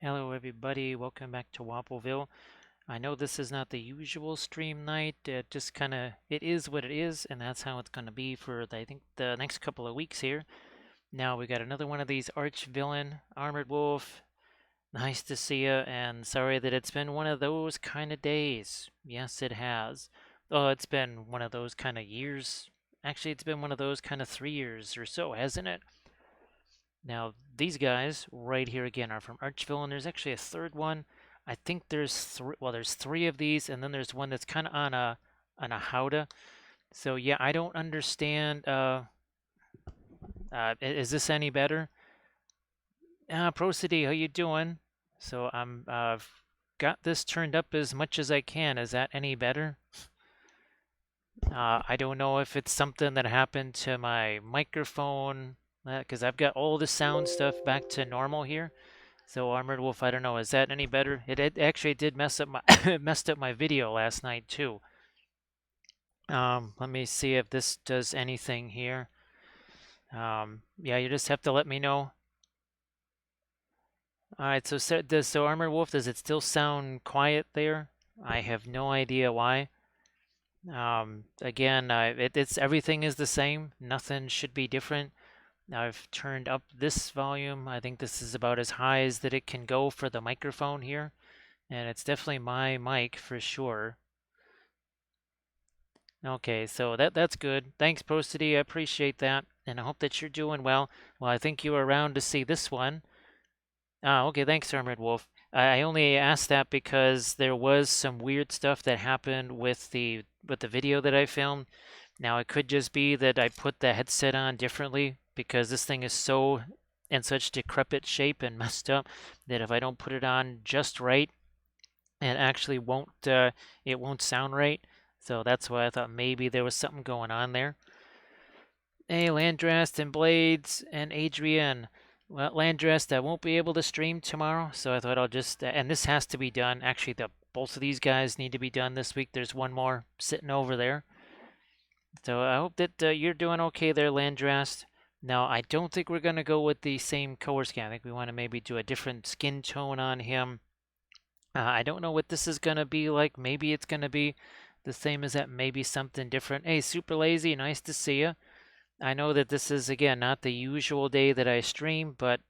Hello everybody, welcome back to Wappelville. I know this is not the usual stream night, it is what it is, and that's how it's gonna be for I think the next couple of weeks here. Now we got another one of these Archvillain, Armored Wolf. Nice to see you, and sorry that it's been one of those kind of days. Yes, it has. Oh, it's been one of those kind of years. Actually, it's been one of those kind of 3 years or so, hasn't it? Now, these guys right here again are from Archville, and there's actually a third one. I think there's three. Well, there's three of these, and then there's one that's kind of on a howdah. So yeah, I don't understand. Is this any better? Procedy, how you doing? So I've got this turned up as much as I can. Is that any better? I don't know if it's something that happened to my microphone, because I've got all the sound stuff back to normal here. So Armored Wolf, I don't know, is that any better? It actually did mess up my messed up my video last night too. Let me see if this does anything here. Yeah, you just have to let me know. All right, so Armored Wolf, does it still sound quiet there? I have no idea why. Again, it's everything is the same. Nothing should be different. I've turned up this volume. I think this is about as high as that it can go for the microphone here. And it's definitely my mic for sure. Okay, so that's good. Thanks, Prostity. I appreciate that. And I hope that you're doing well. Well, I think you were around to see this one. Okay, thanks, Armored Wolf. I only asked that because there was some weird stuff that happened with the video that I filmed. Now, it could just be that I put the headset on differently because this thing is so in such decrepit shape and messed up that if I don't put it on just right, it actually won't sound right. So that's why I thought maybe there was something going on there. Hey, Landrast and Blades and Adrian. Well, Landrast, I won't be able to stream tomorrow, so I thought I'll just and this has to be done. Actually, the both of these guys need to be done this week. There's one more sitting over there. So I hope that you're doing okay there, Landrast. Now, I don't think we're going to go with the same color scheme. I think we want to maybe do a different skin tone on him. I don't know what this is going to be like. Maybe it's going to be the same as that, maybe something different. Hey, Super Lazy, nice to see you. I know that this is, again, not the usual day that I stream, but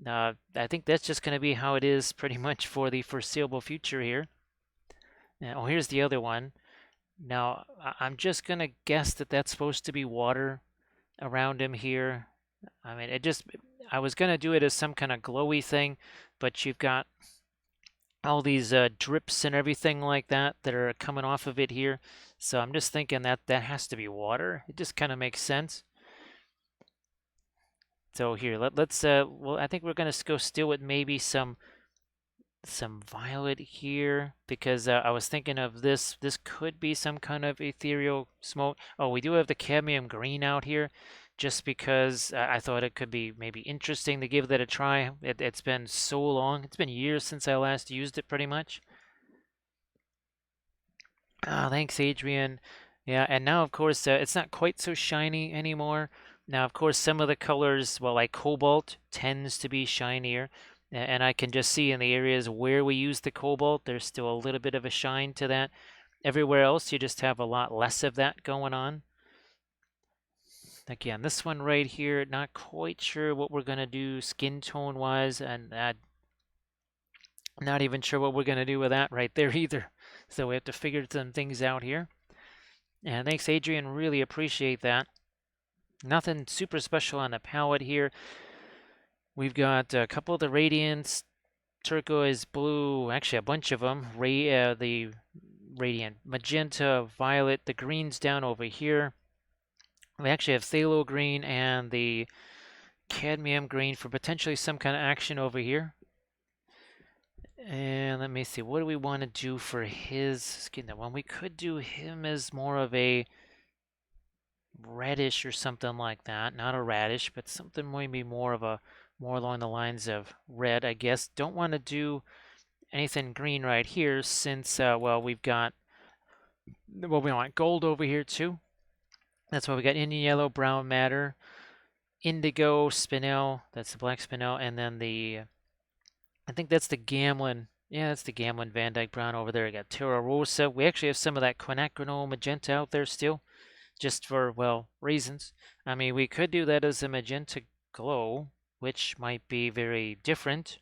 I think that's just going to be how it is pretty much for the foreseeable future here. Oh, here's the other one. Now, I'm just going to guess that that's supposed to be water around him here. I mean, I was going to do it as some kind of glowy thing, but you've got all these drips and everything like that are coming off of it here. So I'm just thinking that that has to be water. It just kind of makes sense. So here, let's well, I think we're gonna go still with maybe some violet here because I was thinking of this. This could be some kind of ethereal smoke. Oh, we do have the cadmium green out here, just because I thought it could be maybe interesting to give that a try. It's been so long. It's been years since I last used it, pretty much. Thanks, Adrian. Yeah, and now, of course, it's not quite so shiny anymore. Now, of course, some of the colors, well, like cobalt, tends to be shinier. And I can just see in the areas where we use the cobalt, there's still a little bit of a shine to that. Everywhere else, you just have a lot less of that going on. Again, this one right here, not quite sure what we're going to do skin tone-wise, and not even sure what we're going to do with that right there either. So we have to figure some things out here. And thanks, Adrian. Really appreciate that. Nothing super special on the palette here. We've got a couple of the Radiants, Turquoise Blue, actually a bunch of them. The Radiant Magenta, Violet, the greens down over here. We actually have Phthalo Green and the Cadmium Green for potentially some kind of action over here. And let me see, what do we want to do for his skin? Well, we could do him as more of a reddish or something like that. Not a radish, but something maybe more along the lines of red, I guess. Don't want to do anything green right here since, well, we want gold over here too. That's why we got Indian yellow, brown matter, indigo, spinel, that's the black spinel, and then the I think that's the Gamlin. Yeah, that's the Gamlin Van Dyke Brown over there. I got Terra Rosa. We actually have some of that quinacridone magenta out there still, just for, well, reasons. I mean, we could do that as a Magenta Glow, which might be very different,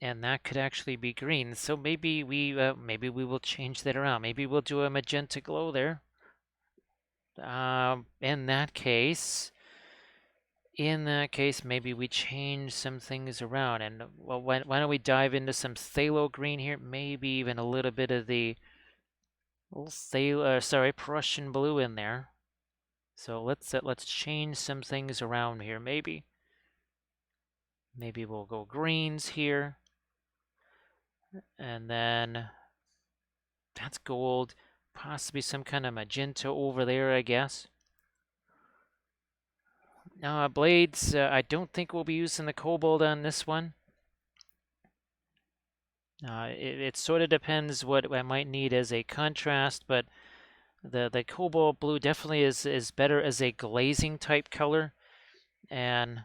and that could actually be green. So maybe we will change that around. Maybe we'll do a Magenta Glow there. In that case, maybe we change some things around. And well, why don't we dive into some phthalo green here? Maybe even a little bit of the Prussian blue in there. So let's change some things around here. Maybe we'll go greens here, and then that's gold. Possibly some kind of magenta over there, I guess. Now, blades, I don't think we'll be using the cobalt on this one. It sort of depends what I might need as a contrast, but the cobalt blue definitely is better as a glazing type color, and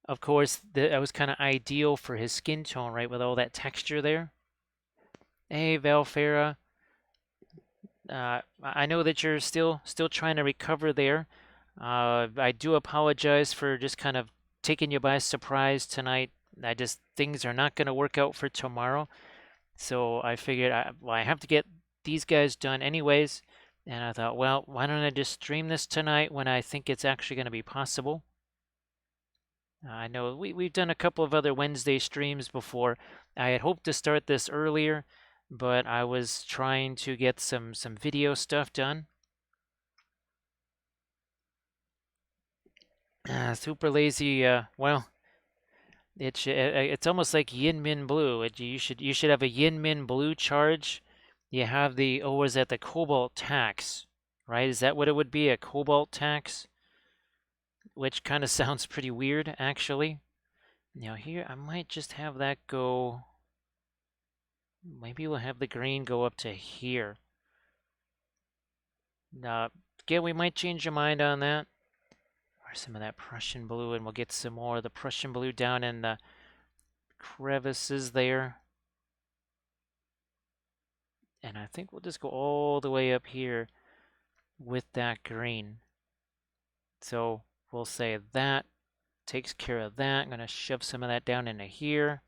of course that was kind of ideal for his skin tone, right, with all that texture there. Hey, Valfera, I know that you're still trying to recover there. I do apologize for just kind of taking you by surprise tonight. Things are not going to work out for tomorrow. So I figured I have to get these guys done anyways. And I thought, well, why don't I just stream this tonight when I think it's actually going to be possible? I know we've done a couple of other Wednesday streams before. I had hoped to start this earlier, but I was trying to get some video stuff done. Super lazy. Well, it's almost like Yin Min Blue. You should have a Yin Min Blue charge. You have was that the Cobalt tax, right? Is that what it would be? A Cobalt tax? Which kind of sounds pretty weird, actually. Now here, I might just have that go. Maybe we'll have the green go up to here. Again, we might change your mind on that. Or some of that Prussian blue, and we'll get some more of the Prussian blue down in the crevices there. And I think we'll just go all the way up here with that green. So we'll say that takes care of that. I'm going to shove some of that down into here.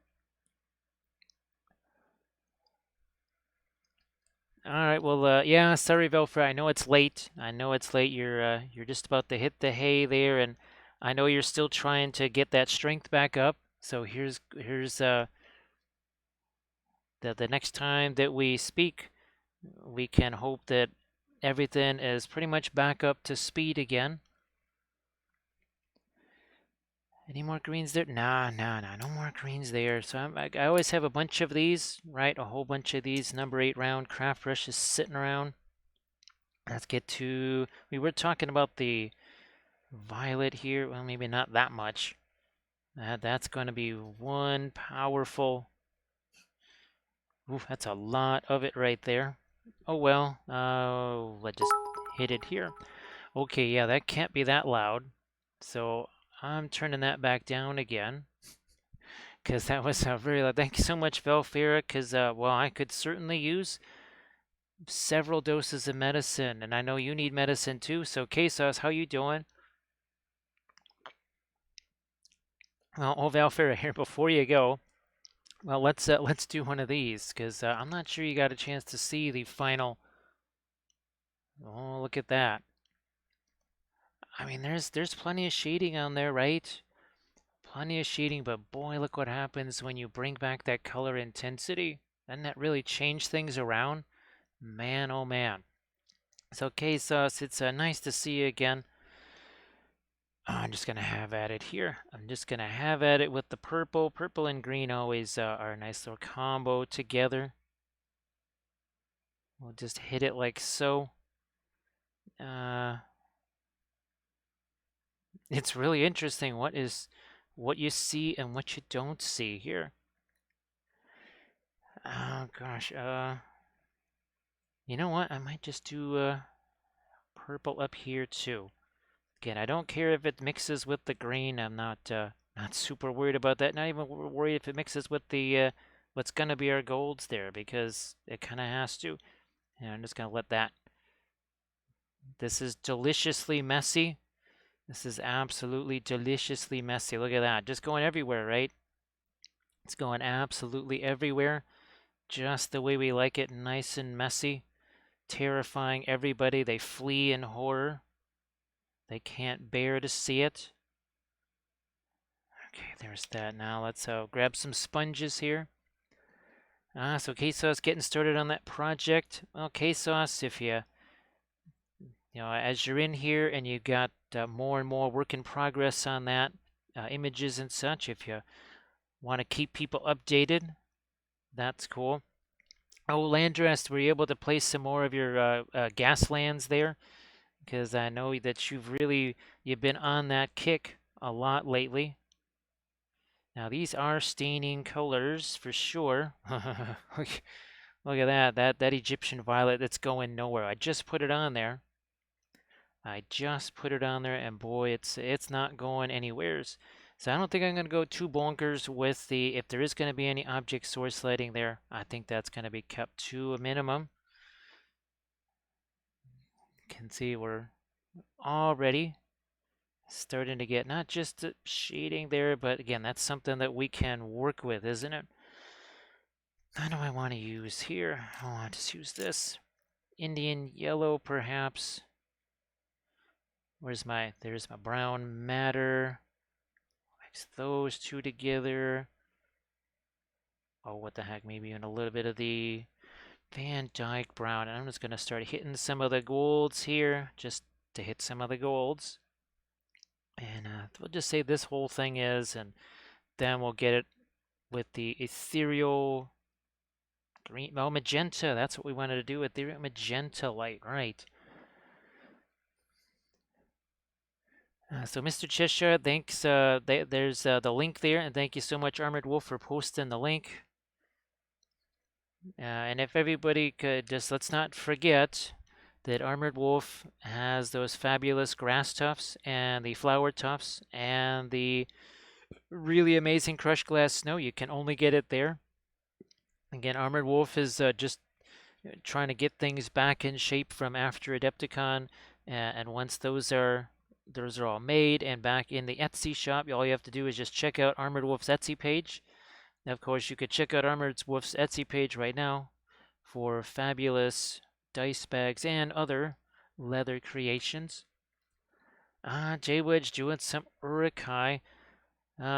All right, well, yeah, sorry, Velfra. I know it's late. You're just about to hit the hay there, and I know you're still trying to get that strength back up. So here's the next time that we speak, we can hope that everything is pretty much back up to speed again. Any more greens there? Nah, no more greens there. So I always have a bunch of these, right? A whole bunch of these number 8 round craft brushes sitting around. Let's get to, we were talking about the violet here. Well, maybe not that much. That's going to be one powerful, oof, that's a lot of it right there. Oh well, let's just hit it here. Okay, yeah, that can't be that loud. So I'm turning that back down again. Because that was very loud. Thank you so much, Velfira, because, well, I could certainly use several doses of medicine, and I know you need medicine too. So, K-Sauce, how you doing? Well, oh, Velfira, here, before you go, well, let's do one of these, because I'm not sure you got a chance to see the final. Oh, look at that. I mean, there's plenty of shading on there, right? Plenty of shading, but boy, look what happens when you bring back that color intensity. Doesn't that really change things around? Man, oh man. So, K-Sauce, it's nice to see you again. I'm just going to have at it here. I'm just going to have at it with the purple. Purple and green always are a nice little combo together. We'll just hit it like so. It's really interesting what you see and what you don't see here. Oh gosh, you know what? I might just do purple up here too. Again, I don't care if it mixes with the green. I'm not Not super worried about that. Not even worried if it mixes with the what's gonna be our golds there, because it kind of has to. And I'm just gonna let that. This is deliciously messy. This is absolutely deliciously messy. Look at that, just going everywhere, right? It's going absolutely everywhere, just the way we like it, nice and messy, terrifying everybody. They flee in horror. They can't bear to see it. Okay, there's that. Now let's grab some sponges here. So K-Sauce getting started on that project. Well, K-Sauce, if as you're in here and you got more and more work in progress on that, images and such, if you want to keep people updated, that's cool. Oh, Landrest, were you able to place some more of your gas lands there? Because I know that you've been on that kick a lot lately. Now these are staining colors for sure. Look at that Egyptian violet that's going nowhere. I just put it on there. And boy, it's not going anywheres. So I don't think I'm going to go too bonkers with if there is going to be any object source lighting there. I think that's going to be kept to a minimum. You can see we're already starting to get not just the shading there, but again, that's something that we can work with, isn't it? What do I want to use here? I'll just use this. Indian yellow, perhaps. There's my brown matter. Mix those two together. Oh, what the heck, maybe even a little bit of the Van Dyke brown. And I'm just going to start hitting some of the golds here, just to hit some of the golds. And we'll just say this whole thing is, and then we'll get it with the ethereal green, magenta. That's what we wanted to do, ethereal magenta light, right? So Mr. Cheshire, thanks. There's the link there, and thank you so much, Armored Wolf, for posting the link. And if everybody could just, let's not forget that Armored Wolf has those fabulous grass tufts and the flower tufts and the really amazing crushed glass snow. You can only get it there. Again, Armored Wolf is just trying to get things back in shape from after Adepticon, and once those are all made and back in the Etsy shop, all you have to do is just check out Armored Wolf's Etsy page. Now, of course, you could check out Armored Wolf's Etsy page right now for fabulous dice bags and other leather creations. J-Wedge doing some Urukai.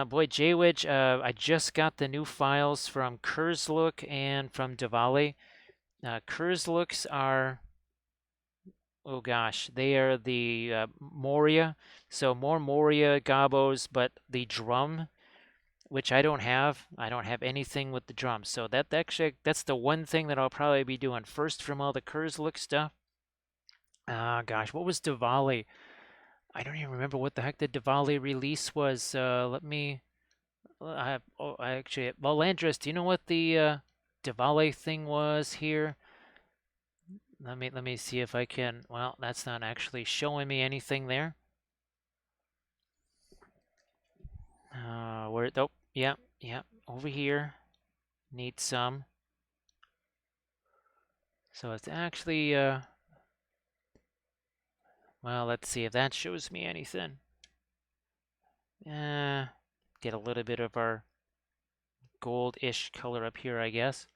Boy, J-Wedge, I just got the new files from Kurzlook and from Diwali. Kurzlooks are, oh gosh, they are the Moria. So more Moria gobos, but the drum, which I don't have. I don't have anything with the drum. So that's the one thing that I'll probably be doing first from all the Kurzlook stuff. Gosh, what was Diwali? I don't even remember what the heck the Diwali release was. Let me. I actually. Well, Landris, do you know what the Diwali thing was here? Let me see if I can. Well, that's not actually showing me anything there. Where? Oh, yeah, over here. Need some. So it's actually. Well, let's see if that shows me anything. Get a little bit of our gold-ish color up here, I guess.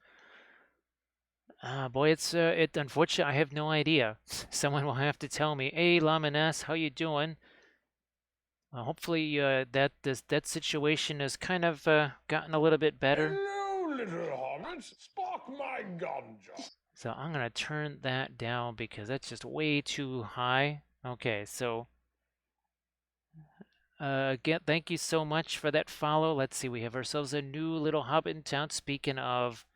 Boy, it's unfortunate. I have no idea. Someone will have to tell me. Hey, Lamines, how you doing? Hopefully, that situation has kind of gotten a little bit better. Hello, little hobbit. Spark my ganja. So I'm gonna turn that down because that's just way too high. Okay, so again, thank you so much for that follow. Let's see, we have ourselves a new little hobbit in town. Speaking of,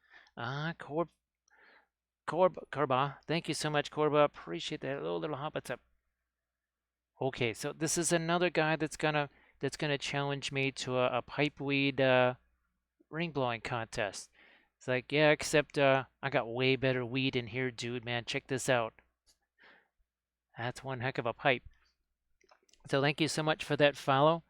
Corba, thank you so much, Corba. Appreciate that. Hello, little hobbits up. Okay, so this is another guy that's gonna challenge me to a pipeweed ring blowing contest. It's like, yeah, except I got way better weed in here, dude. Man, check this out. That's one heck of a pipe. So thank you so much for that follow.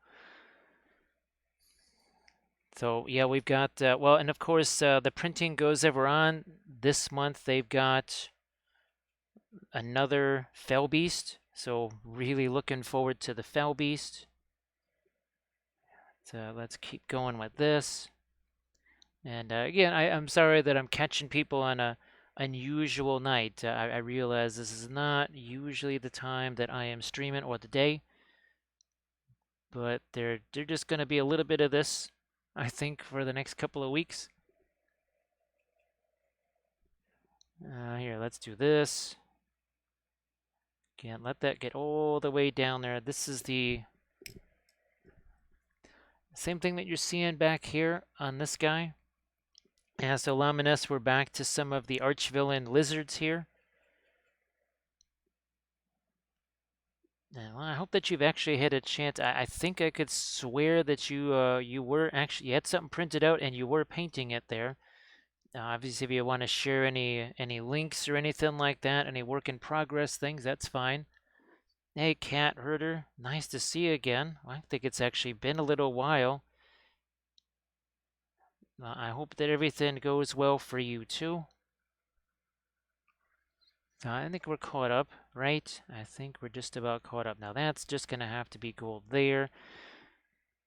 So yeah, we've got well, and of course the printing goes ever on. This month they've got another Fell Beast, so really looking forward to the Fell Beast. So let's keep going with this. And again, I'm sorry that I'm catching people on a unusual night. I realize this is not usually the time that I am streaming or the day, but they're just going to be a little bit of this, I think, for the next couple of weeks. Here, let's do this. Can't let that get all the way down there. This is the same thing that you're seeing back here on this guy. Yeah, so Laminus, we're back to some of the Archvillain lizards here. Well, I hope that you've actually had a chance. I think I could swear that you were actually you had something printed out and you were painting it there. Obviously, if you want to share any links or anything like that, any work in progress things, that's fine. Hey, Cat Herder, nice to see you again. I think it's actually been a little while. I hope that everything goes well for you too. I think we're caught up, right? I think we're just about caught up. Now that's just gonna have to be gold there.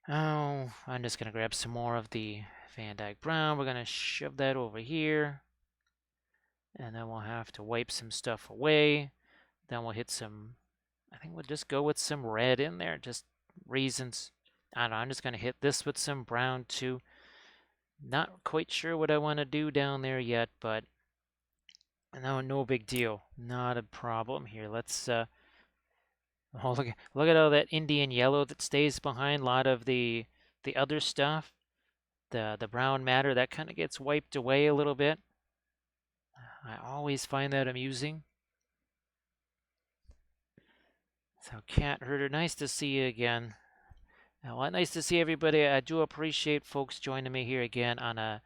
Oh, I'm just gonna grab some more of the Van Dyke Brown. We're gonna shove that over here. And then we'll have to wipe some stuff away. Then we'll hit some, I think we'll just go with some red in there, just reasons. I don't know, I'm just gonna hit this with some brown too. Not quite sure what I want to do down there yet, but no big deal. Not a problem here. Let's oh, look at all that Indian yellow that stays behind. A lot of the other stuff, the brown matter, that kind of gets wiped away a little bit. I always find that amusing. So Cat Herder, nice to see you again. Well, nice to see everybody. I do appreciate folks joining me here again on a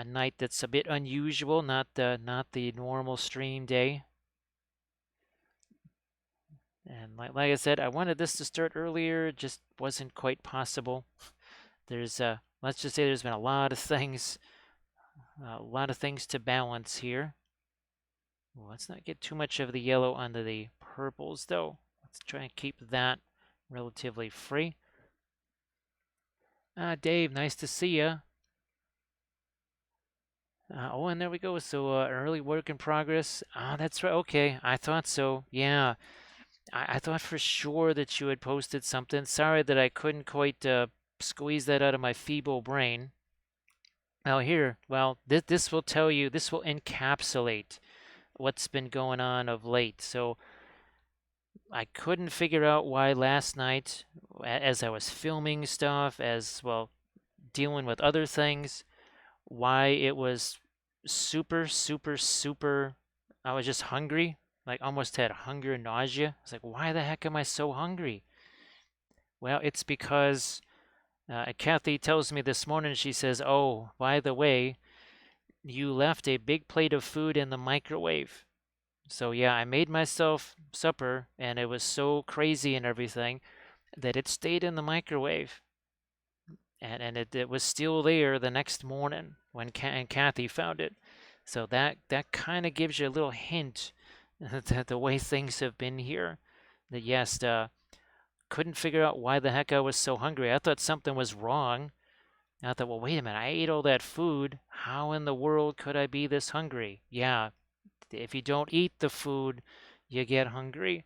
night that's a bit unusual, not the normal stream day. And like I said, I wanted this to start earlier, it just wasn't quite possible. There's let's just say there's been a lot of things to balance here. Well, let's not get too much of the yellow onto the purples though. Let's try and keep that relatively free. Dave, nice to see you. Oh, and there we go. So early work in progress. That's right. Okay, I thought so. Yeah, I thought for sure that you had posted something. Sorry that I couldn't quite squeeze that out of my feeble brain. Now here, well, this will tell you, this will encapsulate what's been going on of late. So I couldn't figure out why last night, as I was filming stuff, as well, dealing with other things, why it was super, super, super. I was just hungry, like almost had hunger and nausea. I was like, why the heck am I so hungry? Well, it's because Kathy tells me this morning, she says, oh, by the way, you left a big plate of food in the microwave. So yeah, I made myself supper and it was so crazy and everything that it stayed in the microwave. And it was still there the next morning when and Kathy found it. So that kind of gives you a little hint that the way things have been here. That yes, couldn't figure out why the heck I was so hungry. I thought something was wrong. I thought, well, wait a minute, I ate all that food. How in the world could I be this hungry? Yeah, if you don't eat the food, you get hungry.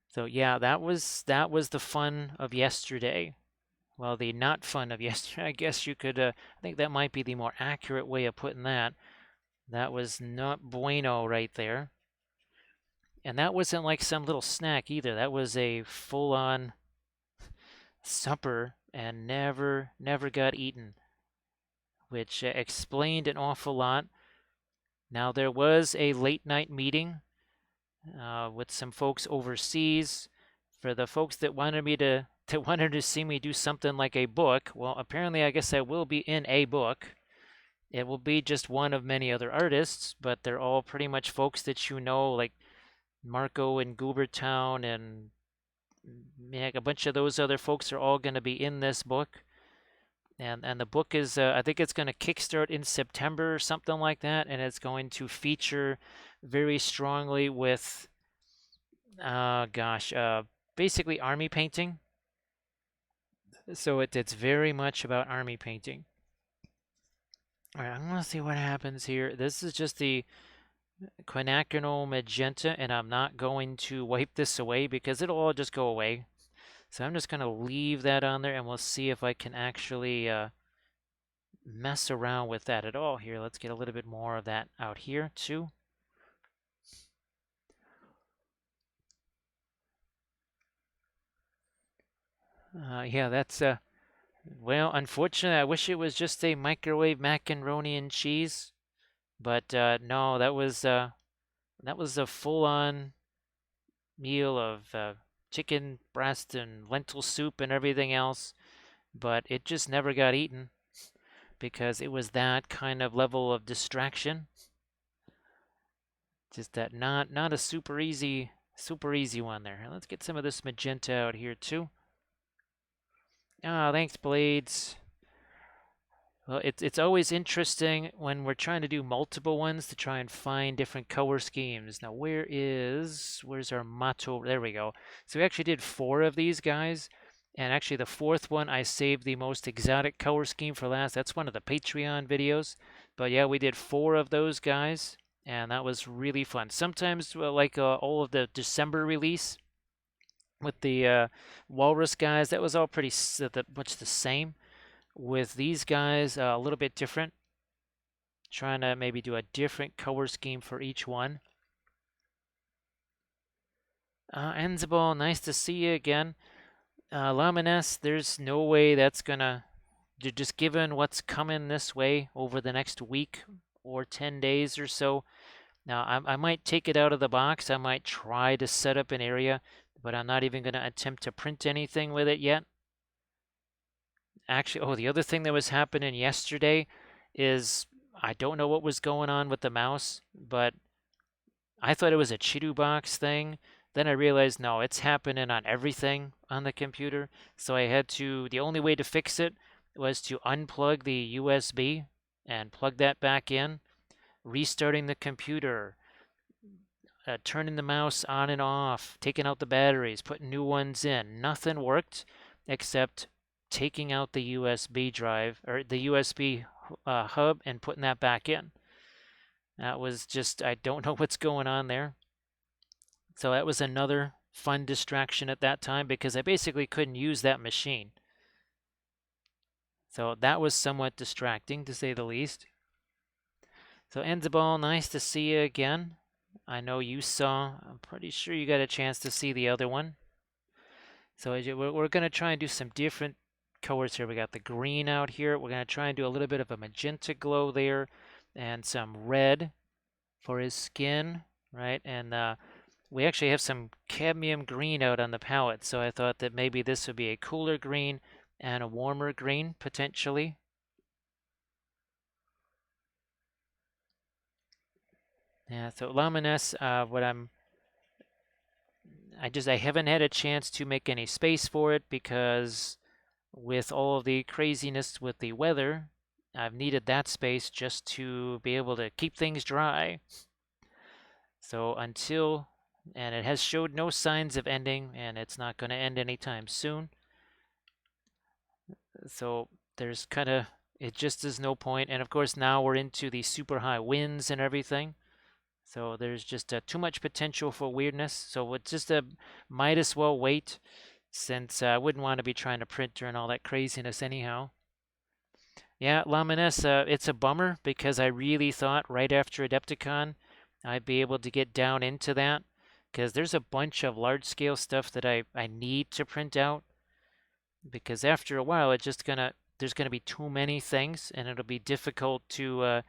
So yeah, that was the fun of yesterday. Well, the not fun of yesterday, I guess you could, I think that might be the more accurate way of putting that. That was not bueno right there. And that wasn't like some little snack either. That was a full-on supper and never got eaten, which explained an awful lot. Now, there was a late night meeting with some folks overseas. For the folks that wanted me that wanted to see me do something like a book, well, apparently, I guess I will be in a book. It will be just one of many other artists, but they're all pretty much folks that you know, like Marco in Goobertown and yeah, a bunch of those other folks are all going to be in this book. And the book is, I think it's going to kickstart in September or something like that, and it's going to feature very strongly with, gosh, basically army painting. So it's very much about army painting. All right, I'm going to see what happens here. This is just the quinacridone magenta, and I'm not going to wipe this away because it'll all just go away. So I'm just going to leave that on there, and we'll see if I can actually mess around with that at all here. Let's get a little bit more of that out here too. Yeah, that's well, unfortunately, I wish it was just a microwave macaroni and cheese, but no, that was a full-on meal of chicken breast and lentil soup and everything else, but it just never got eaten because it was that kind of level of distraction. Just that not a super easy one there. Let's get some of this magenta out here too. Ah, thanks, Blades. Well, it's always interesting when we're trying to do multiple ones to try and find different color schemes. Now, where's our motto? There we go. So we actually did 4 of these guys, and actually the 4th one I saved the most exotic color scheme for last. That's one of the Patreon videos. But yeah, we did 4 of those guys, and that was really fun. Sometimes, like all of the December release with the Walrus guys, that was all pretty much the same. With these guys, a little bit different. Trying to maybe do a different color scheme for each one. Enzabal, nice to see you again. Lamines, there's no way that's gonna. Just given what's coming this way over the next week or 10 days or so. Now, I might take it out of the box. I might try to set up an area, but I'm not even going to attempt to print anything with it yet. Actually, oh, the other thing that was happening yesterday is I don't know what was going on with the mouse, but I thought it was a Chidu box thing. Then I realized no, it's happening on everything on the computer. So I had to, the only way to fix it was to unplug the USB and plug that back in, restarting the computer, turning the mouse on and off, taking out the batteries, putting new ones in. Nothing worked except taking out the USB drive or the USB hub and putting that back in. That was just, I don't know what's going on there. So that was another fun distraction at that time because I basically couldn't use that machine. So that was somewhat distracting to say the least. So Enzabal, nice to see you again. I know you saw, I'm pretty sure you got a chance to see the other one. So we're going to try and do some different colors here. We got the green out here. We're going to try and do a little bit of a magenta glow there and some red for his skin, right? And we actually have some cadmium green out on the palette, so I thought that maybe this would be a cooler green and a warmer green, potentially. Yeah, so Lamines, I haven't had a chance to make any space for it because with all of the craziness with the weather, I've needed that space just to be able to keep things dry. So and it has showed no signs of ending, and it's not going to end anytime soon. So there's kind of, it just is no point. And of course, now we're into the super high winds and everything. So there's just too much potential for weirdness. So it's just might as well wait since I wouldn't want to be trying to print during all that craziness anyhow. Yeah, Lamines, it's a bummer because I really thought right after Adepticon I'd be able to get down into that because there's a bunch of large scale stuff that I need to print out because after a while there's gonna be too many things and it'll be difficult to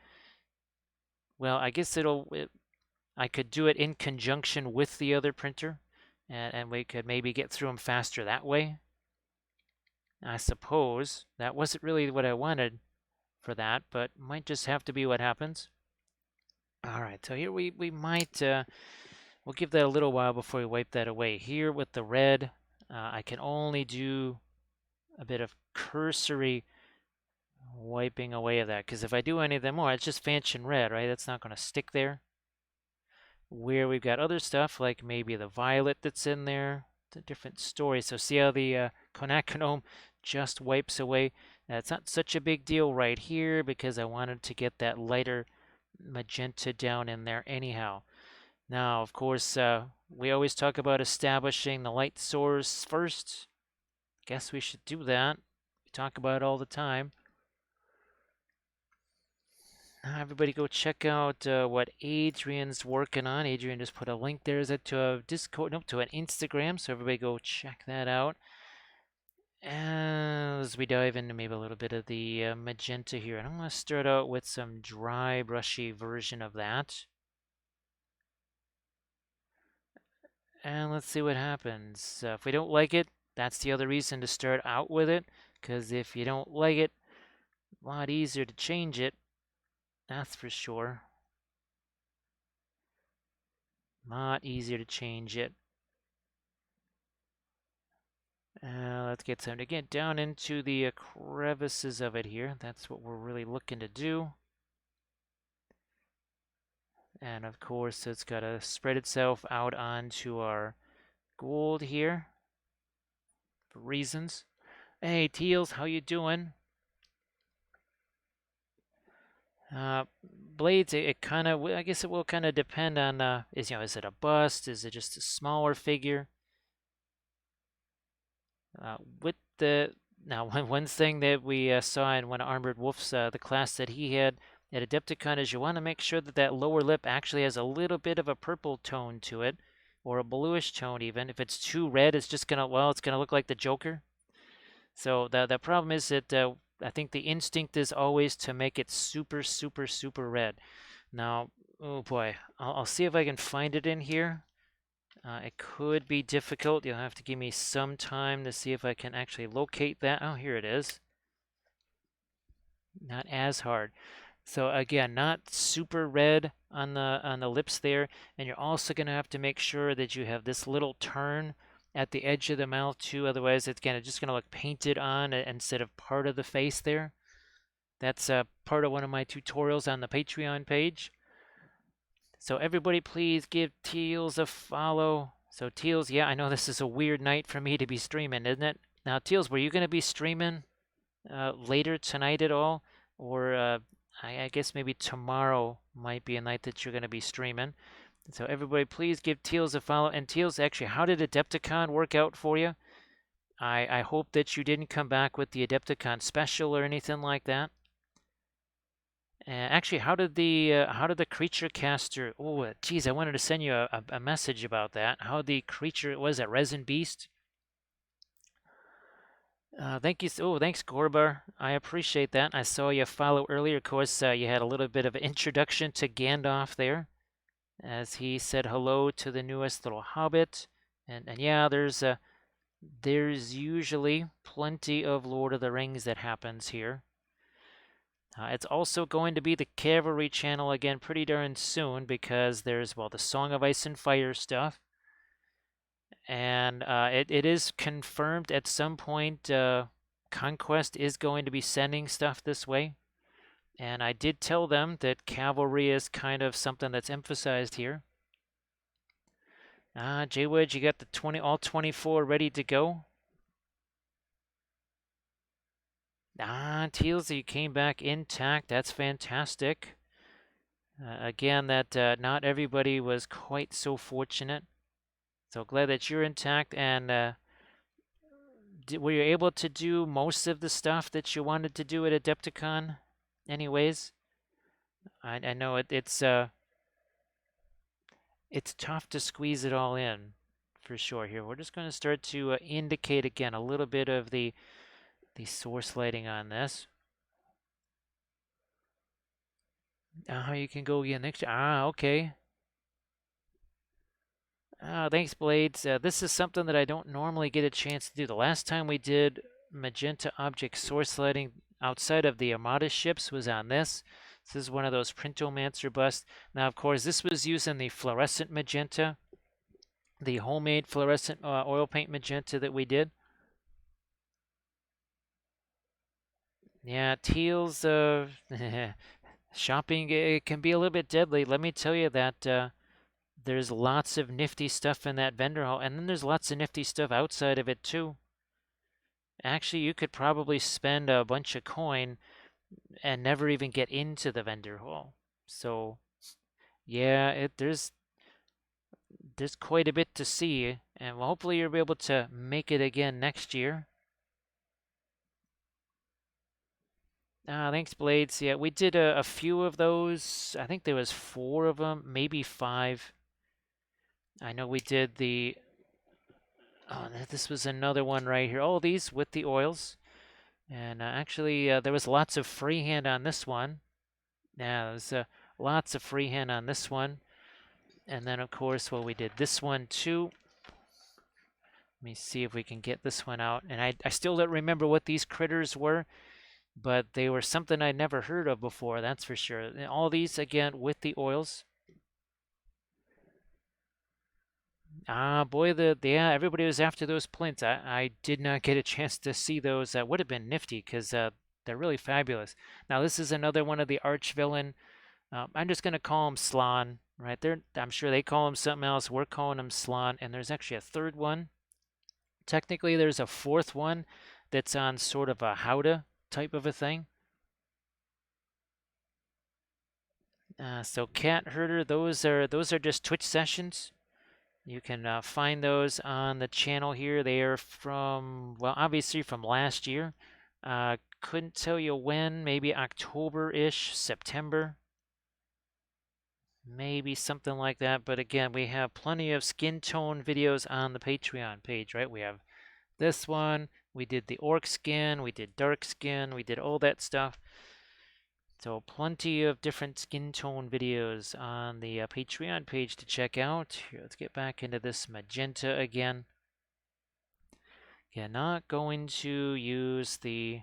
well, I guess I could do it in conjunction with the other printer and we could maybe get through them faster that way. I suppose that wasn't really what I wanted for that, but might just have to be what happens. All right, so here we might we'll give that a little while before we wipe that away. Here with the red, I can only do a bit of cursory wiping away of that, because if I do any of them more, it's just fanchon red, right? That's not going to stick there. Where we've got other stuff, like maybe the violet that's in there, it's a different story. So see how the quinacridone just wipes away? That's not such a big deal right here because I wanted to get that lighter magenta down in there anyhow. Now, of course, we always talk about establishing the light source first. Guess we should do that. We talk about it all the time. Now, everybody go check out what Adrian's working on. Adrian just put a link there. Is it to a Discord? Nope, to an Instagram. So everybody go check that out. As we dive into maybe a little bit of the magenta here, and I'm going to start out with some dry, brushy version of that. And let's see what happens. If we don't like it, that's the other reason to start out with it. Because if you don't like it, a lot easier to change it. That's for sure. A lot easier to change it. Let's get time to get down into the crevices of it here. That's what we're really looking to do. And of course, it's got to spread itself out onto our gold here for reasons. Hey, Teals, how you doing? Blades, it kind of, I guess it will kind of depend on, is it a bust? Is it just a smaller figure? With the Now, one thing that we saw in one of Armored Wolf's the class that he had at Adepticon is you want to make sure that that lower lip actually has a little bit of a purple tone to it, or a bluish tone even. If it's too red, it's just gonna it's gonna look like the Joker. So the problem is that I think the instinct is always to make it super super super red. Now, oh boy, I'll see if I can find it in here. It could be difficult. You'll have to give me some time to see if I can actually locate that. Oh, here it is. Not as hard. So again, not super red on the lips there, and you're also going to have to make sure that you have this little turn at the edge of the mouth too. Otherwise, it's just going to look painted on instead of part of the face there. That's part of one of my tutorials on the Patreon page. So everybody please give Teals a follow. So Teals, yeah, I know this is a weird night for me to be streaming, isn't it? Now, Teals, were you going to be streaming later tonight at all? Or I guess maybe tomorrow might be a night that you're going to be streaming. So everybody please give Teals a follow. And Teals, actually, how did Adepticon work out for you? I hope that you didn't come back with the Adepticon special or anything like that. Actually, how did the creature caster? Oh, geez, I wanted to send you a message about that. How the creature was it Resin Beast? Thank you. Oh, thanks, Gorbar. I appreciate that. I saw you follow earlier. Of course, you had a little bit of an introduction to Gandalf there, as he said hello to the newest little hobbit. And yeah, there's usually plenty of Lord of the Rings that happens here. It's also going to be the Cavalry channel again pretty darn soon because there's, well, the Song of Ice and Fire stuff. And it is confirmed at some point Conquest is going to be sending stuff this way. And I did tell them that Cavalry is kind of something that's emphasized here. J-Wedge, you got the all 24 ready to go? Teals, you came back intact. That's fantastic. Again, that not everybody was quite so fortunate. So glad that you're intact. And were you able to do most of the stuff that you wanted to do at Adepticon? Anyways, I know it's tough to squeeze it all in, for sure. Here, we're just going to start to indicate again a little bit of the source lighting on this. You can go again next. Okay. Thanks, Blades. This is something that I don't normally get a chance to do. The last time we did magenta object source lighting outside of the Armada ships was on this. This is one of those Printomancer busts. Now, of course, this was using the fluorescent magenta. the homemade fluorescent oil paint magenta that we did. Yeah, teals, shopping, it can be a little bit deadly. Let me tell you that there's lots of nifty stuff in that vendor hall, and then there's lots of nifty stuff outside of it too. Actually, you could probably spend a bunch of coin and never even get into the vendor hall. So yeah, there's quite a bit to see, and hopefully you'll be able to make it again next year. Thanks, Blades. Yeah, we did a few of those. I think there was 4 of them, maybe 5. I know we did the. Oh, this was another one right here. Oh, these with the oils. And actually, there was lots of freehand on this one. Yeah, there's lots of freehand on this one. And then, of course, well, we did this one too. Let me see if we can get this one out. And I still don't remember what these critters were, but they were something I'd never heard of before, that's for sure. And all these, again, with the oils. Ah, boy, yeah, everybody was after those plints. I did not get a chance to see those. That would have been nifty because they're really fabulous. Now, this is another one of the Archvillain. I'm just going to call him Slaan, right? I'm sure they call him something else. We're calling him Slaan, and there's actually a third one. Technically, there's a fourth one that's on sort of a Howdah type of a thing. So Cat Herder, those are just Twitch sessions. You can find those on the channel here. They are from, well, obviously from last year. Couldn't tell you when, maybe October-ish, September, maybe something like that. But again, we have plenty of skin tone videos on the Patreon page, right? We have this one, we did the orc skin, we did dark skin, we did all that stuff. So plenty of different skin tone videos on the Patreon page to check out. Here, let's get back into this magenta again. Yeah, not going to use the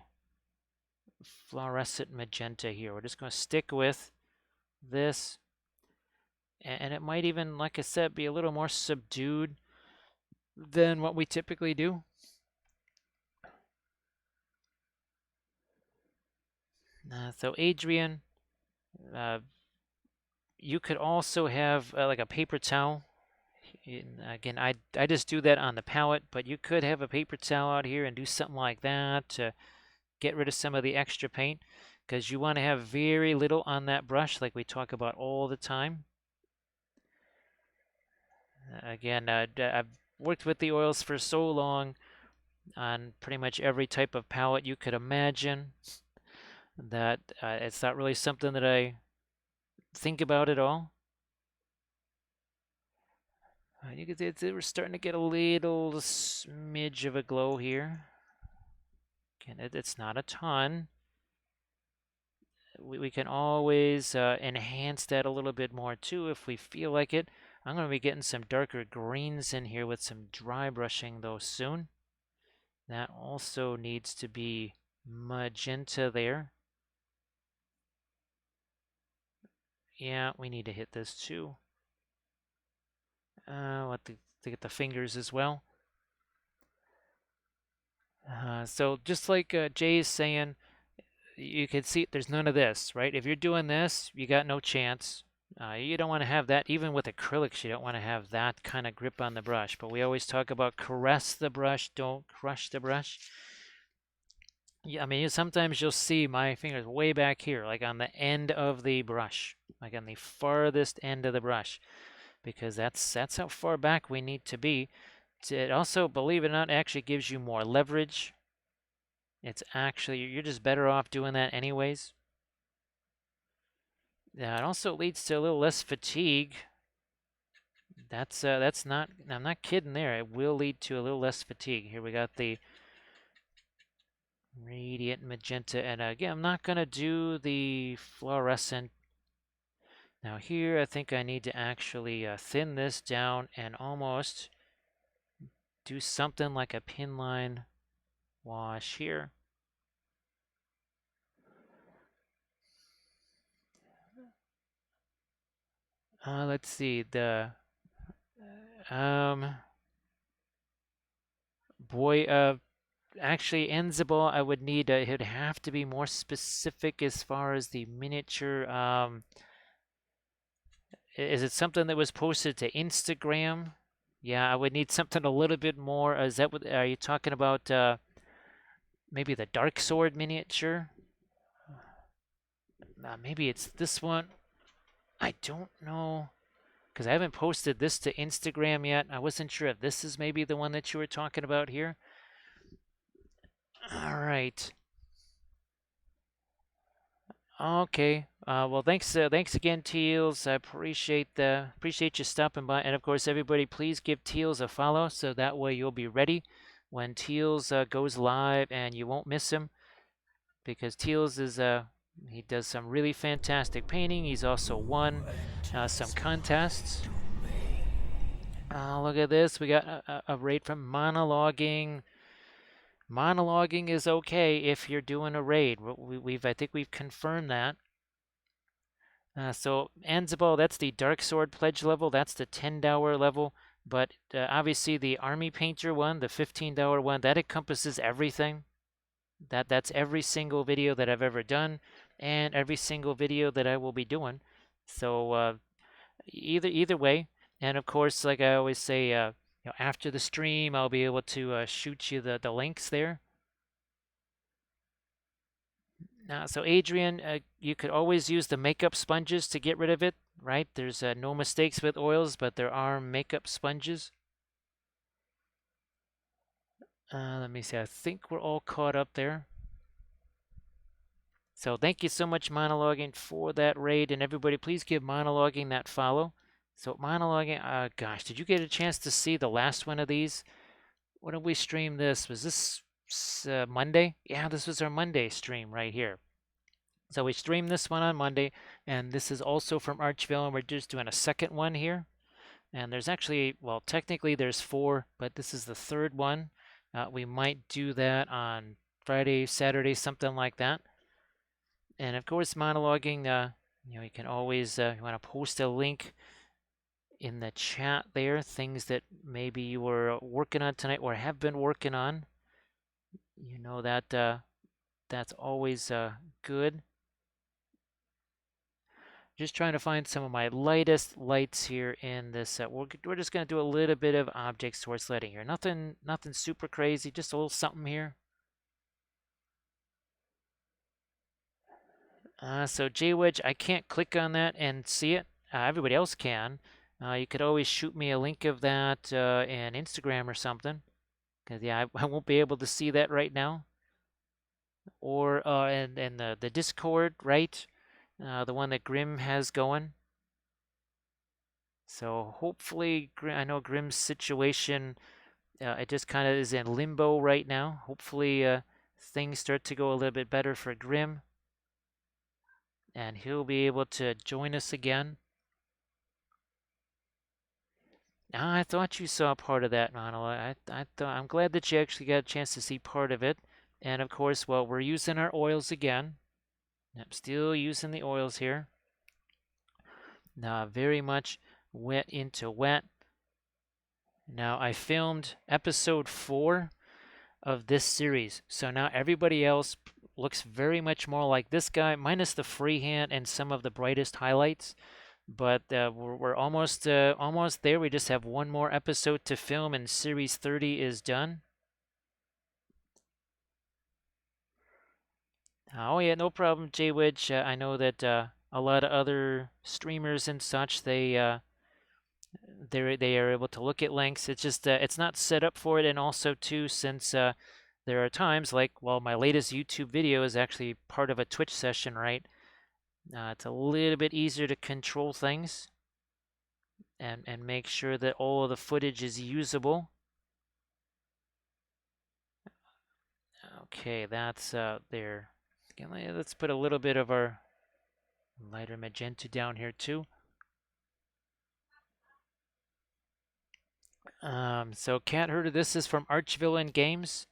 fluorescent magenta here. We're just going to stick with this. And it might even, like I said, be a little more subdued than what we typically do. So Adrian, uh, you could also have like a paper towel. Again, I just do that on the palette, but you could have a paper towel out here and do something like that to get rid of some of the extra paint, because you want to have very little on that brush like we talk about all the time. Again, I've worked with the oils for so long on pretty much every type of palette you could imagine that it's not really something that I think about at all. You can see we're starting to get a little smidge of a glow here. Again, it's not a ton. We can always enhance that a little bit more too if we feel like it. I'm going to be getting some darker greens in here with some dry brushing though soon. That also needs to be magenta there. Yeah, we need to hit this too. To get the fingers as well. So just like Jay is saying, you can see there's none of this, right? If you're doing this, you got no chance. You don't want to have that, even with acrylics, you don't want to have that kind of grip on the brush. But we always talk about caress the brush, don't crush the brush. Yeah, I mean, sometimes you'll see my fingers way back here, like on the end of the brush, like on the farthest end of the brush, because that's how far back we need to be. It also, believe it or not, actually gives you more leverage. It's actually, you're just better off doing that anyways. Yeah, it also leads to a little less fatigue. That's not, I'm not kidding there. It will lead to a little less fatigue. Here we got the radiant magenta, and again, I'm not gonna do the fluorescent. Now here, I think I need to actually thin this down and almost do something like a pin line wash here. Let's see, Um, boy, actually, Enzable, I would need, it'd have to be more specific as far as the miniature. Is it something that was posted to Instagram? Yeah, I would need something a little bit more. Is that what, are you talking about, maybe the Dark Sword miniature? Maybe it's this one. I don't know. Because I haven't posted this to Instagram yet. I wasn't sure if this is maybe the one that you were talking about here. All right. Okay. Well, thanks again, Teals. I appreciate you stopping by, and of course, everybody, please give Teals a follow so that way you'll be ready when Teals goes live, and you won't miss him because Teals is he does some really fantastic painting. He's also won some contests. Look at this. We got a raid from Monologuing. Monologuing is okay if you're doing a raid. I think we've confirmed that. So Anzabal, that's the Dark Sword pledge level. That's the $10 level. But obviously the Army Painter one, the $15 one, that encompasses everything. That's every single video that I've ever done, and every single video that I will be doing. So either way, and of course, like I always say, after the stream, I'll be able to shoot you the links there. So Adrian, you could always use the makeup sponges to get rid of it, right? There's no mistakes with oils, but there are makeup sponges. Let me see. I think we're all caught up there. So thank you so much, Monologuing, for that raid, and everybody, please give Monologuing that follow. So Monologuing, gosh, did you get a chance to see the last one of these? When did we stream this? Was this Monday? Yeah, this was our Monday stream right here. So we streamed this one on Monday, and this is also from Archvillain. We're just doing a second one here. And there's actually, well, technically there's 4, but this is the third one. We might do that on Friday, Saturday, something like that. And of course, monologuing, you can always, you want to post a link in the chat there, things that maybe you were working on tonight or have been working on. You know that that's always good. Just trying to find some of my lightest lights here in this. We're just going to do a little bit of object source lighting here. Nothing super crazy, just a little something here. So JWedge, I can't click on that and see it. Everybody else can. You could always shoot me a link of that in Instagram or something. Because, yeah, I won't be able to see that right now. Or in the Discord, right? The one that Grim has going. So hopefully, I know Grim's situation, it just kind of is in limbo right now. Hopefully, things start to go a little bit better for Grim, and he'll be able to join us again. I thought you saw part of that, Manala. I'm glad that you actually got a chance to see part of it. And of course, well, we're using our oils again. I'm still using the oils here. Now, very much wet into wet. Now, I filmed episode 4 of this series. So now everybody else looks very much more like this guy, minus the freehand and some of the brightest highlights. But we're almost there. We just have one more episode to film, and series 30 is done. Oh yeah, no problem, J-Wedge. I know that a lot of other streamers and such, they are able to look at links. It's just it's not set up for it, and also too, since there are times like, well, my latest YouTube video is actually part of a Twitch session, right? It's a little bit easier to control things and make sure that all of the footage is usable. Okay, that's there. Let's put a little bit of our lighter magenta down here too. So Cat Herder, this is from Archvillain Games.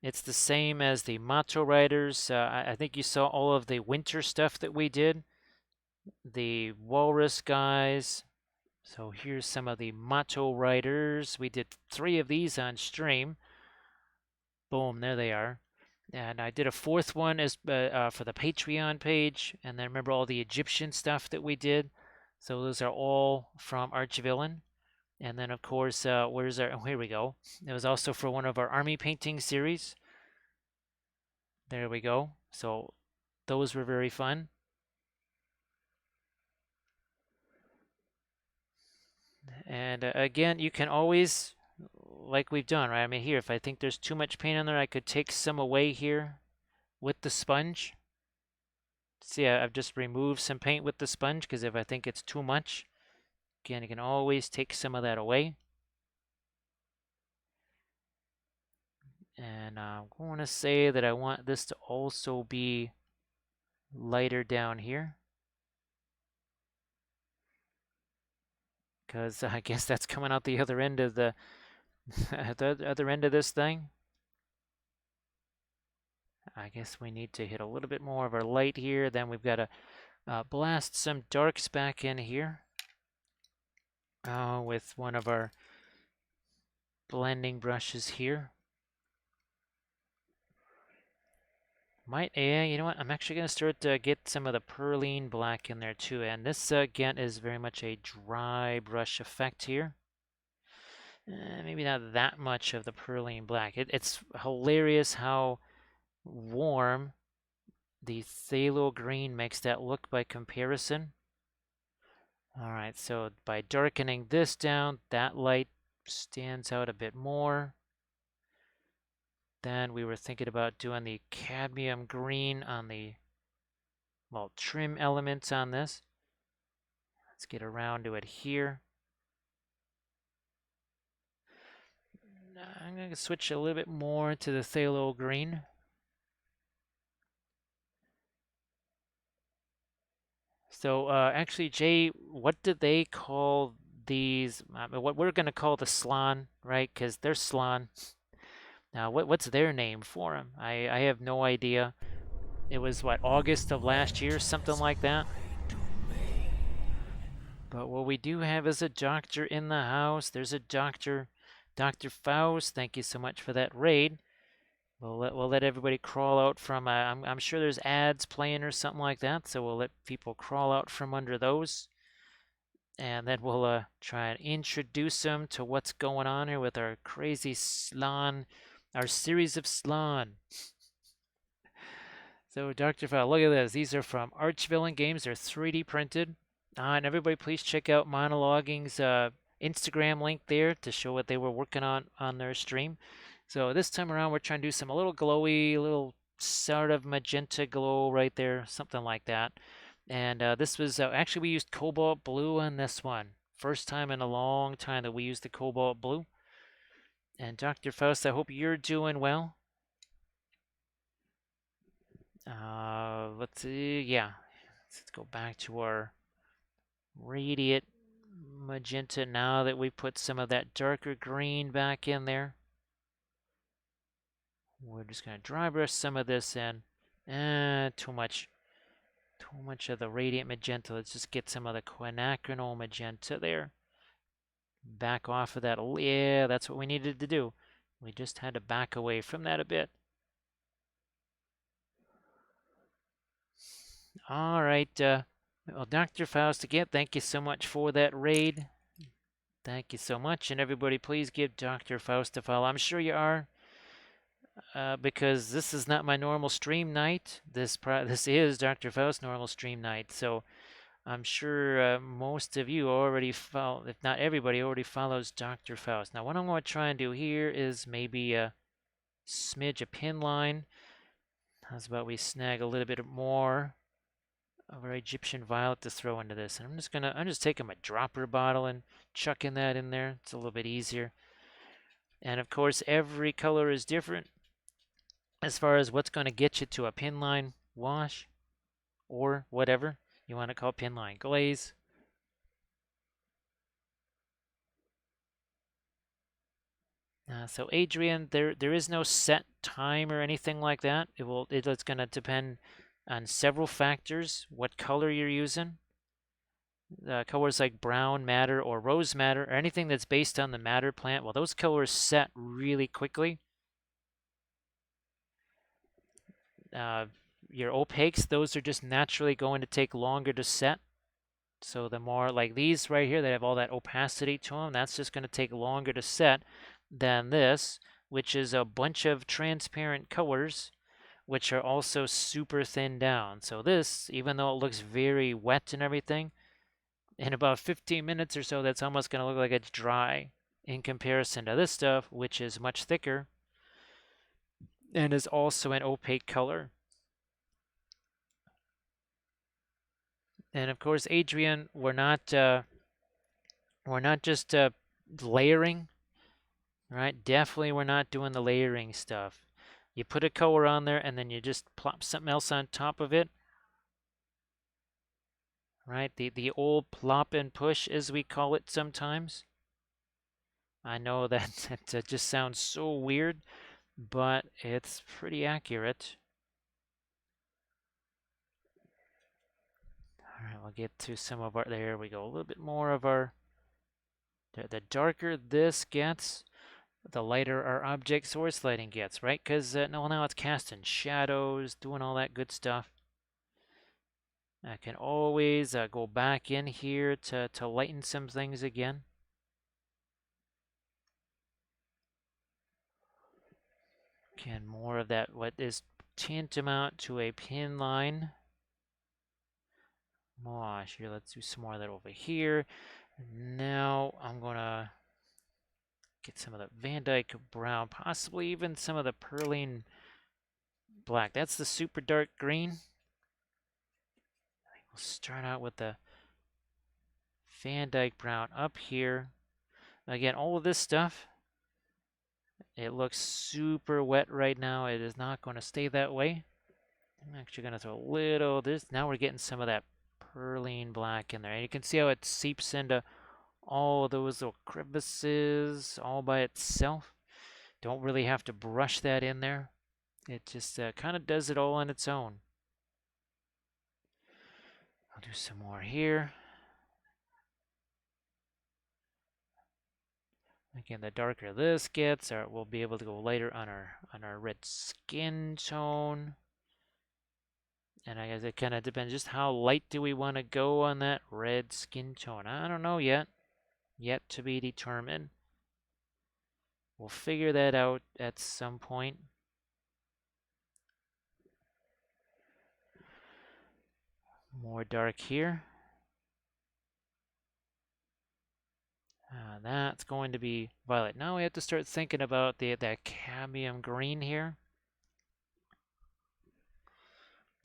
It's the same as the Macho Riders. I think you saw all of the winter stuff that we did. The Walrus guys, So here's some of the motto writers. We did 3 of these on stream. Boom, there they are. And I did a 4th one as for the Patreon page. And then remember all the Egyptian stuff that we did. So those are all from Archvillain. And then of course, where's our? Oh, here we go. It was also for one of our army painting series. There we go. So those were very fun. And again, you can always, like we've done, right? I mean, here, if I think there's too much paint on there, I could take some away here with the sponge. See, I've just removed some paint with the sponge because if I think it's too much, again, you can always take some of that away. And I'm going to say that I want this to also be lighter down here, because I guess that's coming out the other end of the, the other end of this thing. I guess we need to hit a little bit more of our light here. Then we've got to blast some darks back in here with one of our blending brushes here. Yeah, you know what? I'm actually going to start to get some of the perline black in there too. And this, again, is very much a dry brush effect here. Maybe not that much of the perline black. It's hilarious how warm the phthalo green makes that look by comparison. All right, so by darkening this down, that light stands out a bit more. Then we were thinking about doing the cadmium green on the, well, trim elements on this. Let's get around to it here. I'm going to switch a little bit more to the phthalo green. So actually, Jay, what do they call these? What we're going to call the Slaan, right? Because they're Slaan. Now, what's their name for them? I have no idea. It was, what, August of last year, something like that? But what we do have is a doctor in the house. There's a doctor, Dr. Faust. Thank you so much for that raid. We'll let everybody crawl out from. I'm sure there's ads playing or something like that, so we'll let people crawl out from under those, and then we'll try and introduce them to what's going on here with our crazy Slaan, our series of Slaan. So Dr. Faust, look at this. These are from Archvillain Games. They're 3D printed. And everybody, please check out Monologuing's Instagram link there to show what they were working on their stream. So this time around, we're trying to do some a little glowy, little sort of magenta glow right there, something like that. And this was actually, we used Cobalt Blue on this one. First time in a long time that we used the Cobalt Blue. And Dr. Faust, I hope you're doing well. Let's see, yeah. Let's go back to our radiant magenta now that we put some of that darker green back in there. We're just going to dry brush some of this in. Too much. Too much of the radiant magenta. Let's just get some of the quinacridone magenta there. Back off of that. Yeah, that's what we needed to do. We just had to back away from that a bit. All right. Well, Dr. Faust, again, thank you so much for that raid. Thank you so much. And everybody, please give Dr. Faust a follow. I'm sure you are. Because this is not my normal stream night. This is Dr. Faust's normal stream night. So I'm sure most of you already follow, if not everybody, already follows Dr. Faust. Now, what I'm going to try and do here is maybe a smidge of pin line. How's about we snag a little bit more of our Egyptian violet to throw into this? And I'm just taking my dropper bottle and chucking that in there. It's a little bit easier. And of course, every color is different as far as what's going to get you to a pin line wash or whatever you want to call pin line glaze. So Adrian, there is no set time or anything like that. It's going to depend on several factors, what color you're using. Colors like brown matter or rose matter or anything that's based on the matter plant, well, those colors set really quickly. Uh, your opaques, those are just naturally going to take longer to set. So the more like these right here that have all that opacity to them, that's just going to take longer to set than this, which is a bunch of transparent colors, which are also super thin down. So this, even though it looks very wet and everything, in about 15 minutes or so, that's almost going to look like it's dry in comparison to this stuff, which is much thicker and is also an opaque color. And of course, Adrian, we're not just layering, right? Definitely, we're not doing the layering stuff. You put a color on there, and then you just plop something else on top of it, right? The old plop and push, as we call it sometimes. I know that that just sounds so weird, but it's pretty accurate. All right, we'll get to some of our, there we go, a little bit more of our, the darker this gets, the lighter our object source lighting gets, right? Because now it's casting shadows, doing all that good stuff. I can always go back in here to lighten some things again. Again, more of that, what is tantamount to a pin line. Wash here, let's do some more of that over here. Now I'm gonna get some of the Van Dyke brown, possibly even some of the Perline black. That's the super dark green. I think we'll start out with the Van Dyke brown up here. Again, all of this stuff, it looks super wet right now. It is not going to stay that way. I'm actually going to throw a little this. Now we're getting some of that Perline black in there. And you can see how it seeps into all those little crevices all by itself. Don't really have to brush that in there. It just kind of does it all on its own. I'll do some more here. Again, the darker this gets, we'll be able to go lighter on our red skin tone. And I guess it kind of depends just how light do we want to go on that red skin tone. I don't know yet. Yet to be determined. We'll figure that out at some point. More dark here. That's going to be violet. Now we have to start thinking about that cadmium green here.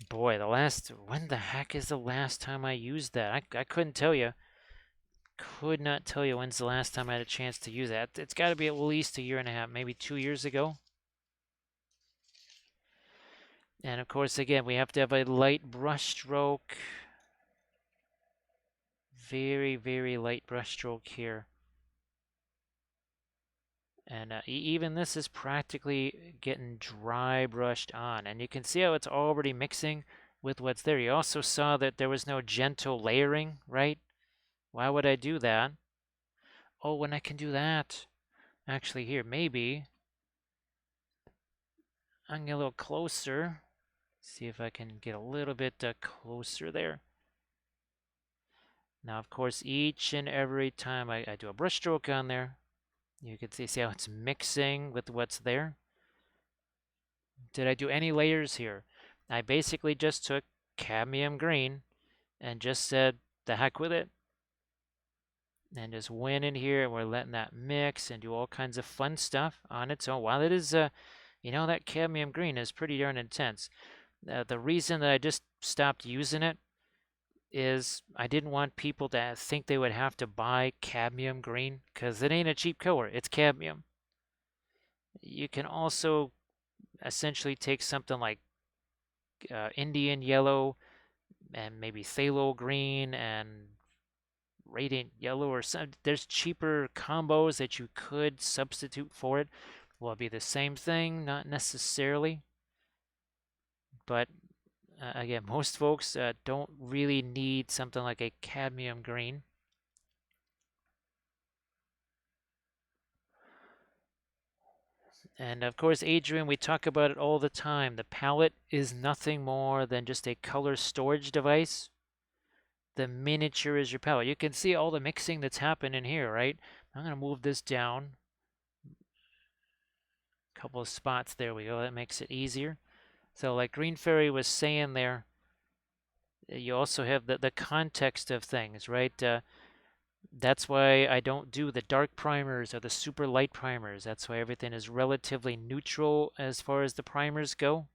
Boy, when the heck is the last time I used that? I couldn't tell you. Could not tell you when's the last time I had a chance to use that. It's got to be at least a year and a half, maybe 2 years ago. And of course, again, we have to have a light brush stroke. Very, very light brush stroke here. And even this is practically getting dry brushed on. And you can see how it's already mixing with what's there. You also saw that there was no gentle layering, right? Why would I do that? Oh, when I can do that. Actually, here, maybe. I can get a little closer. See if I can get a little bit closer there. Now, of course, each and every time I do a brush stroke on there, you can see how it's mixing with what's there. Did I do any layers here? I basically just took cadmium green and just said, the heck with it. And just went in here and we're letting that mix and do all kinds of fun stuff on its own. While it is, that cadmium green is pretty darn intense. The reason that I just stopped using it is I didn't want people to think they would have to buy cadmium green because it ain't a cheap color. It's cadmium. You can also essentially take something like Indian yellow and maybe phthalo green and radiant yellow or some. There's cheaper combos that you could substitute for it. Will it be the same thing? Not necessarily. But Again, most folks don't really need something like a cadmium green. And of course, Adrian, we talk about it all the time. The palette is nothing more than just a color storage device. The miniature is your palette. You can see all the mixing that's happening here, right? I'm going to move this down a couple of spots. There we go. That makes it easier. So like Green Fairy was saying there, you also have the context of things, right? That's why I don't do the dark primers or the super light primers. That's why everything is relatively neutral as far as the primers go.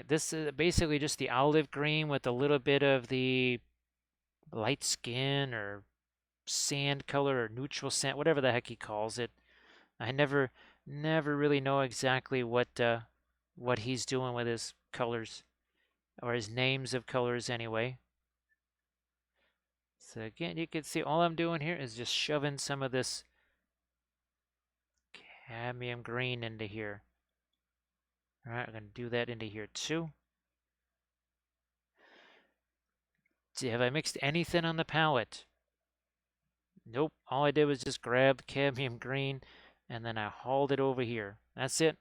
This is basically just the olive green with a little bit of the light skin or sand color or neutral sand, whatever the heck he calls it. I never really know exactly what he's doing with his colors or his names of colors anyway. So again, you can see all I'm doing here is just shoving some of this cadmium green into here. All right, I'm going to do that into here too. See, have I mixed anything on the palette? Nope. All I did was just grab the cadmium green and then I hauled it over here. That's it.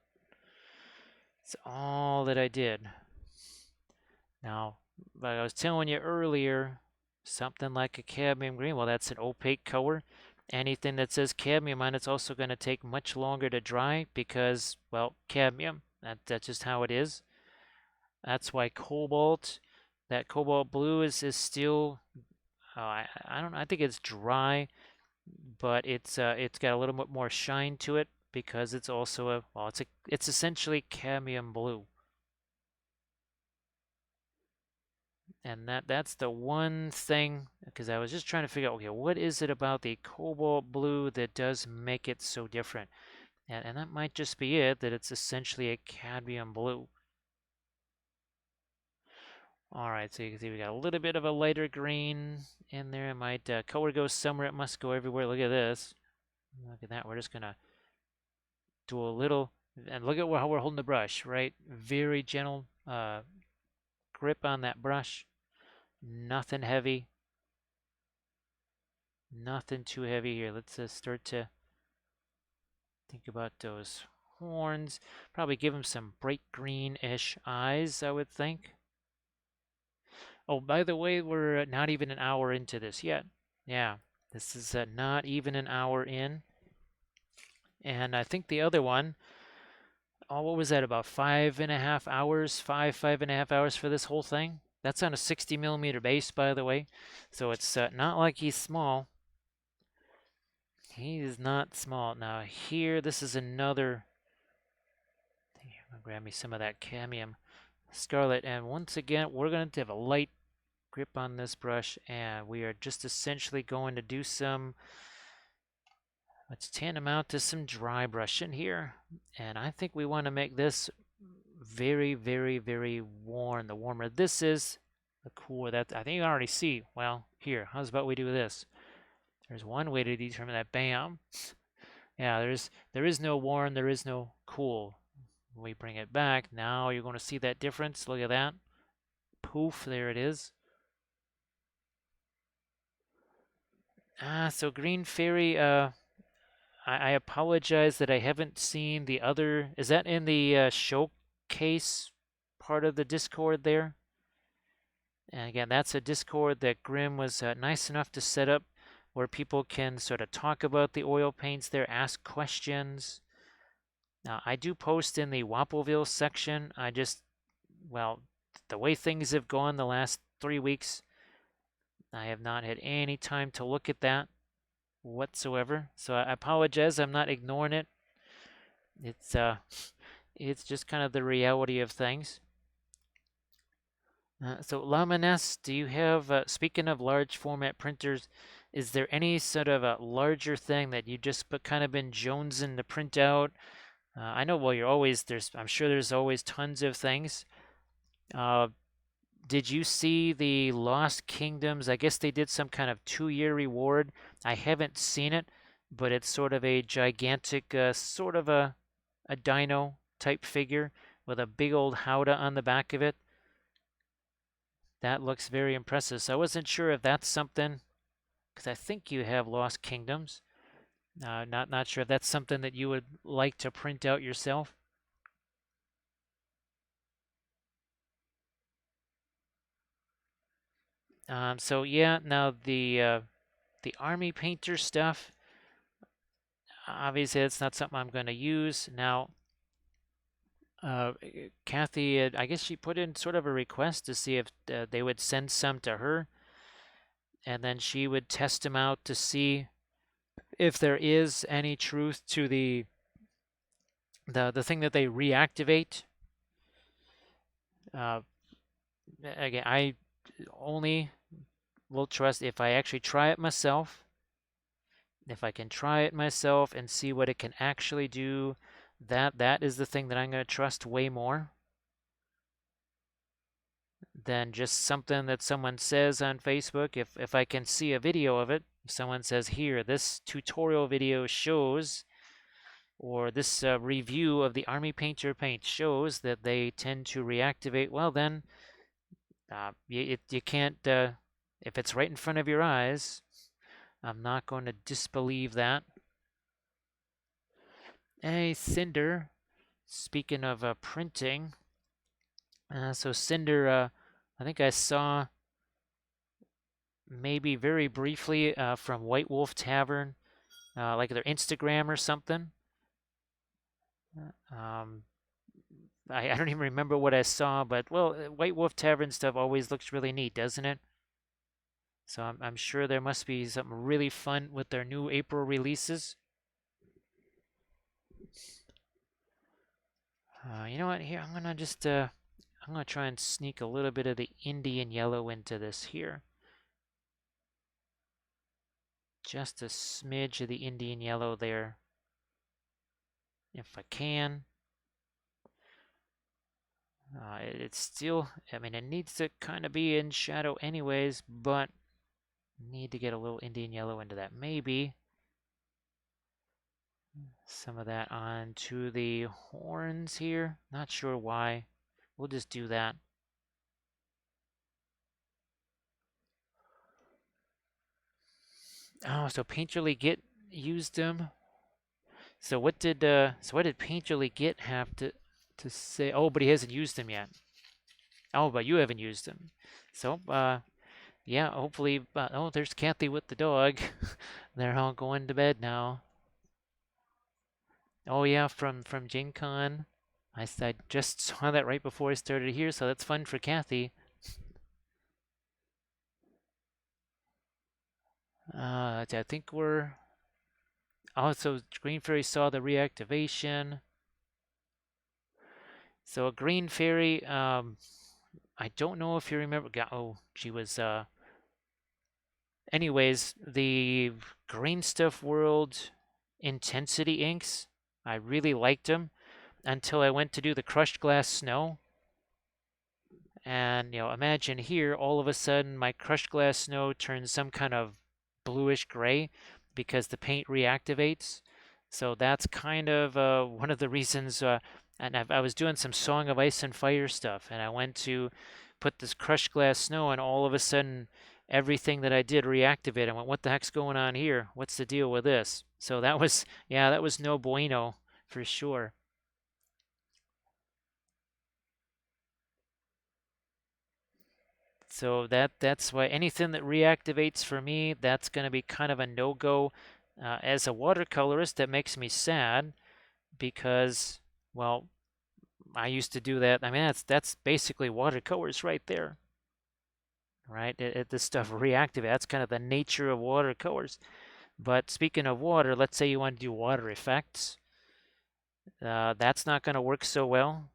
That's all that I did. Now, like I was telling you earlier, something like a cadmium green, well, that's an opaque color. Anything that says cadmium on it's also going to take much longer to dry because, well, cadmium. That's just how it is. That's why that cobalt blue is still, I don't know, I think it's dry, but it's got a little bit more shine to it because it's also it's essentially cadmium blue. And that's the one thing, because I was just trying to figure out, okay, what is it about the cobalt blue that does make it so different? And that might just be it, that it's essentially a cadmium blue. All right, so you can see we got a little bit of a lighter green in there. It might color go somewhere, it must go everywhere. Look at this. Look at that. We're just gonna do a little, and look at how we're holding the brush, right? Very gentle grip on that brush. Nothing heavy. Nothing too heavy here. Let's start to think about those horns. Probably give him some bright green-ish eyes, I would think. Oh, by the way, we're not even an hour into this yet. Yeah, this is not even an hour in. And I think the other one, oh, what was that, about 5.5 hours? 5.5 hours for this whole thing? That's on a 60 millimeter base, by the way. So it's not like he's small. He is not small. Now here, this is another thing. I'm gonna grab me some of that cadmium scarlet. And once again, we're going to have a light grip on this brush. And we are just essentially going to do some, let's tantamount to some dry brushing here. And I think we want to make this very, very, very warm. The warmer this is, the cooler that. I think you can already see. Well, here, how's about we do this? There's one way to determine that. Bam. Yeah, there is no warm, there is no cool. When we bring it back, now you're going to see that difference. Look at that. Poof, there it is. So Green Fairy, I apologize that I haven't seen the other. Is that in the showcase part of the Discord there? And again, that's a Discord that Grim was nice enough to set up where people can sort of talk about the oil paints there, ask questions. Now, I do post in the Wappelville section. Well, the way things have gone the last 3 weeks, I have not had any time to look at that whatsoever. So I apologize. I'm not ignoring it. It's it's just kind of the reality of things. So Lamines, do you have, speaking of large format printers, is there any sort of a larger thing that you just kind of been jonesing to print out? I know, well, I'm sure there's always tons of things. Did you see the Lost Kingdoms? I guess they did some kind of 2-year reward. I haven't seen it, but it's sort of a gigantic, sort of a dino type figure with a big old howdah on the back of it. That looks very impressive. So I wasn't sure if that's something, because I think you have Lost Kingdoms. Not sure if that's something that you would like to print out yourself. So yeah, now the army painter stuff. Obviously, it's not something I'm going to use now. Kathy, I guess she put in sort of a request to see if they would send some to her, and then she would test them out to see if there is any truth to the thing that they reactivate. Uh, Again, I only will trust if I actually try it myself. If I can try it myself and see what it can actually do, that is the thing that I'm going to trust way more than just something that someone says on Facebook. If I can see a video of it, if someone says, here, this tutorial video shows, or this review of the Army Painter paint shows that they tend to reactivate, well then, you can't, if it's right in front of your eyes, I'm not going to disbelieve that. Hey, Cinder, speaking of printing, so Cinder, I think I saw maybe very briefly from White Wolf Tavern, like their Instagram or something. Um, I don't even remember what I saw, but well, White Wolf Tavern stuff always looks really neat, doesn't it? So I'm sure there must be something really fun with their new April releases. You know what? Here, I'm gonna try and sneak a little bit of the Indian yellow into this here. Just a smidge of the Indian yellow there, if I can. It's still, I mean, it needs to kind of be in shadow anyways, but need to get a little Indian yellow into that. Maybe some of that onto the horns here. Not sure why. We'll just do that. Oh, so Painterly Git used them. So what did Painterly Git have to say? Oh, but he hasn't used them yet. Oh, but you haven't used them. So yeah, hopefully. Oh, there's Kathy with the dog. They're all going to bed now. Oh yeah, from Gen Con. I just saw that right before I started here, so that's fun for Kathy. I think we're. Oh, so Green Fairy saw the reactivation. So a Green Fairy, I don't know if you remember. Oh, she was. Anyways, the Green Stuff World Intensity inks, I really liked them until I went to do the Crushed Glass Snow. And, imagine here, all of a sudden, my crushed glass snow turns some kind of bluish gray because the paint reactivates. So that's kind of one of the reasons. And I was doing some Song of Ice and Fire stuff, and I went to put this crushed glass snow, and all of a sudden, everything that I did reactivated. I went, what the heck's going on here? What's the deal with this? So that was, yeah, that was no bueno for sure. So that's why anything that reactivates for me, that's going to be kind of a no-go. As a watercolorist, that makes me sad because, well, I used to do that. I mean, that's basically watercolors right there, right? This stuff reactivates. That's kind of the nature of watercolors. But speaking of water, let's say you want to do water effects. That's not going to work so well.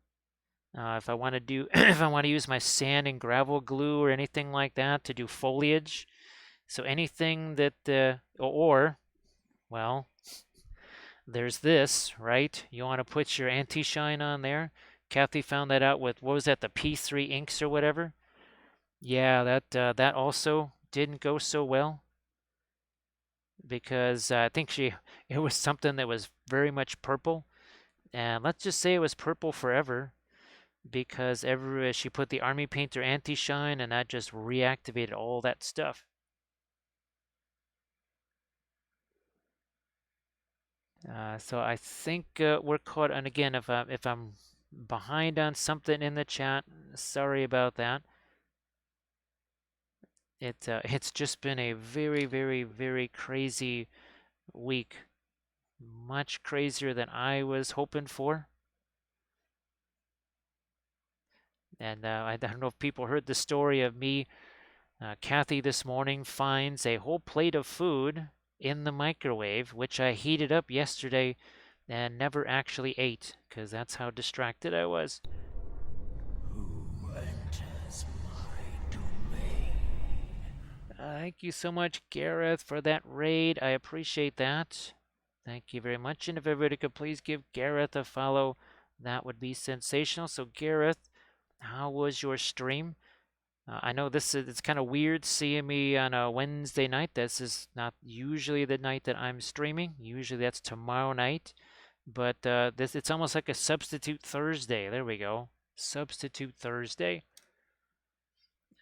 If I want to do, if I want to use my sand and gravel glue or anything like that to do foliage, so anything that, well, there's this, right? You want to put your anti-shine on there. Kathy found that out with, what was that, the P3 inks or whatever? Yeah, that also didn't go so well because I think it was something that was very much purple. And let's just say it was purple forever. because she put the Army Painter anti-shine, and that just reactivated all that stuff. So I think we're caught. And again, if I'm behind on something in the chat, sorry about that. It's just been a very, very, very crazy week. Much crazier than I was hoping for. And I don't know if people heard the story of me. Kathy this morning finds a whole plate of food in the microwave, which I heated up yesterday and never actually ate because that's how distracted I was. Who enters my domain? Thank you so much, Gareth, for that raid. I appreciate that. Thank you very much. And if everybody could please give Gareth a follow, that would be sensational. So, Gareth, how was your stream? I know it's kind of weird seeing me on a Wednesday night. This is not usually the night that I'm streaming. Usually that's tomorrow night. But it's almost like a substitute Thursday. There we go. Substitute Thursday.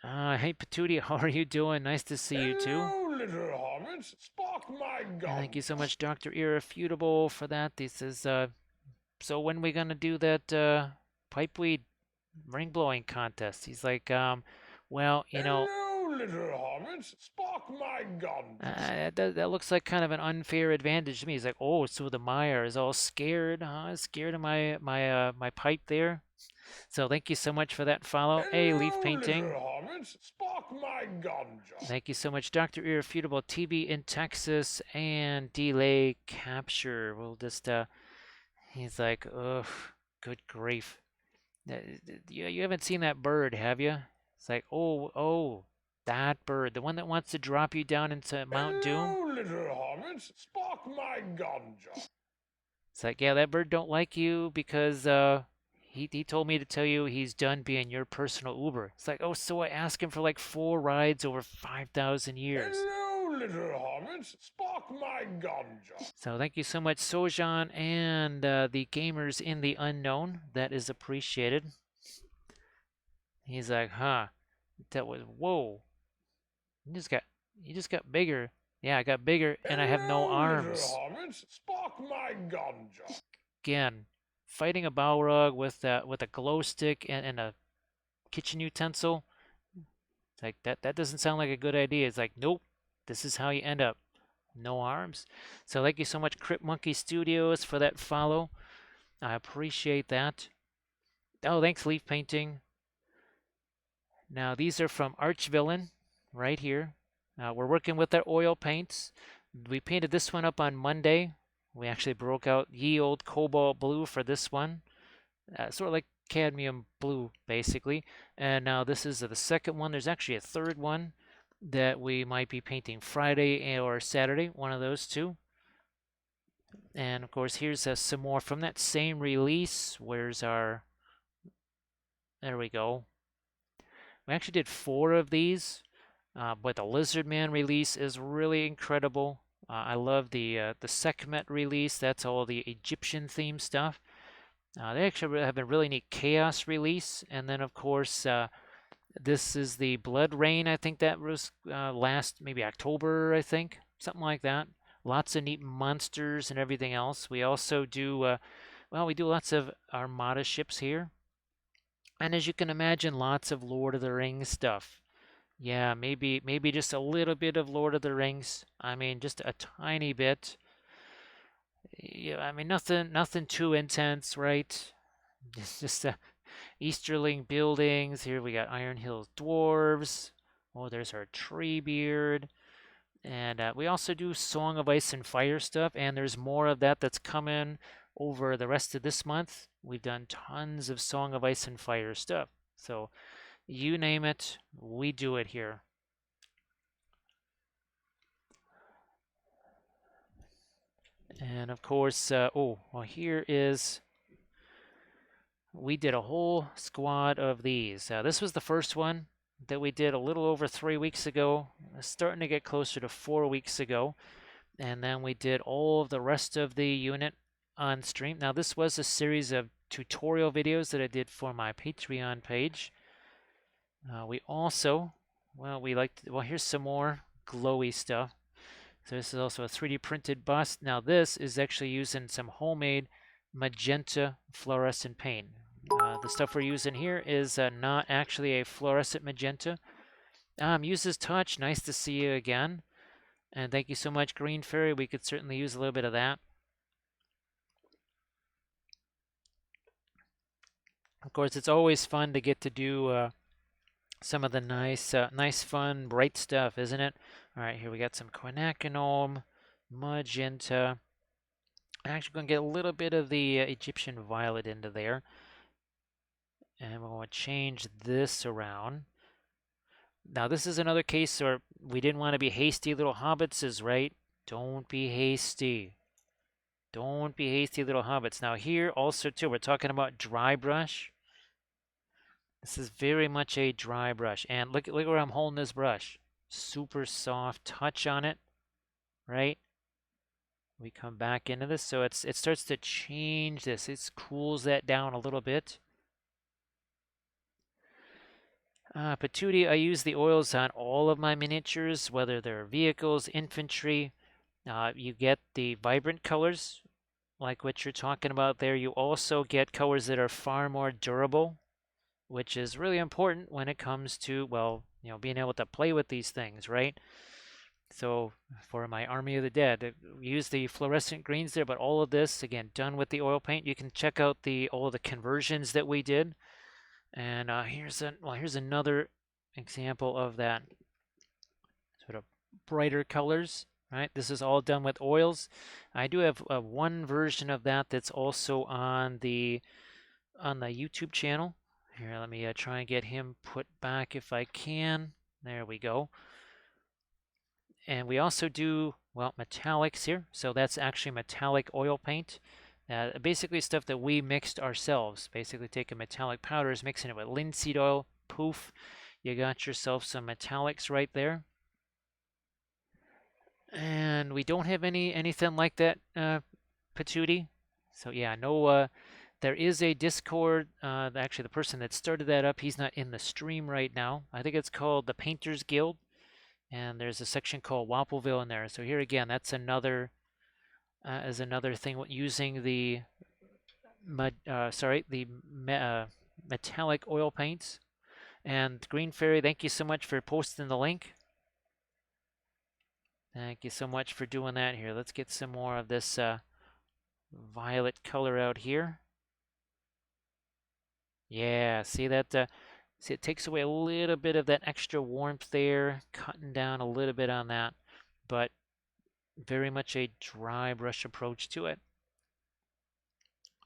Hey Patootie, how are you doing? Nice to see you too. Hello, little hobbits. Spark my gun. Thank you so much, Dr. Irrefutable, for that. This is so when we gonna do that pipeweed ring blowing contest? He's like, well, Hello, little hobbits. Spark my gun. that looks like kind of an unfair advantage to me. He's like, oh, so the Meyer is all scared, huh? Scared of my pipe there. So thank you so much for that follow. Hey, Leaf Painting. Little hobbits. Spark my gun. Thank you so much, Dr. Irrefutable, TB in Texas, and Delay Capture. We'll just, he's like, ugh, good grief. You haven't seen that bird, have you? It's like, oh, that bird, the one that wants to drop you down into Mount Doom. Little hobbits. Spark my gun. It's like, yeah, that bird don't like you because he told me to tell you he's done being your personal Uber. It's like, oh, so I asked him for like 4 rides over 5,000 years. Hello, little hobbits. Spark my gun. So thank you so much, Sojan, and the gamers in the unknown. That is appreciated. He's like, huh, that was, whoa. You just got bigger. Yeah, I got bigger, and I have no arms. Little hobbits. Spark my gun. Again, fighting a Balrog with a glow stick and a kitchen utensil. It's like that doesn't sound like a good idea. It's like, nope, this is how you end up. No arms. So thank you so much, Crypt Monkey Studios, for that follow. I appreciate that. Oh, thanks, Leaf Painting. Now these are from Archvillain, right here. We're working with our oil paints. We painted this one up on Monday. We actually broke out ye old Cobalt Blue for this one. Sort of like cadmium blue, basically. And now this is the second one. There's actually a third one that we might be painting Friday or Saturday, one of those two. And of course, here's some more from that same release. Where's our... There we go. We actually did 4 of these, but the Lizard Man release is really incredible. I love the Sekhmet release. That's all the Egyptian themed stuff. They actually have a really neat Chaos release. And then, of course, this is the Blood Rain. I think that was last, maybe October, I think. Something like that. Lots of neat monsters and everything else. We also do, we do lots of Armada ships here. And as you can imagine, lots of Lord of the Rings stuff. Yeah, maybe just a little bit of Lord of the Rings. I mean, just a tiny bit. Yeah, I mean, nothing too intense, right? It's just Easterling buildings. Here we got Iron Hills Dwarves. Oh, there's our Treebeard. And we also do Song of Ice and Fire stuff, and there's more of that that's coming over the rest of this month. We've done tons of Song of Ice and Fire stuff. So you name it, we do it here. And of course, here is, we did a whole squad of these. This was the first one that we did a little over 3 weeks ago, starting to get closer to 4 weeks ago. And then we did all of the rest of the unit on stream. Now, this was a series of tutorial videos that I did for my Patreon page. We also, well, here's some more glowy stuff. So this is also a 3D printed bust. Now this is actually using some homemade magenta fluorescent paint. The stuff we're using here is not actually a fluorescent magenta. Uses touch. Nice to see you again. And thank you so much, Green Fairy. We could certainly use a little bit of that. Of course, it's always fun to get to do some of the nice, fun, bright stuff, isn't it? All right, here we got some quinacridone, magenta. I'm actually going to get a little bit of the Egyptian violet into there. And we're going to change this around. Now, this is another case where we didn't want to be hasty, little hobbitses, right? Don't be hasty. Don't be hasty, little hobbits. Now, here also, too, we're talking about dry brush. This is very much a dry brush. And look where I'm holding this brush. Super soft touch on it, right? We come back into this, so it starts to change this. It cools that down a little bit. Patootie, I use the oils on all of my miniatures, whether they're vehicles, infantry. You get the vibrant colors, like what you're talking about there. You also get colors that are far more durable, which is really important when it comes to, well, being able to play with these things, right? So for my Army of the Dead, use the fluorescent greens there, but all of this, again, done with the oil paint. You can check out all the conversions that we did. And here's another example of that sort of brighter colors, right? This is all done with oils. I do have one version of that that's also on the YouTube channel. Here, let me try and get him put back if I can. There we go. And we also do, well, metallics here. So that's actually metallic oil paint. Basically stuff that we mixed ourselves. Basically taking metallic powders, mixing it with linseed oil, poof. You got yourself some metallics right there. And we don't have anything like that, Patootie. So yeah, no, there is a Discord. Actually, the person that started that up, he's not in the stream right now. I think it's called the Painters Guild. And there's a section called Wappelville in there. So here again, that's another thing using the metallic oil paints. And Green Fairy, thank you so much for posting the link. Thank you so much for doing that. Here, let's get some more of this violet color out here. Yeah, see that? See, it takes away a little bit of that extra warmth there, cutting down a little bit on that, but very much a dry brush approach to it.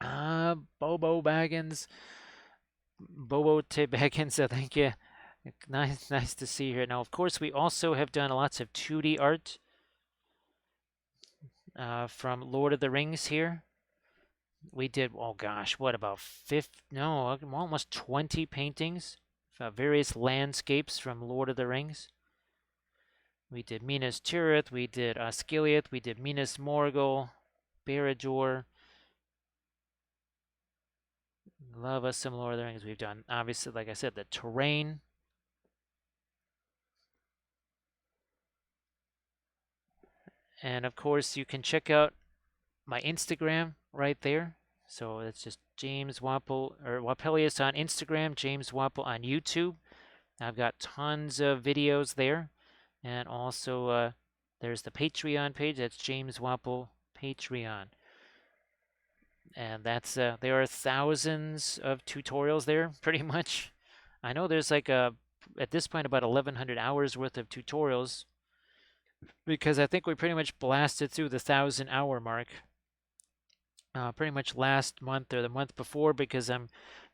Bobo Baggins. Bobo T. Baggins, thank you. Nice to see you here. Now, of course, we also have done lots of 2D art from Lord of the Rings here. We did, oh gosh, what about almost 20 paintings, various landscapes from Lord of the Rings. We did Minas Tirith, we did Osgiliath, we did Minas Morgul, Barad-dûr. Love us some Lord of the Rings. We've done, obviously, like I said, the terrain. And of course, you can check out my Instagram right there. So it's just James Wappel, or Wappelius on Instagram, James Wappel on YouTube. I've got tons of videos there. And also, there's the Patreon page. That's James Wappel Patreon. And that's there are thousands of tutorials there, pretty much. I know there's like at this point about 1,100 hours worth of tutorials, because I think we pretty much blasted through the 1,000-hour mark. Pretty much last month or the month before, because I'm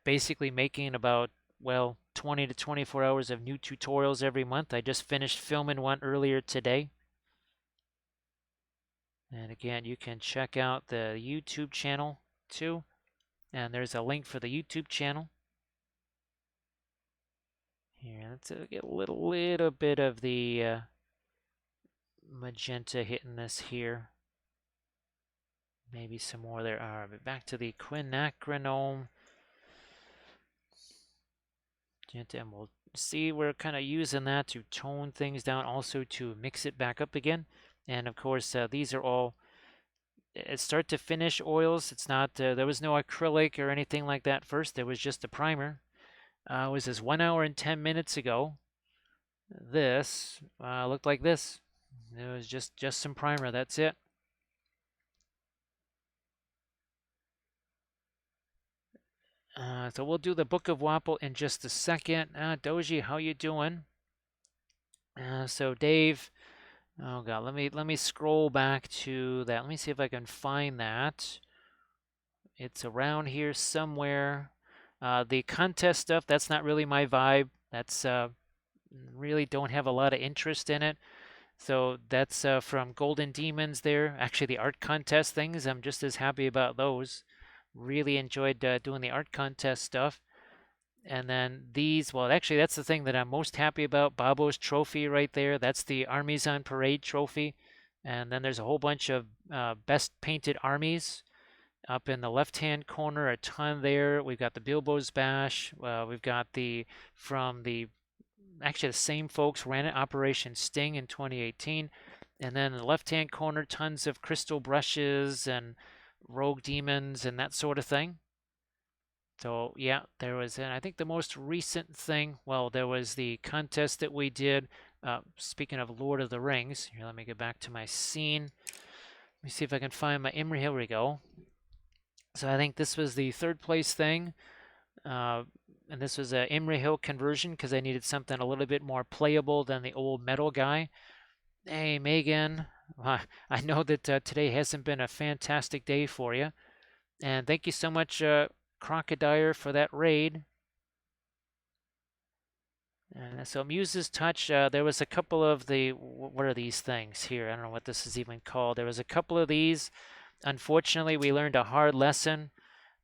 basically making about, well, 20 to 24 hours of new tutorials every month. I just finished filming one earlier today. And again, you can check out the YouTube channel too. And there's a link for the YouTube channel. Here, let's get a little bit of the magenta hitting this here. Maybe some more there are. But back to the quinacridone. And we'll see we're kind of using that to tone things down, also to mix it back up again. And of course, these are all start to finish oils. It's not, there was no acrylic or anything like that first. There was just a primer. It was this 1 hour and 10 minutes ago. This looked like this. It was just some primer. That's it. So we'll do the Book of Wappel in just a second. Doji, how you doing? So Dave, oh god, let me scroll back to that. Let me see if I can find that. It's around here somewhere. The contest stuff, that's not really my vibe. That's really don't have a lot of interest in it. So that's from Golden Demons there. Actually, the art contest things, I'm just as happy about those. Really enjoyed doing the art contest stuff. And then these, well, actually, that's the thing that I'm most happy about. Babo's trophy right there. That's the Armies on Parade trophy. And then there's a whole bunch of best painted armies up in the left-hand corner. A ton there. We've got the Bilbo's Bash. We've got actually the same folks ran it, Operation Sting in 2018. And then in the left-hand corner, tons of crystal brushes and rogue demons and that sort of thing. So yeah, there was, and I think the most recent thing, well, there was the contest that we did. Speaking of Lord of the Rings, here, let me get back to my scene. Let me see if I can find my Imri. Here we go. So I think this was the third place thing. And this was a Imri Hill conversion because I needed something a little bit more playable than the old metal guy. Hey, Megan. I know that today hasn't been a fantastic day for you. And thank you so much, Crocodile, for that raid. So Muse's Touch, there was a couple of what are these things here? I don't know what this is even called. There was a couple of these. Unfortunately, we learned a hard lesson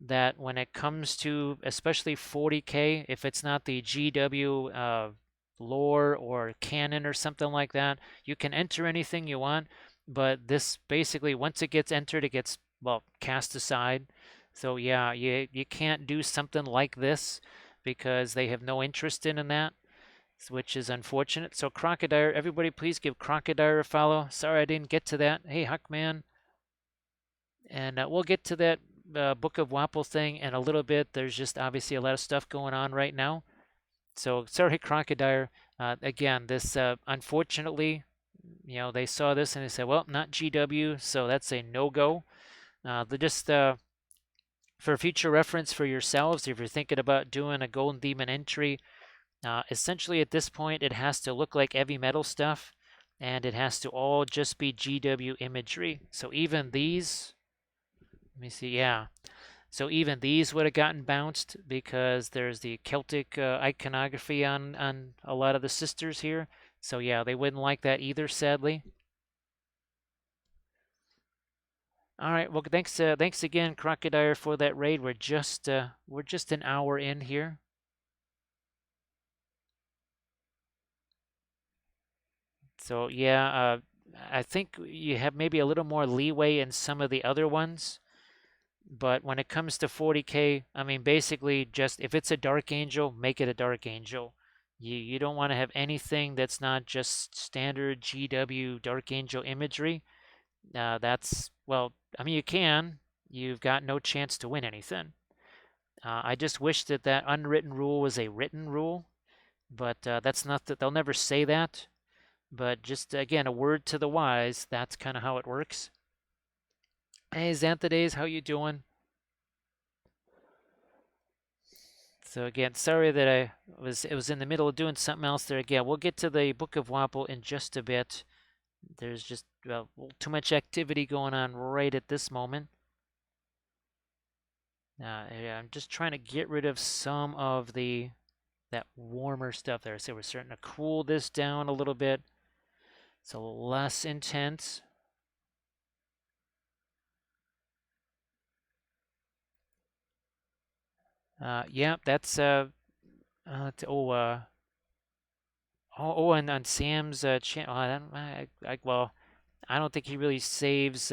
that when it comes to especially 40K, if it's not the GW lore or canon or something like that, you can enter anything you want, but this basically, once it gets entered, it gets, well, cast aside. So yeah, you can't do something like this because they have no interest in that, which is unfortunate. So Crocodile, everybody please give Crocodile a follow. Sorry I didn't get to that. Hey, Huckman. And we'll get to that Book of Wappel thing in a little bit. There's just obviously a lot of stuff going on right now. So sorry, Crocodile. Again, this unfortunately, they saw this and they said, well, not GW, so that's a no-go. Just for future reference for yourselves, if you're thinking about doing a Golden Demon entry, essentially at this point, it has to look like heavy metal stuff, and it has to all just be GW imagery. So even these, let me see, yeah. So even these would have gotten bounced because there's the Celtic iconography on a lot of the sisters here. So yeah, they wouldn't like that either, sadly. All right, well, thanks again, Crocodile, for that raid. We're just an hour in here. So yeah, I think you have maybe a little more leeway in some of the other ones. But when it comes to 40K, I mean, basically just if it's a Dark Angel, make it a Dark Angel. You don't want to have anything that's not just standard GW Dark Angel imagery. Well, I mean, you can. You've got no chance to win anything. I just wish that unwritten rule was a written rule, but that's not that they'll never say that. But just again, a word to the wise. That's kind of how it works. Hey, Xanthades, how you doing? So again, sorry that it was in the middle of doing something else there. Again, we'll get to the Book of Wappel in just a bit. There's just too much activity going on right at this moment. Yeah, I'm just trying to get rid of some of that warmer stuff there. So we're starting to cool this down a little bit. So less intense. Yeah, that's and on Sam's channel. Well, I don't think he really saves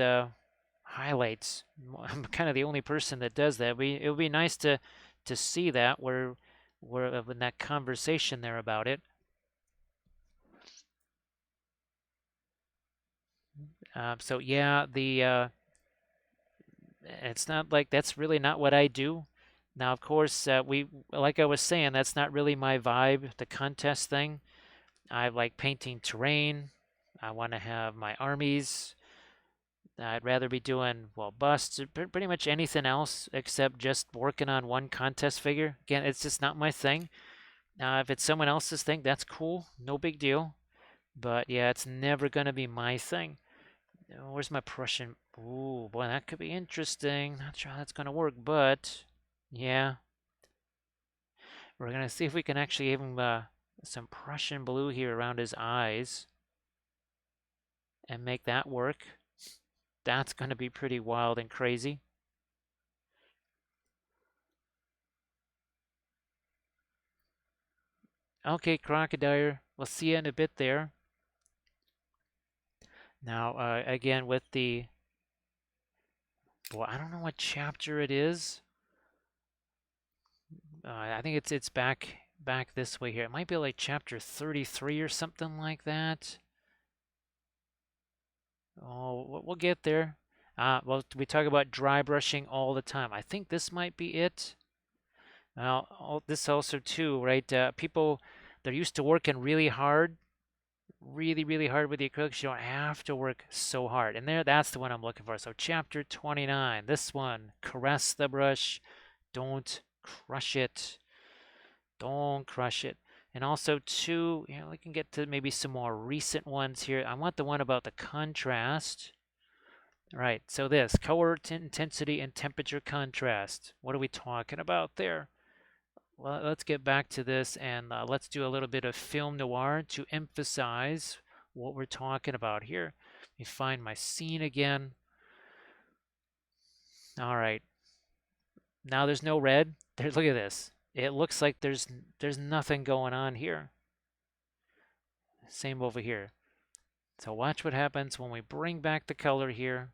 highlights. I'm kind of the only person that does that. It would be nice to see that where in that conversation there about it. So yeah, the it's not like that's really not what I do. Now, of course, like I was saying, that's not really my vibe, the contest thing. I like painting terrain. I want to have my armies. I'd rather be doing, well, busts, or pretty much anything else except just working on one contest figure. Again, it's just not my thing. If it's someone else's thing, that's cool. No big deal. But yeah, it's never going to be my thing. Where's my Prussian? Ooh, boy, that could be interesting. Not sure how that's going to work, but yeah. We're going to see if we can actually give him some Prussian blue here around his eyes and make that work. That's going to be pretty wild and crazy. Okay, Crocodile. We'll see you in a bit there. Now, again, with the... Well, I don't know what chapter it is. I think it's back this way here. It might be like chapter 33 or something like that. Oh, we'll get there. Well, we talk about dry brushing all the time. I think this might be it. Well, this also too, right? People, they're used to working really hard, really, really hard with the acrylics. You don't have to work so hard. And that's the one I'm looking for. So chapter 29, this one, caress the brush, don't crush it. Don't crush it. And also too, we can get to maybe some more recent ones here. I want the one about the contrast. Right, so this, color intensity and temperature contrast. What are we talking about there? Well, let's get back to this and let's do a little bit of film noir to emphasize what we're talking about here. Let me find my scene again. All right, now there's no red. There, look at this. It looks like there's nothing going on here. Same over here. So watch what happens when we bring back the color here.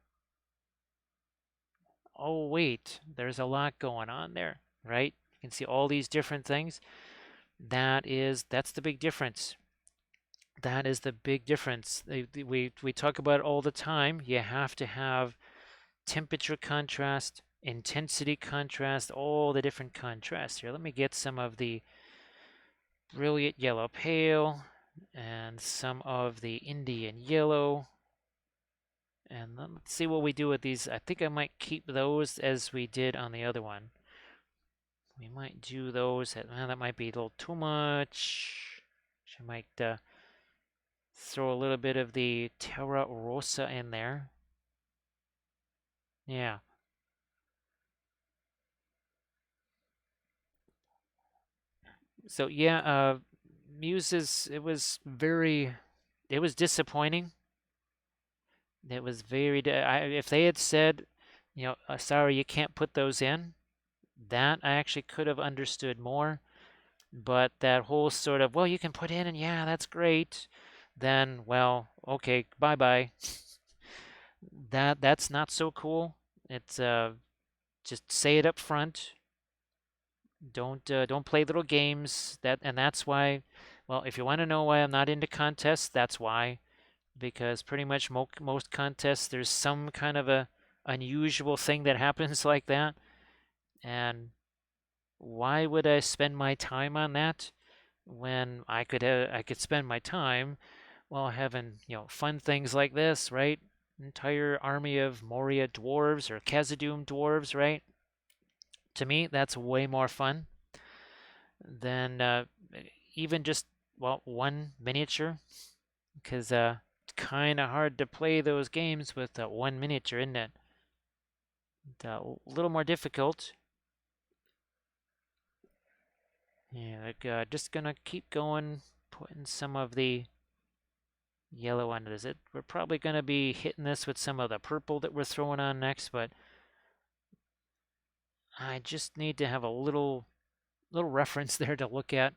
Oh wait, there's a lot going on there, right? You can see all these different things. That's the big difference. That is the big difference. We talk about it all the time. You have to have temperature contrast, intensity contrast, all the different contrasts here. Let me get some of the brilliant yellow pale and some of the Indian yellow. And let's see what we do with these. I think I might keep those as we did on the other one. We might do those. That might be a little too much. I might throw a little bit of the Terra Rosa in there. Yeah. So yeah, Muses, it was disappointing. It was if they had said, sorry, you can't put those in, that I actually could have understood more. But that whole sort of, well, you can put in and yeah, that's great. Then, well, okay, bye-bye. That's not so cool. It's just say it up front. Don't play little games. That's why. Well, if you want to know why I'm not into contests, that's why. Because pretty much most contests, there's some kind of a unusual thing that happens like that. And why would I spend my time on that when I could spend my time while having fun things like this, right? Entire army of Moria dwarves or Khazad-dûm dwarves, right? To me, that's way more fun than even just, well, one miniature, because it's kind of hard to play those games with one miniature, isn't it? A little more difficult. Yeah, like, just gonna keep going, putting some of the yellow on it. We're probably gonna be hitting this with some of the purple that we're throwing on next, but I just need to have a little reference there to look at.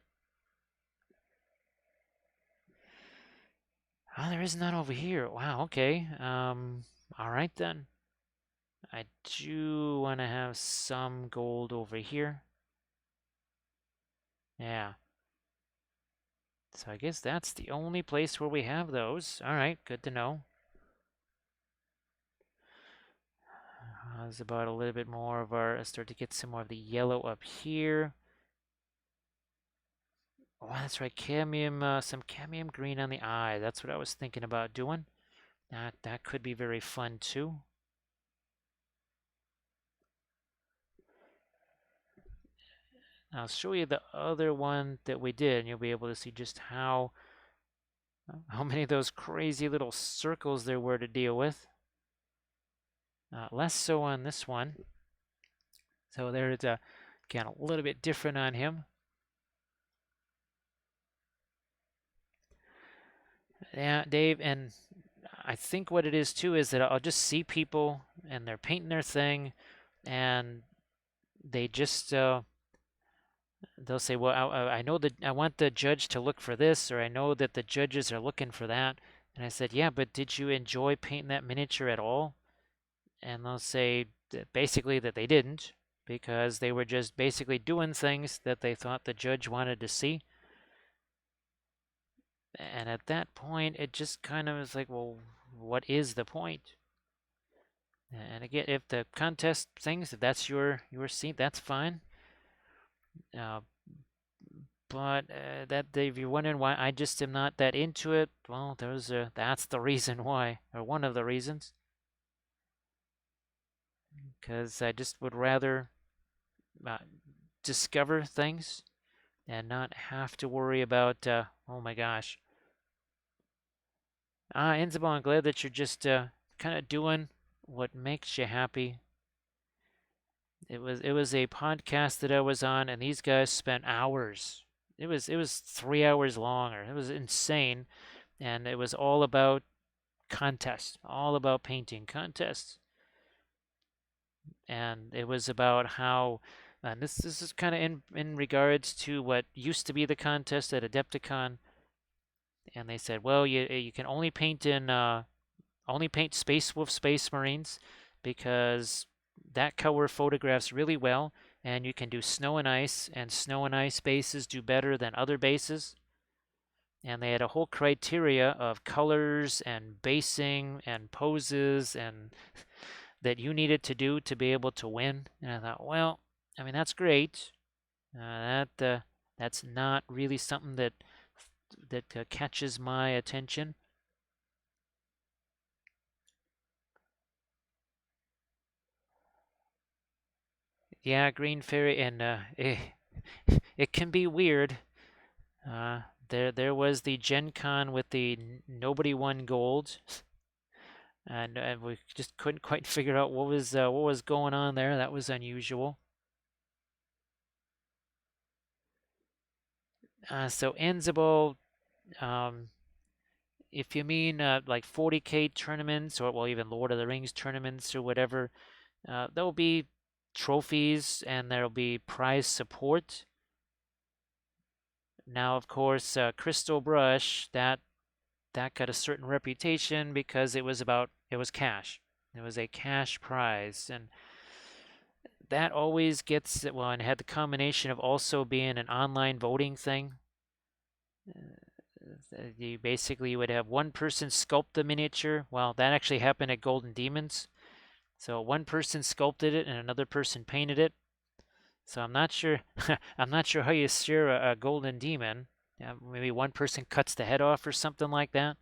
Oh, there is none over here. Wow, okay. All right then. I do want to have some gold over here. Yeah. So I guess that's the only place where we have those. All right, good to know. How's about a little bit more of our, start to get some more of the yellow up here. Oh, that's right, cadmium, some cadmium green on the eye. That's what I was thinking about doing. That could be very fun too. I'll show you the other one that we did, and you'll be able to see just how many of those crazy little circles there were to deal with. Less so on this one. So there's again a little bit different on him. Yeah, Dave, and I think what it is too is that I'll just see people and they're painting their thing, and they just they'll say, "Well, I know that I want the judge to look for this, or I know that the judges are looking for that." And I said, "Yeah, but did you enjoy painting that miniature at all?" And they'll say that basically that they didn't, because they were just basically doing things that they thought the judge wanted to see. And at that point, it just kind of is like, well, what is the point? And again, if the contest things, if that's your seat, that's fine. Uh, but that if you're wondering why I just am not that into it, well, that's the reason why, or one of the reasons. Because I just would rather uh, discover things and not have to worry about, oh my gosh. Inzabal, I'm glad that you're just kind of doing what makes you happy. It was a podcast that I was on, and these guys spent hours. It was 3 hours long, or it was insane, and it was all about contests, all about painting contests, and it was about how. And this is kind of in regards to what used to be the contest at Adepticon, and they said, well, you can only paint Space Wolf Space Marines because that color photographs really well, and you can do snow and snow and ice bases do better than other bases. And they had a whole criteria of colors and basing and poses and that you needed to do to be able to win. And I thought, well, I mean that's great. That's not really something that catches my attention. Yeah, Green Fairy, and it can be weird. There was the Gen Con with the nobody won gold, and we just couldn't quite figure out what was going on there. That was unusual. So Ansible, um, if you mean like 40K tournaments or well even Lord of the Rings tournaments or whatever, there'll be trophies and there'll be prize support. Now, of course, Crystal Brush that got a certain reputation because it was cash. It was a cash prize, and that always gets well, and had the combination of also being an online voting thing. You basically would have one person sculpt the miniature. Well, that actually happened at Golden Demons. So one person sculpted it and another person painted it. So I'm not sure. I'm not sure how you steer a golden demon. Maybe one person cuts the head off or something like that.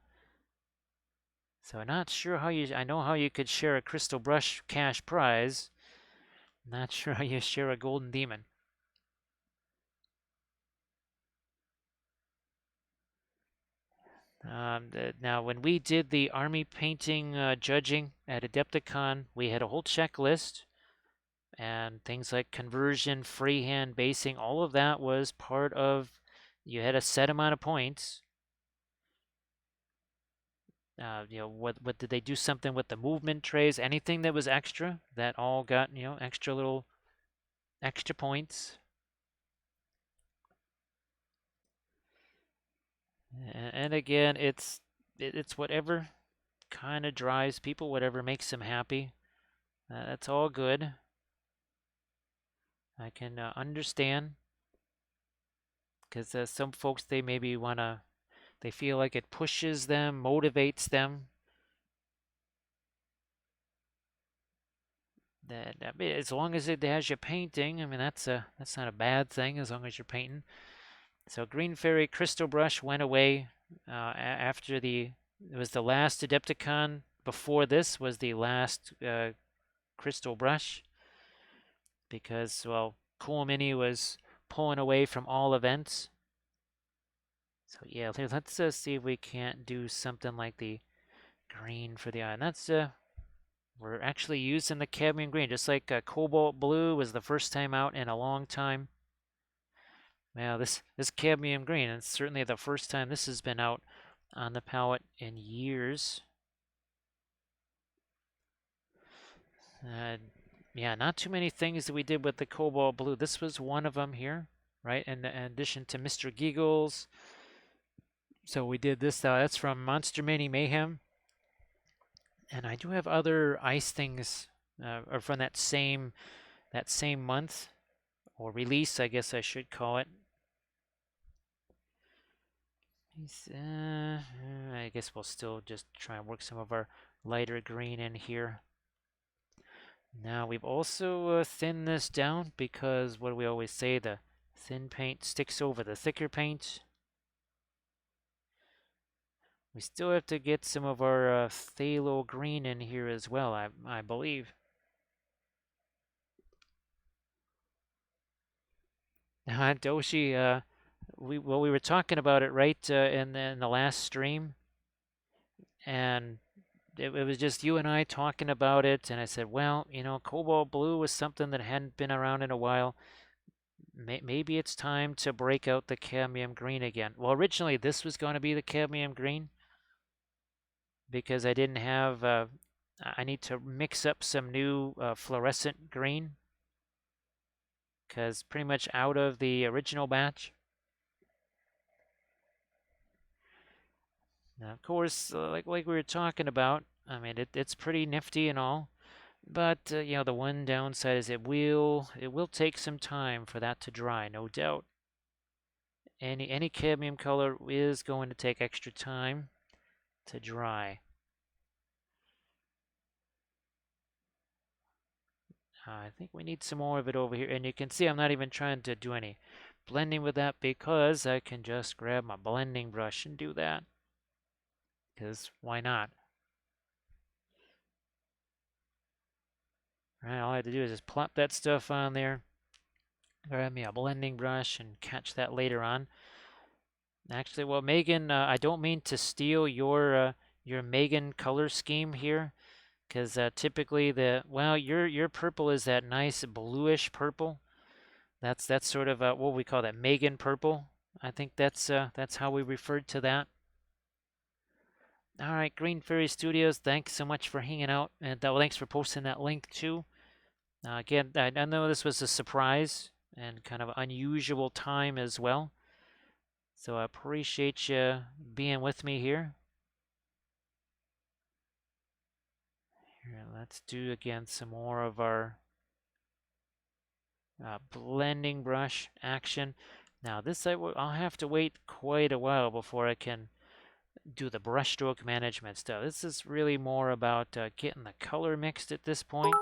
So I'm not sure how you. I know how you could share a crystal brush cash prize. Not sure how you share a golden demon. Now, when we did the army painting judging at Adepticon, we had a whole checklist, and things like conversion, freehand, basing, all of that was part of. You had a set amount of points. What did they do something with the movement trays? Anything that was extra, that all got extra little extra points. And again, it's whatever kind of drives people, whatever makes them happy. That's all good. I can understand, because some folks, they maybe they feel like it pushes them, motivates them. That I mean, as long as it has you painting, I mean that's not a bad thing as long as you're painting. So Green Fairy Crystal Brush went away after it was the last Adepticon. Before this was the last Crystal Brush, because, well, Cool Mini was pulling away from all events. So yeah, let's see if we can't do something like the green for the eye. And that's we're actually using the cadmium green, just like Cobalt Blue was the first time out in a long time. Now this cadmium green, it's certainly the first time this has been out on the palette in years. Uh, yeah, not too many things that we did with the Cobalt Blue. This was one of them here, right? In addition to Mr. Giggles. So we did this. That's from Monster Mini Mayhem. And I do have other ice things or from that same month, or release, I guess I should call it. I guess we'll still just try and work some of our lighter green in here. Now we've also thinned this down, because what do we always say? The thin paint sticks over the thicker paint. We still have to get some of our phthalo green in here as well, I believe. Doshi, we were talking about it, right, in the last stream, and it was just you and I talking about it, and I said, well, Cobalt Blue was something that hadn't been around in a while. Maybe it's time to break out the cadmium green again. Well, originally this was going to be the cadmium green, because I didn't have. I need to mix up some new fluorescent green, because pretty much out of the original batch. Now, of course, like we were talking about, I mean it's pretty nifty and all, but the one downside is it will take some time for that to dry, no doubt. Any cadmium color is going to take extra time to dry. I think we need some more of it over here, and you can see I'm not even trying to do any blending with that, because I can just grab my blending brush and do that, because why not? Right, all I have to do is just plop that stuff on there, grab me a blending brush, and catch that later on. Actually, well, Megan, I don't mean to steal your Megan color scheme here, because typically your purple is that nice bluish purple. That's sort of what we call that Megan purple. I think that's how we referred to that. All right, Green Fairy Studios, thanks so much for hanging out, and thanks for posting that link too. Again, I know this was a surprise and kind of unusual time as well, so I appreciate you being with me here. Here, let's do again some more of our blending brush action. Now this I'll have to wait quite a while before I can do the brushstroke management stuff. This is really more about getting the color mixed at this point.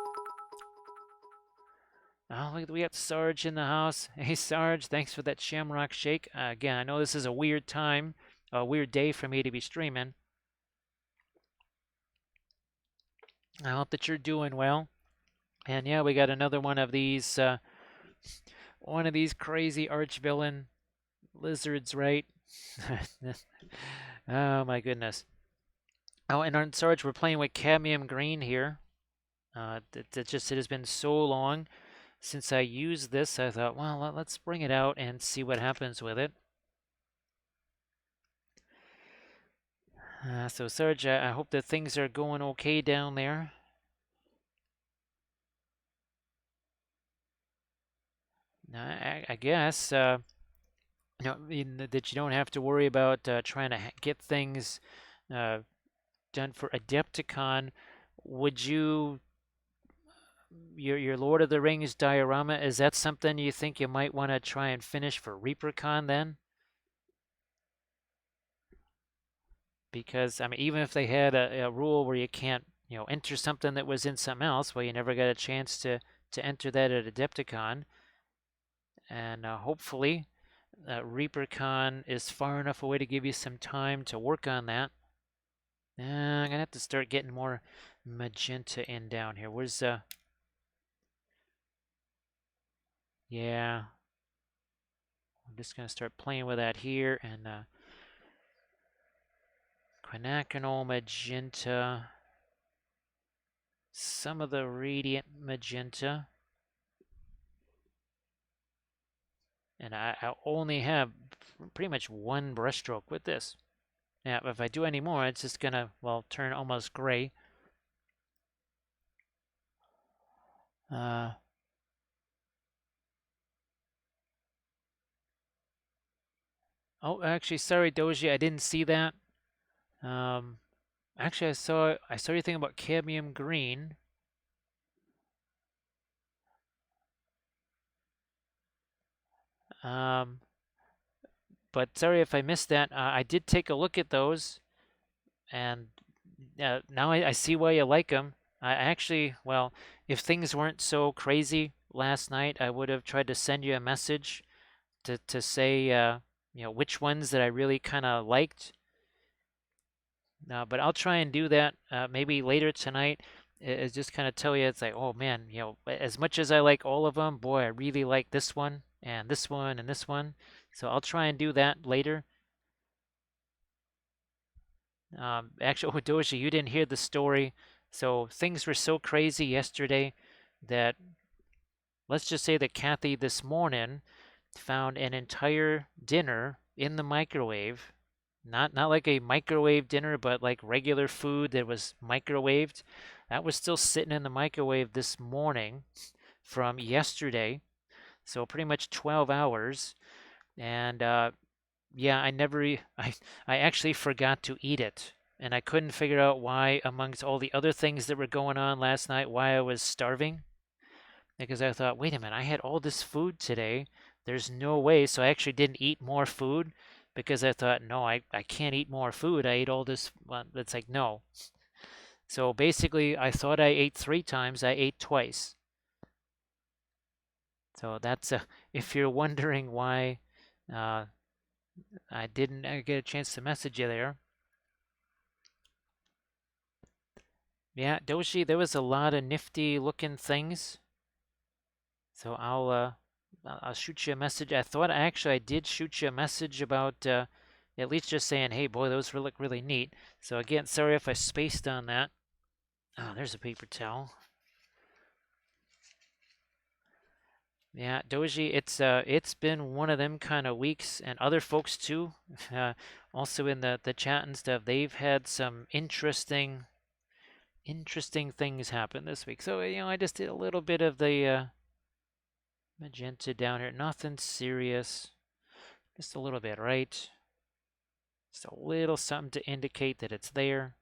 Oh, look, we got Sarge in the house. Hey, Sarge, thanks for that Shamrock Shake. Again, I know this is a weird time, a weird day for me to be streaming. I hope that you're doing well. And yeah, we got another one of these crazy Archvillain lizards, right? Oh my goodness. Oh, and on Sarge, we're playing with cadmium green here. It has been so long since I used this. I thought, well, let's bring it out and see what happens with it. So Sarge, I hope that things are going okay down there. I guess that you don't have to worry about trying to get things done for Adepticon. Would you your Lord of the Rings diorama, is that something you think you might want to try and finish for ReaperCon then? Because I mean, even if they had a rule where you can't, enter something that was in something else, well, you never got a chance to enter that at Adepticon, and hopefully, ReaperCon is far enough away to give you some time to work on that. I'm gonna have to start getting more magenta in down here. Where's yeah, I'm just gonna start playing with that here and quinacridone magenta, some of the radiant magenta, and I only have pretty much one brushstroke with this. Now, if I do any more, it's just gonna, well, turn almost gray. Uh, oh, actually, sorry, Doji, I didn't see that. Um, actually, I saw your thing about cadmium green. Um, but sorry if I missed that. I did take a look at those, and now I see why you like them. I actually, well, if things weren't so crazy last night, I would have tried to send you a message to say, which ones that I really kind of liked. But I'll try and do that maybe later tonight. Is just kind of tell you it's like, oh man, as much as I like all of them, boy, I really like this one and this one and this one. So I'll try and do that later. Actually, Doji, you didn't hear the story. So things were so crazy yesterday that let's just say that Kathy this morning found an entire dinner in the microwave. Not like a microwave dinner, but like regular food that was microwaved. That was still sitting in the microwave this morning from yesterday. So pretty much 12 hours. And yeah, I actually forgot to eat it. And I couldn't figure out why, amongst all the other things that were going on last night, why I was starving. Because I thought, wait a minute, I had all this food today. There's no way. So I actually didn't eat more food because I thought, no, I can't eat more food. I ate all this. Well, it's like, no. So basically, I thought I ate 3 times. I ate twice. So that's if you're wondering why uh, I didn't get a chance to message you there. Yeah, Doshi, there was a lot of nifty looking things. So I'll shoot you a message. I thought I did shoot you a message about at least just saying, hey boy, those look really neat. So again, sorry if I spaced on that. Oh, there's a paper towel. Yeah, Doji, it's been one of them kind of weeks, and other folks too. Also in the chat and stuff, they've had some interesting things happen this week. So I just did a little bit of the magenta down here. Nothing serious, just a little bit, right? Just a little something to indicate that it's there.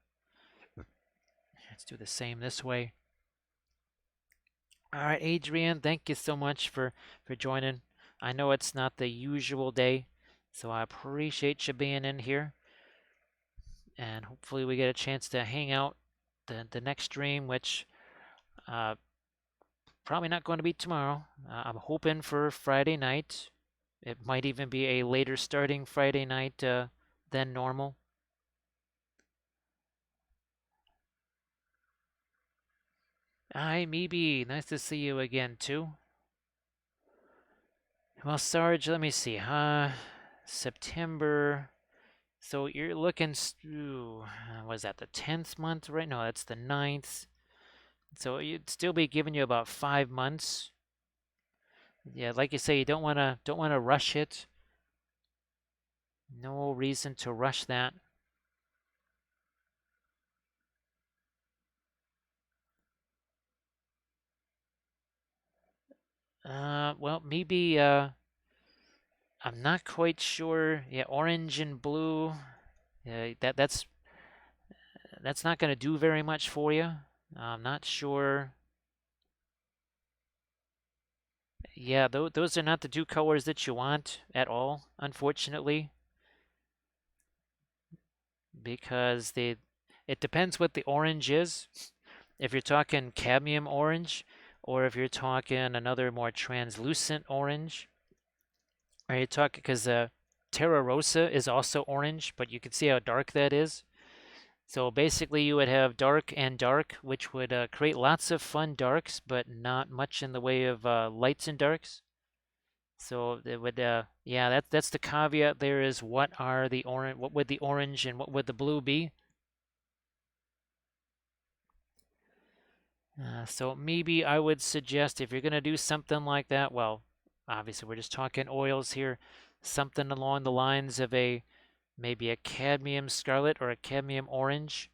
Let's do the same this way. All right, Adrian, thank you so much for joining. I know it's not the usual day, so I appreciate you being in here. And hopefully we get a chance to hang out the next stream, which uh, probably not going to be tomorrow. I'm hoping for Friday night. It might even be a later starting Friday night than normal. Hi, Meebe. Nice to see you again, too. Well, Sarge, let me see. September. So you're looking, was that the 10th month, right? No, that's the 9th. So you'd still be giving you about 5 months. Yeah, like you say, you don't wanna rush it. No reason to rush that. Well, maybe I'm not quite sure. Yeah, orange and blue. Yeah, that's not gonna do very much for you. I'm not sure. Yeah, those are not the two colors that you want at all, unfortunately, because it depends what the orange is. If you're talking cadmium orange, or if you're talking another more translucent orange, or you talk because Terra Rosa is also orange, but you can see how dark that is. So basically, you would have dark and dark, which would create lots of fun darks, but not much in the way of lights and darks. So it would, yeah, that's the caveat. There is what are the orange, what would the orange and what would the blue be? So maybe I would suggest if you're gonna do something like that, well, obviously we're just talking oils here, something along the lines of a maybe a cadmium scarlet or a cadmium orange,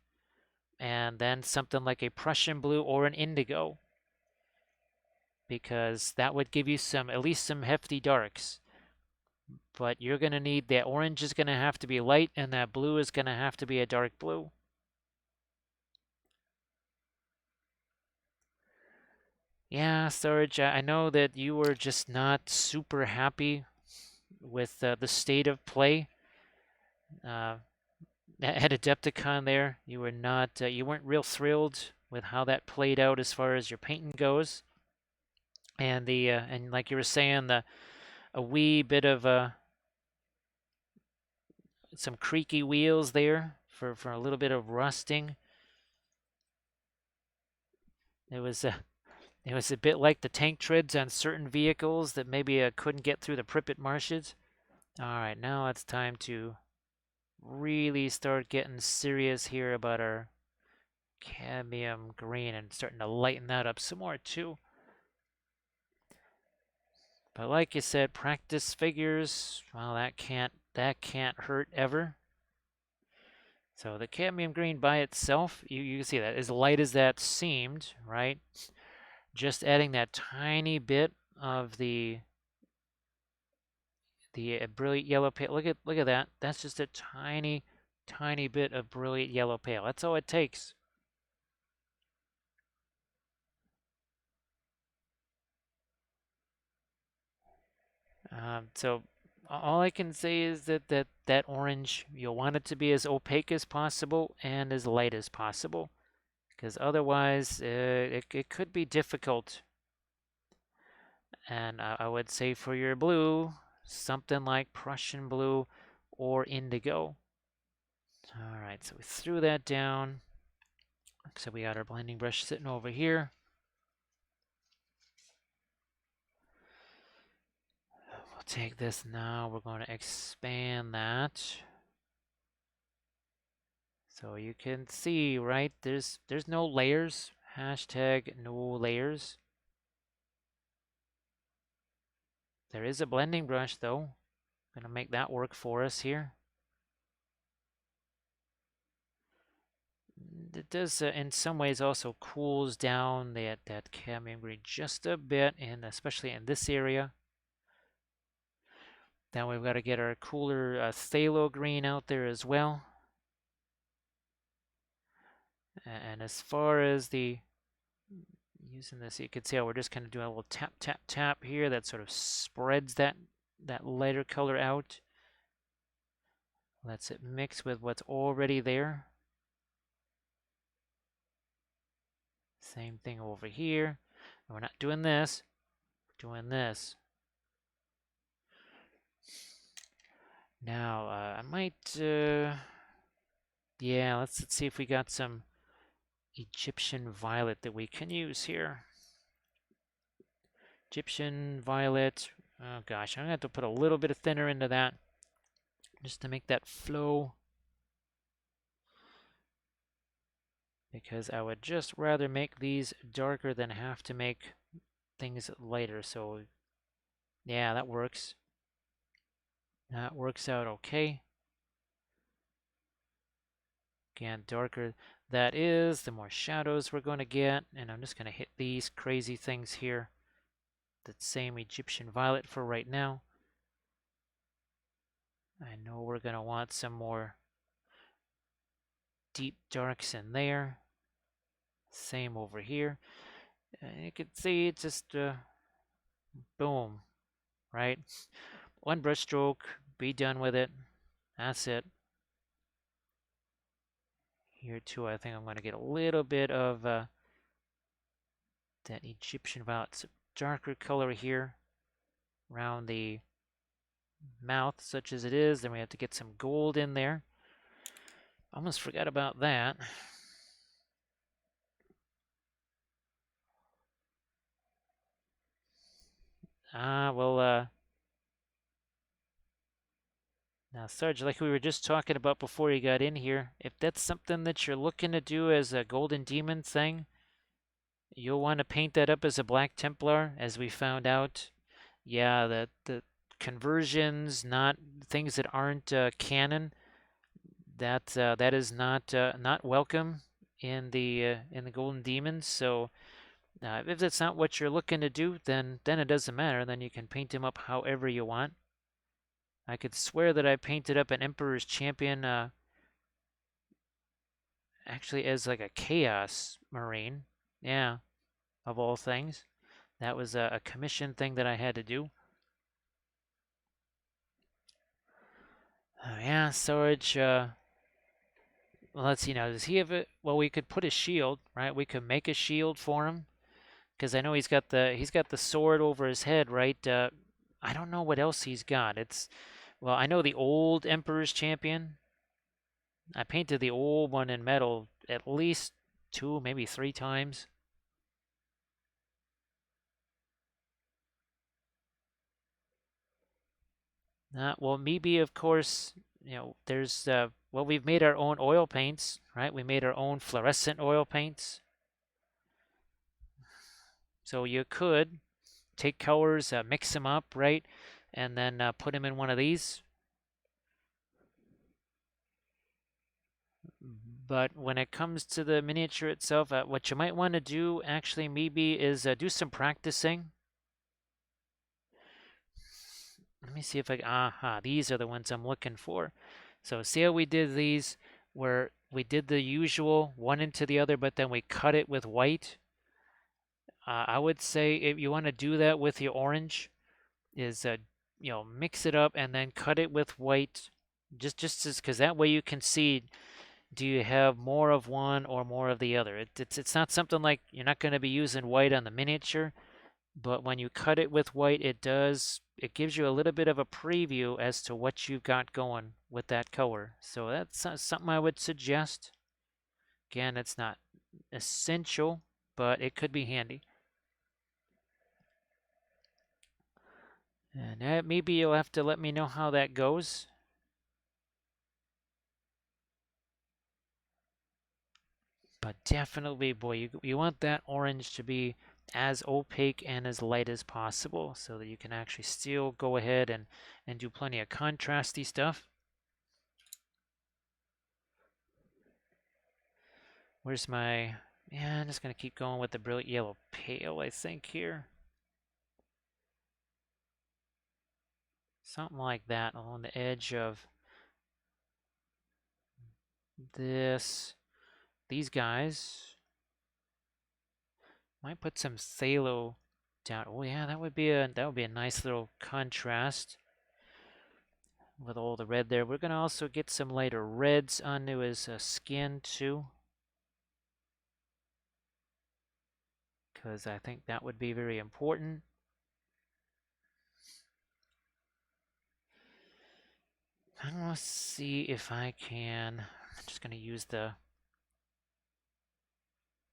and then something like a Prussian blue or an indigo, because that would give you some at least some hefty darks. But you're going to need that orange is going to have to be light and that blue is going to have to be a dark blue. Yeah, Sarge, I know that you were just not super happy with the state of play uh, at Adepticon there. You were not, you weren't real thrilled with how that played out as far as your painting goes. And and like you were saying, a wee bit of some creaky wheels there for a little bit of rusting. It was it was a bit like the tank treads on certain vehicles that maybe couldn't get through the Pripyat marshes. All right, now it's time to really start getting serious here about our cadmium green and starting to lighten that up some more too. But like you said, practice figures, well, that can't hurt ever. So the cadmium green by itself, you can see that as light as that seemed, right? Just adding that tiny bit of the brilliant yellow pale. Look at that. That's just a tiny, tiny bit of brilliant yellow pale. That's all it takes. So all I can say is that orange, you'll want it to be as opaque as possible and as light as possible, because otherwise it could be difficult. And I would say for your blue, something like Prussian blue or indigo. All right, so we threw that down. So we got our blending brush sitting over here. We'll take this now. We're going to expand that. So you can see, right? There's no layers. Hashtag no layers. There is a blending brush though. Gonna make that work for us here. It does, in some ways, also cools down that cadmium green just a bit, and especially in this area. Then we've got to get our cooler phthalo green out there as well. And as far as the using this, you can see how we're just kind of doing a little tap, tap, tap here. That sort of spreads that lighter color out. Lets it mix with what's already there. Same thing over here. And we're not doing this. We're doing this. Now, I might, yeah, let's see if we got some Egyptian violet that we can use here. Egyptian violet. Oh gosh, I'm gonna have to put a little bit of thinner into that just to make that flow. Because I would just rather make these darker than have to make things lighter. So yeah, that works. That works out okay. Again, darker that is, the more shadows we're going to get. And I'm just going to hit these crazy things here. That same Egyptian violet for right now. I know we're going to want some more deep darks in there. Same over here. And you can see it's just Boom, right? One brush stroke, be done with it. That's it. Here too, I think I'm going to get a little bit of that Egyptian violet. It's a darker color here around the mouth, such as it is. Then we have to get some gold in there. Almost forgot about that. Well, now, Sarge, like we were just talking about before you got in here, if that's something that you're looking to do as a Golden Demon thing, you'll want to paint that up as a Black Templar, as we found out. Yeah, the conversions, not things that aren't canon, that is not welcome in the Golden Demons. So if that's not what you're looking to do, then it doesn't matter. Then you can paint him up however you want. I could swear that I painted up an Emperor's Champion actually as like a Chaos Marine. Yeah, of all things. That was a commission thing that I had to do. Yeah, Storage. Well, let's see now. Does he have it? Well, we could put a shield, right? We could make a shield for him because I know he's got the sword over his head, right? I don't know what else he's got. Well, I know the old Emperor's Champion. I painted the old one in metal at least 2, maybe 3 times. Well, maybe of course, there's well, we've made our own oil paints, right? We made our own fluorescent oil paints. So you could take colors, mix them up, right? And then put them in one of these. But when it comes to the miniature itself, what you might want to do actually maybe is do some practicing. Let me see if these are the ones I'm looking for. So see how we did these where we did the usual one into the other, but then we cut it with white. I would say if you want to do that with your orange, is mix it up and then cut it with white, just because that way you can see, do you have more of one or more of the other. It's not something like you're not going to be using white on the miniature, but when you cut it with white, it gives you a little bit of a preview as to what you've got going with that color. So that's something I would suggest. Again, it's not essential, but it could be handy. And maybe you'll have to let me know how that goes. But definitely, boy, you want that orange to be as opaque and as light as possible so that you can actually still go ahead and do plenty of contrasty stuff. Where's my... Yeah, I'm just going to keep going with the brilliant yellow pale, I think, here. Something like that along the edge of these guys. Might put some phthalo down. Oh yeah, that would be a nice little contrast with all the red there. We're gonna also get some lighter reds onto his skin too, because I think that would be very important. I'm gonna see if I can. I'm just gonna use the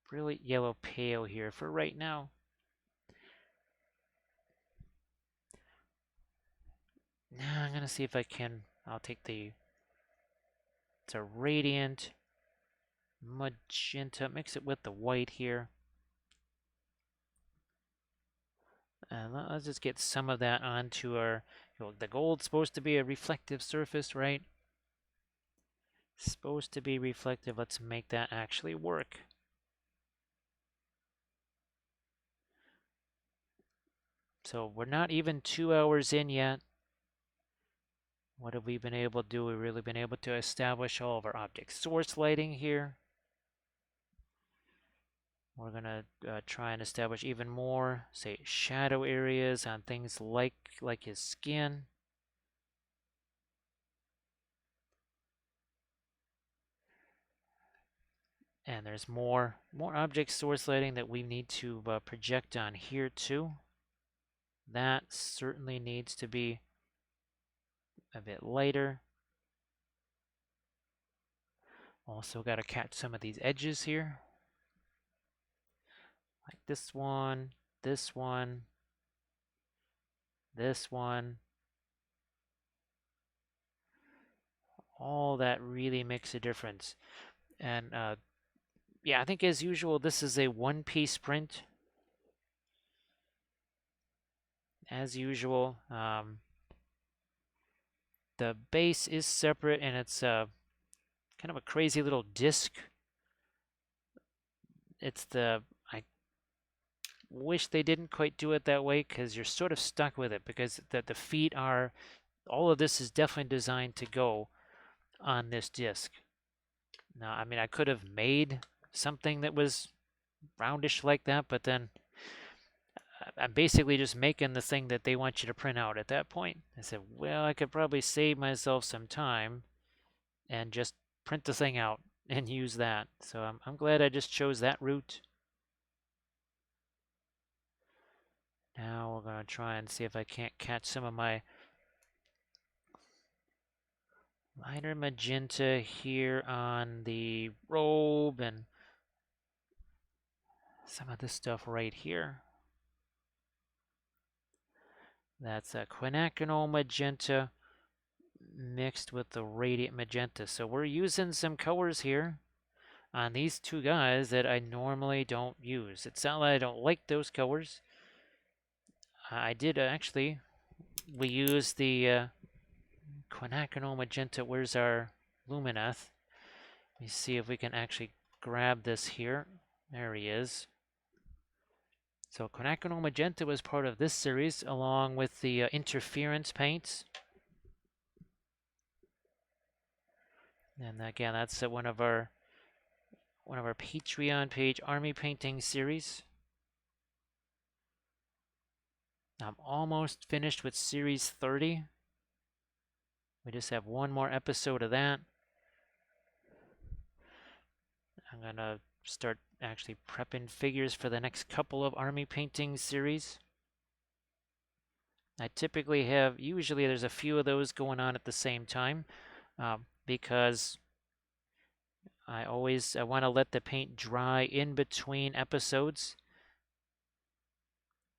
brilliant yellow pale here for right now. Now I'm gonna see if I can. I'll take it's a radiant magenta. Mix it with the white here. And let's just get some of that onto our. The gold's supposed to be a reflective surface, right? Supposed to be reflective. Let's make that actually work. So we're not even 2 hours in yet. What have we been able to do? We've really been able to establish all of our object source lighting here. We're gonna try and establish even more, say, shadow areas on things like his skin. And there's more object source lighting that we need to project on here too. That certainly needs to be a bit lighter. Also got to catch some of these edges here. Like this one, this one, this one. All that really makes a difference. And yeah, I think as usual, this is a one-piece print. As usual, the base is separate, and it's kind of a crazy little disc. I wish they didn't quite do it that way, because you're sort of stuck with it, because the feet are, all of this is definitely designed to go on this disc. Now, I mean, I could have made something that was roundish like that, but then I'm basically just making the thing that they want you to print out at that point. I said, well, I could probably save myself some time and just print the thing out and use that. So I'm glad I just chose that route. Now we're going to try and see if I can't catch some of my lighter magenta here on the robe and some of this stuff right here. That's a quinacridone magenta mixed with the radiant magenta. So we're using some colors here on these two guys that I normally don't use. It's not that I don't like those colors. I did actually, we used the quinacridone magenta. Where's our Lumineth? Let me see if we can actually grab this here. There he is. So quinacridone magenta was part of this series along with the interference paints. And again, that's one of our Patreon page army painting series. I'm almost finished with series 30. We just have one more episode of that. I'm gonna start actually prepping figures for the next couple of army painting series. I typically have, usually there's a few of those going on at the same time, because I want to let the paint dry in between episodes,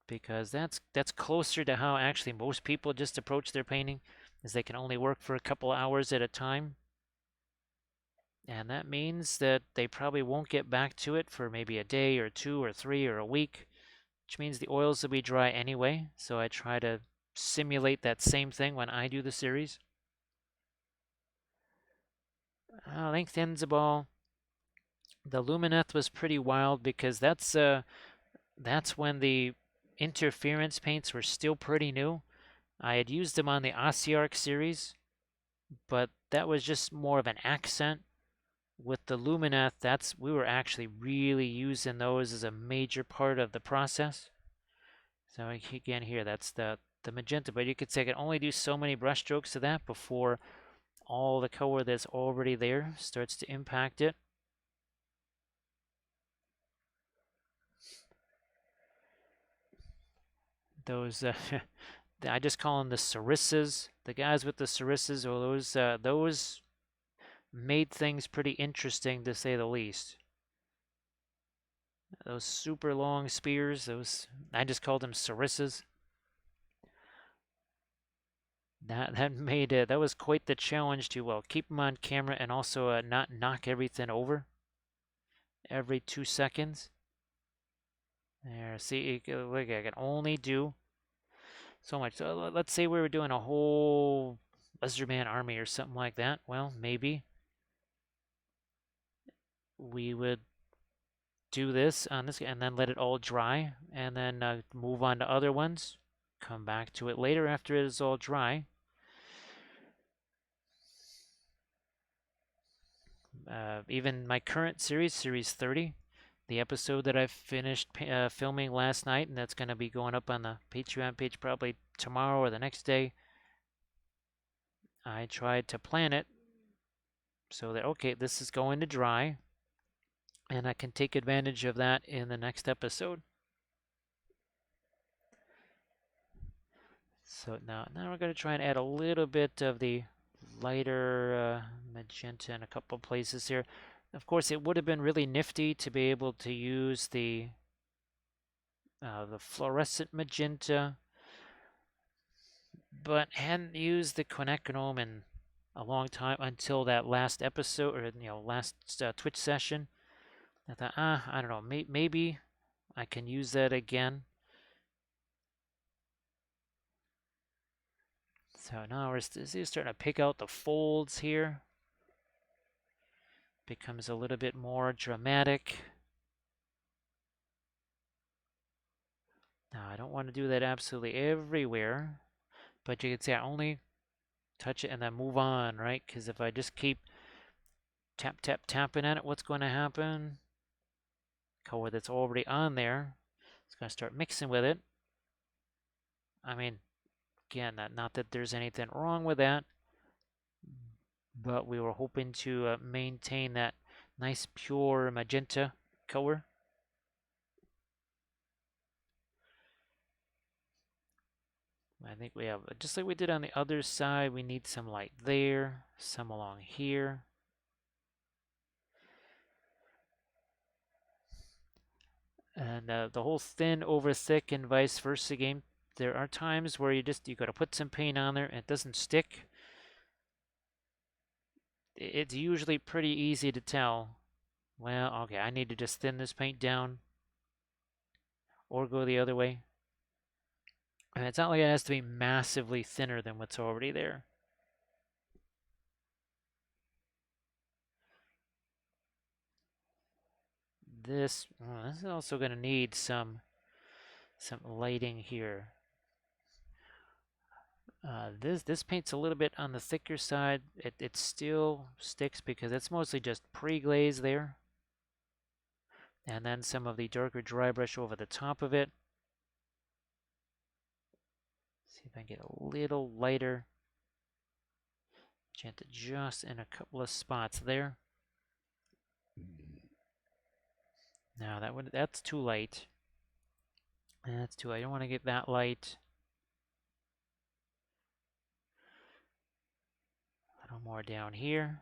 because that's closer to how actually most people just approach their painting, is they can only work for a couple hours at a time. And that means that they probably won't get back to it for maybe a day or two or three or a week, which means the oils will be dry anyway. So I try to simulate that same thing when I do the series. Length ends a ball. The Lumineth was pretty wild because that's when the interference paints were still pretty new. I had used them on the Ossiarch series, but that was just more of an accent. With the Lumineth, we were actually really using those as a major part of the process. So again here, that's the magenta, but you could say I can only do so many brush strokes of that before all the color that's already there starts to impact it. Those, I just call them the sarissas. The guys with the sarissas, or those made things pretty interesting to say the least. Those super long spears, I just called them sarissas. That was quite the challenge to keep them on camera and also not knock everything over every 2 seconds. There, see, look, I can only do so much. So let's say we were doing a whole Lizardman army or something like that. Well, maybe we would do this on this and then let it all dry and then move on to other ones. Come back to it later after it is all dry. Even my current series, Series 30, the episode that I finished filming last night, and that's going to be going up on the Patreon page probably tomorrow or the next day. I tried to plan it so that, okay, this is going to dry, and I can take advantage of that in the next episode. So now we're going to try and add a little bit of the lighter magenta in a couple places here. Of course, it would have been really nifty to be able to use the fluorescent magenta, but hadn't used the quinacridone in a long time until that last episode, or last Twitch session. I thought, I don't know, maybe I can use that again. So now we're starting to pick out the folds here. Becomes a little bit more dramatic. Now I don't want to do that absolutely everywhere, but you can see I only touch it and then move on, right? Because if I just keep tapping at it, what's going to happen? Color that's already on there, it's going to start mixing with it. I mean, again, not that there's anything wrong with that, but we were hoping to maintain that nice pure magenta color. I think we have, just like we did on the other side, we need some light there, some along here. And the whole thin over thick and vice versa game, there are times where you got to put some paint on there and it doesn't stick. It's usually pretty easy to tell. Well, okay, I need to just thin this paint down or go the other way. And it's not like it has to be massively thinner than what's already there. This is also going to need some lighting here. This paint's a little bit on the thicker side. It still sticks because it's mostly just pre-glaze there. And then some of the darker dry brush over the top of it. See if I can get a little lighter magenta just in a couple of spots there. Now that's too light. That's too light. I don't want to get that light. A little more down here.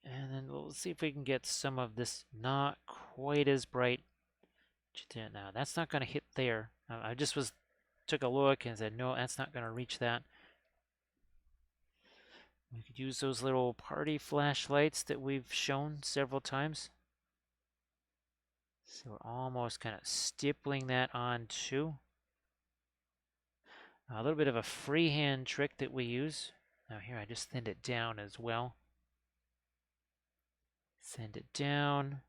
And then we'll see if we can get some of this not quite as bright. Now that's not going to hit there. I just took a look and said, no, that's not going to reach that. We could use those little party flashlights that we've shown several times. So we're almost kind of stippling that on too. A little bit of a freehand trick that we use. Now here I just thinned it down as well. Send it down.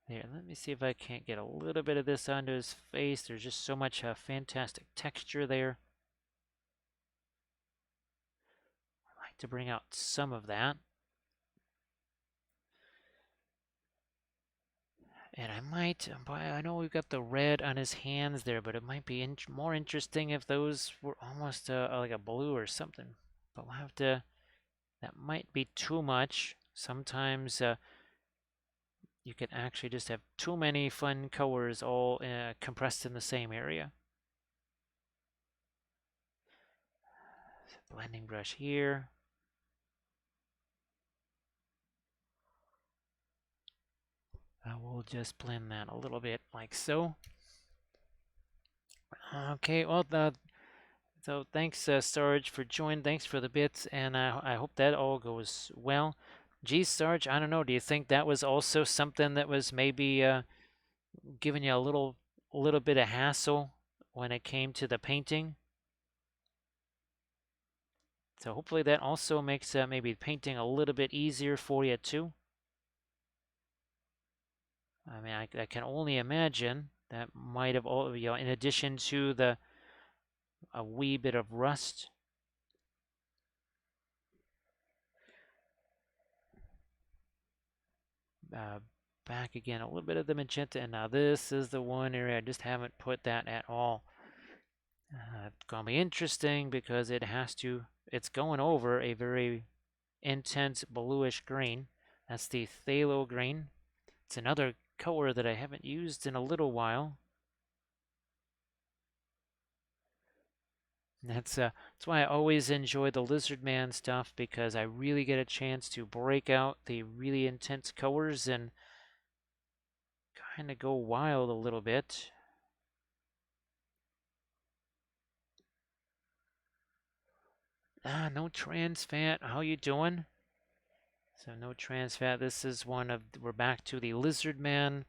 There, let me see if I can't get a little bit of this onto his face. There's just so much fantastic texture there. I like to bring out some of that. And I know we've got the red on his hands there, but it might be more interesting if those were almost like a blue or something. But we'll have to, that might be too much. Sometimes you can actually just have too many fun colors all compressed in the same area. Blending brush here. We'll just blend that a little bit like so. Okay, well, so thanks, Sarge, for joining. Thanks for the bits, and I hope that all goes well. Geez, Sarge, I don't know. Do you think that was also something that was maybe giving you a little bit of hassle when it came to the painting? So hopefully that also makes maybe painting a little bit easier for you too. I mean, I can only imagine that might have all, in addition to a wee bit of rust. back again, a little bit of the magenta, and now this is the one area I just haven't put that at all. It's gonna be interesting because it's going over a very intense bluish green. That's the phthalo green. It's another color that I haven't used in a little while. That's why I always enjoy the Lizard Man stuff, because I really get a chance to break out the really intense colors and kind of go wild a little bit. No trans fat. How you doing? So no trans fat. This is we're back to the Lizard Man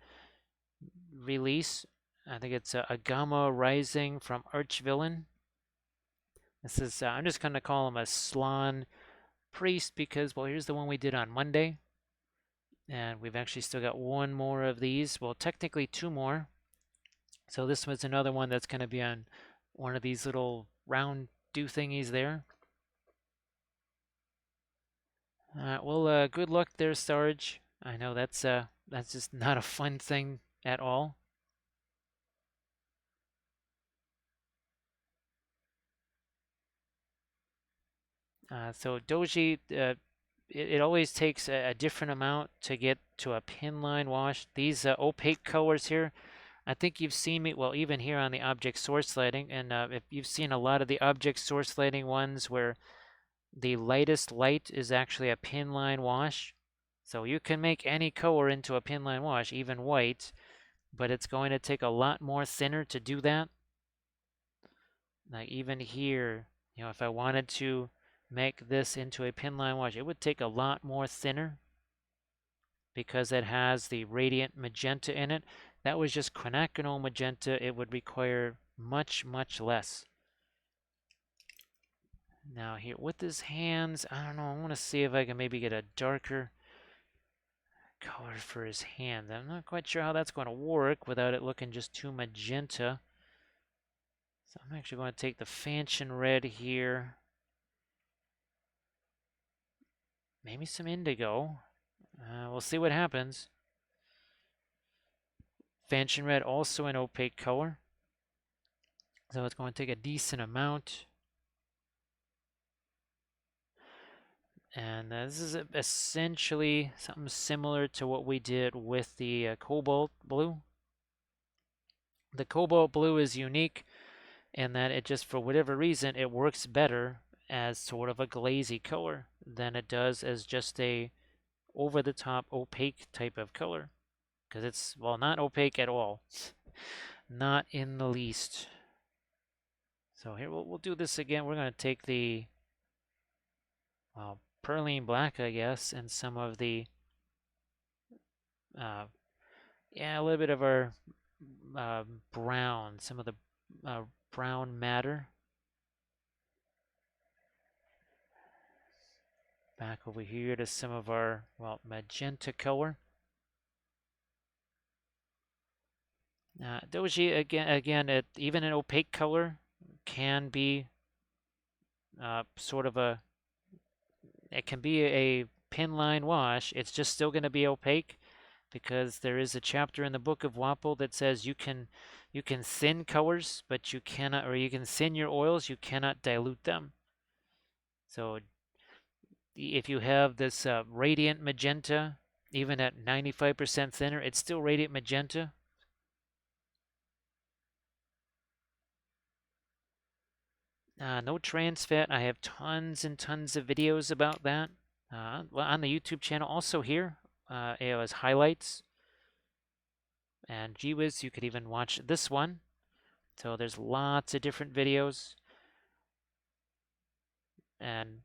release. I think it's a Gamma Rising from Archvillain. This is, I'm just going to call him a Slaan Priest because, well, here's the one we did on Monday. And we've actually still got one more of these. Well, technically two more. So this was another one that's going to be on one of these little round do thingies there. Well, good luck there, Sarge. I know that's just not a fun thing at all. So Doji, it always takes a different amount to get to a pin line wash. These opaque colors here, I think you've seen me, well, even here on the object source lighting, and if you've seen a lot of the object source lighting ones where the lightest light is actually a pin line wash. So you can make any color into a pin line wash, even white, but it's going to take a lot more thinner to do that. Like even here, if I wanted to make this into a pin line wash, it would take a lot more thinner because it has the radiant magenta in it. That was just quinacridone magenta. It would require much, much less. Now here with his hands, I don't know, I want to see if I can maybe get a darker color for his hand. I'm not quite sure how that's going to work without it looking just too magenta. So I'm actually going to take the Fanchon red here. Maybe some indigo. We'll see what happens. Fanchon red also an opaque color. So it's going to take a decent amount. And this is essentially something similar to what we did with the Cobalt Blue. The Cobalt Blue is unique in that it just, for whatever reason, it works better as sort of a glazy color than it does as just a over-the-top opaque type of color. Because it's, well, not opaque at all. Not in the least. So here, we'll do this again. We're going to take the, well, Perline Black, I guess, and some of the, yeah, a little bit of our brown, some of the brown matter. Back over here to some of our, well, magenta color. Doji, again, even an opaque color can be sort of it can be a pin line wash. It's just still going to be opaque because there is a chapter in the book of Wappel that says you can thin colors, but you cannot, or you can thin your oils, you cannot dilute them. So if you have this radiant magenta, even at 95% thinner, it's still radiant magenta. No trans fat. I have tons and tons of videos about that. Well, on the YouTube channel, also here, as highlights. And gee whiz, you could even watch this one. So there's lots of different videos. And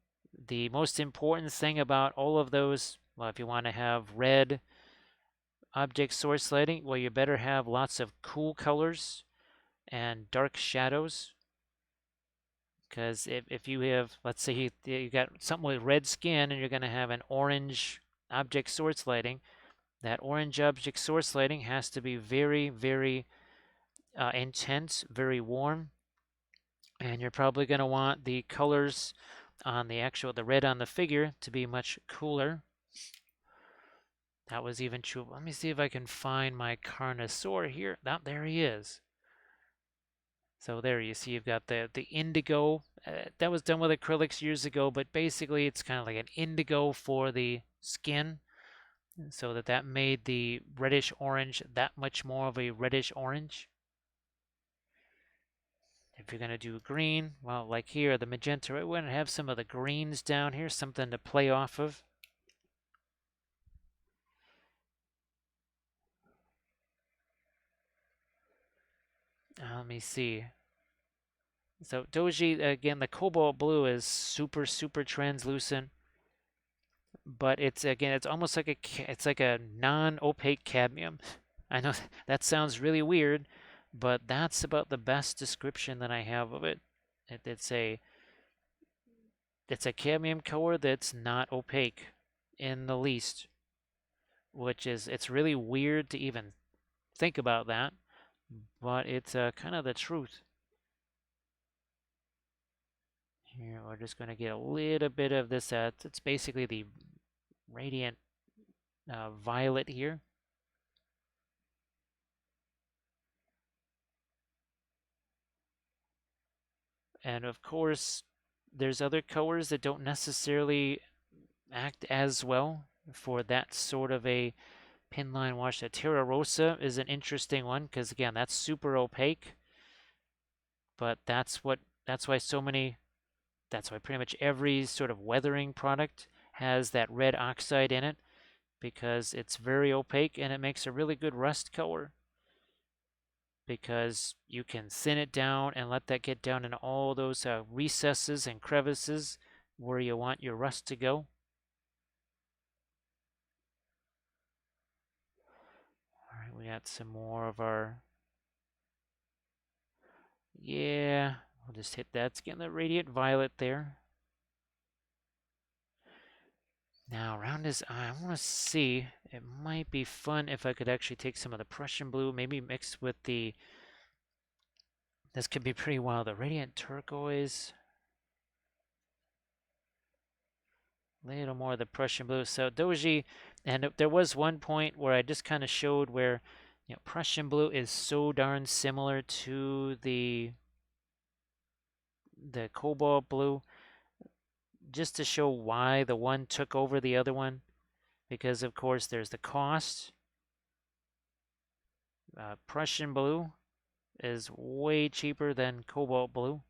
the most important thing about all of those, well, if you want to have red object source lighting, well, you better have lots of cool colors and dark shadows. Because if you have, let's say you got something with red skin and you're going to have an orange object source lighting, that orange object source lighting has to be very, very intense, very warm. And you're probably going to want the colors on the red on the figure to be much cooler. That was even true. Let me see if I can find my Carnosaur here. There he is. So there you see you've got the indigo. That was done with acrylics years ago, but basically it's kind of like an indigo for the skin, so that made the reddish orange that much more of a reddish orange. If you're going to do green, well, like here, the magenta, we're going to have some of the greens down here, something to play off of. Let me see. So Doji, again, the Cobalt Blue is super, super translucent, but it's almost like it's like a non-opaque cadmium. I know that sounds really weird, but that's about the best description that I have of it. It's a cadmium color that's not opaque in the least, which is it's really weird to even think about that, but it's kind of the truth. Here we're just going to get a little bit of this. It's basically the radiant violet here. And of course, there's other colors that don't necessarily act as well for that sort of a pinline wash. The Terra Rosa is an interesting one because again, that's super opaque, but that's why pretty much every sort of weathering product has that red oxide in it because it's very opaque and it makes a really good rust color because you can thin it down and let that get down in all those recesses and crevices where you want your rust to go. All right, we got some more of our, yeah, we'll just hit that. It's getting the radiant violet there. Now around his eye, I want to see, it might be fun if I could actually take some of the Prussian blue, maybe mix with this could be pretty wild, the radiant turquoise. A little more of the Prussian blue. So Doji, and there was one point where I just kind of showed where, Prussian blue is so darn similar to the Cobalt Blue, just to show why the one took over the other one. Because of course there's the cost. Prussian Blue is way cheaper than Cobalt Blue.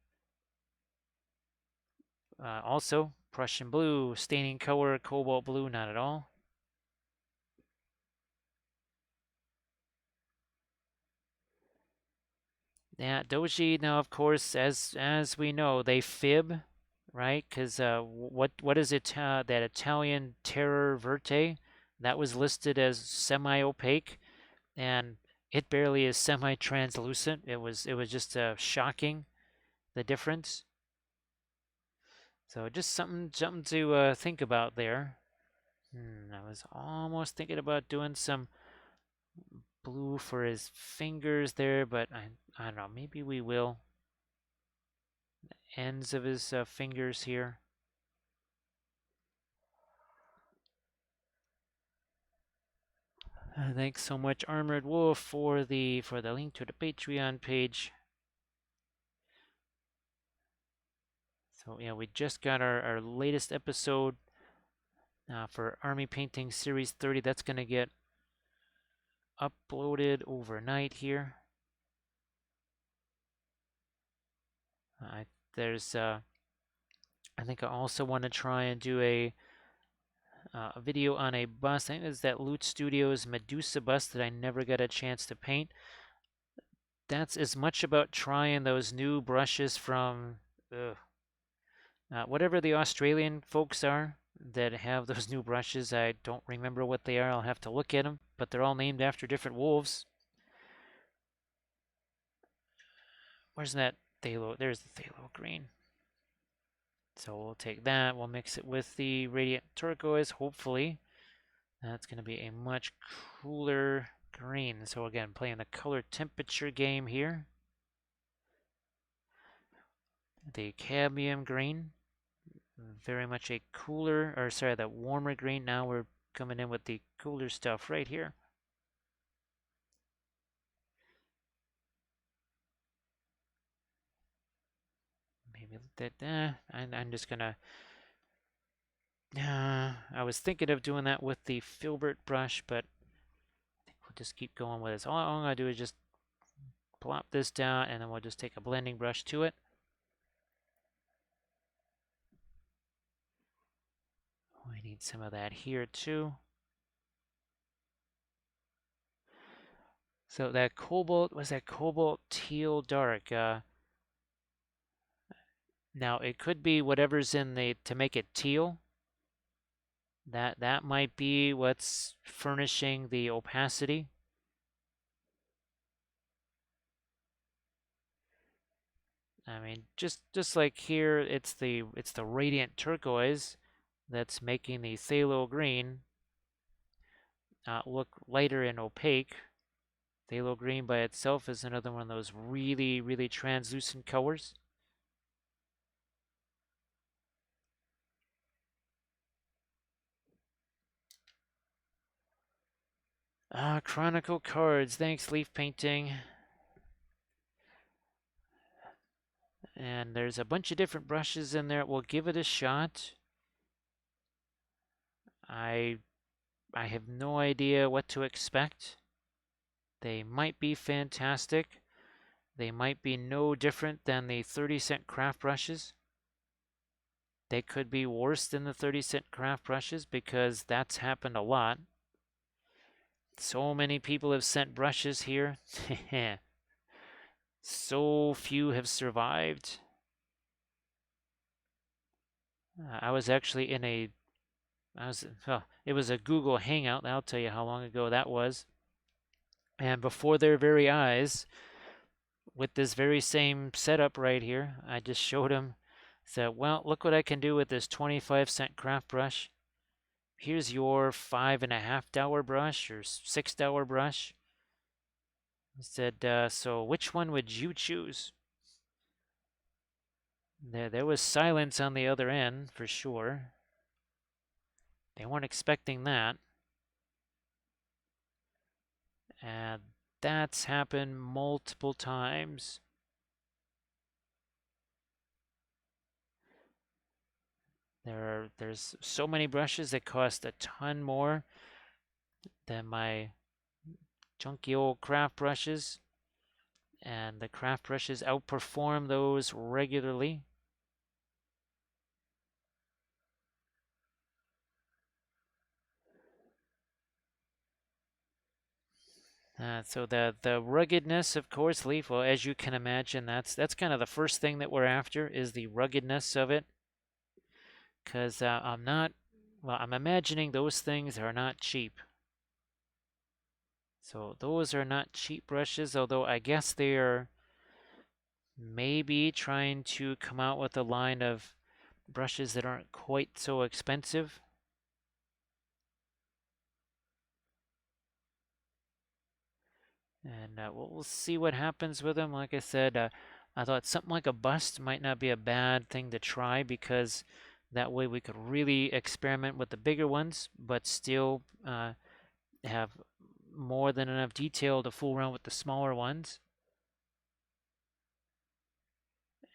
Also, Prussian Blue, staining color, Cobalt Blue, not at all. Yeah, Doji. Now, of course, as we know, they fib, right? Because what is it? That Italian Terror Verte that was listed as semi-opaque, and it barely is semi-translucent. It was just shocking the difference. So just something to think about there. I was almost thinking about doing some blue for his fingers there, but I don't know. Maybe we will. Ends of his fingers here. Thanks so much, Armored Wolf, for the link to the Patreon page. So yeah, we just got our latest episode for Army Painting Series 30. That's gonna get uploaded overnight here. There's I think I also want to try and do a video on a bust. I think it's that Loot Studios Medusa bust that I never got a chance to paint. That's as much about trying those new brushes from whatever the Australian folks are that have those new brushes. I don't remember what they are. I'll have to look at them, but they're all named after different wolves. Where's that phthalo? There's the phthalo green. So we'll take that. We'll mix it with the radiant turquoise, hopefully. That's going to be a much cooler green. So again, playing the color temperature game here. The cadmium green, very much a cooler, or sorry, that warmer green. Now we're coming in with the cooler stuff right here. Maybe that, I'm just gonna, I was thinking of doing that with the filbert brush, but I think we'll just keep going with this. All I'm gonna do is just plop this down, and then we'll just take a blending brush to it. We need some of that here too. So that cobalt, was that cobalt teal dark? Now it could be whatever's in the, to make it teal. That might be what's furnishing the opacity. I mean, just like here, it's the radiant turquoise that's making the phthalo green look lighter and opaque. Phthalo green by itself is another one of those really, really translucent colors. Chronicle cards. Thanks, Leaf Painting. And there's a bunch of different brushes in there. We'll give it a shot. I have no idea what to expect. They might be fantastic. They might be no different than the 30-cent craft brushes. They could be worse than the 30-cent craft brushes because that's happened a lot. So many people have sent brushes here. So few have survived. I was actually in a, it was a Google Hangout. I'll tell you how long ago that was. And before their very eyes, with this very same setup right here, I just showed them, said, well, look what I can do with this 25-cent craft brush. Here's your $5.50 brush or $6 brush. I said, so which one would you choose? There was silence on the other end, for sure. They weren't expecting that. And that's happened multiple times. There's so many brushes that cost a ton more than my junky old craft brushes. And the craft brushes outperform those regularly. So the ruggedness, of course, Leaf. Well, as you can imagine, that's kind of the first thing that we're after is the ruggedness of it. Because I'm imagining those things are not cheap. So those are not cheap brushes, although I guess they are maybe trying to come out with a line of brushes that aren't quite so expensive. And we'll see what happens with them. Like I said, I thought something like a bust might not be a bad thing to try because that way we could really experiment with the bigger ones, but still have more than enough detail to fool around with the smaller ones.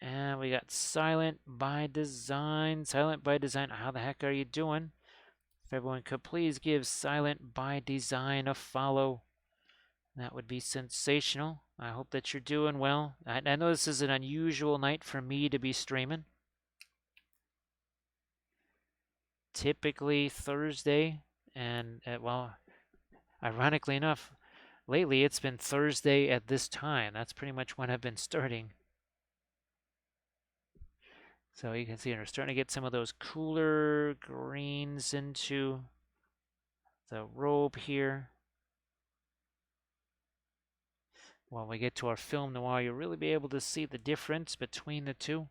And we got Silent by Design. Silent by Design, how the heck are you doing? If everyone could please give Silent by Design a follow, that would be sensational. I hope that you're doing well. I know this is an unusual night for me to be streaming. Typically Thursday, and well, ironically enough, lately it's been Thursday at this time. That's pretty much when I've been starting. So you can see we're starting to get some of those cooler greens into the robe here. When we get to our film noir, you'll really be able to see the difference between the two.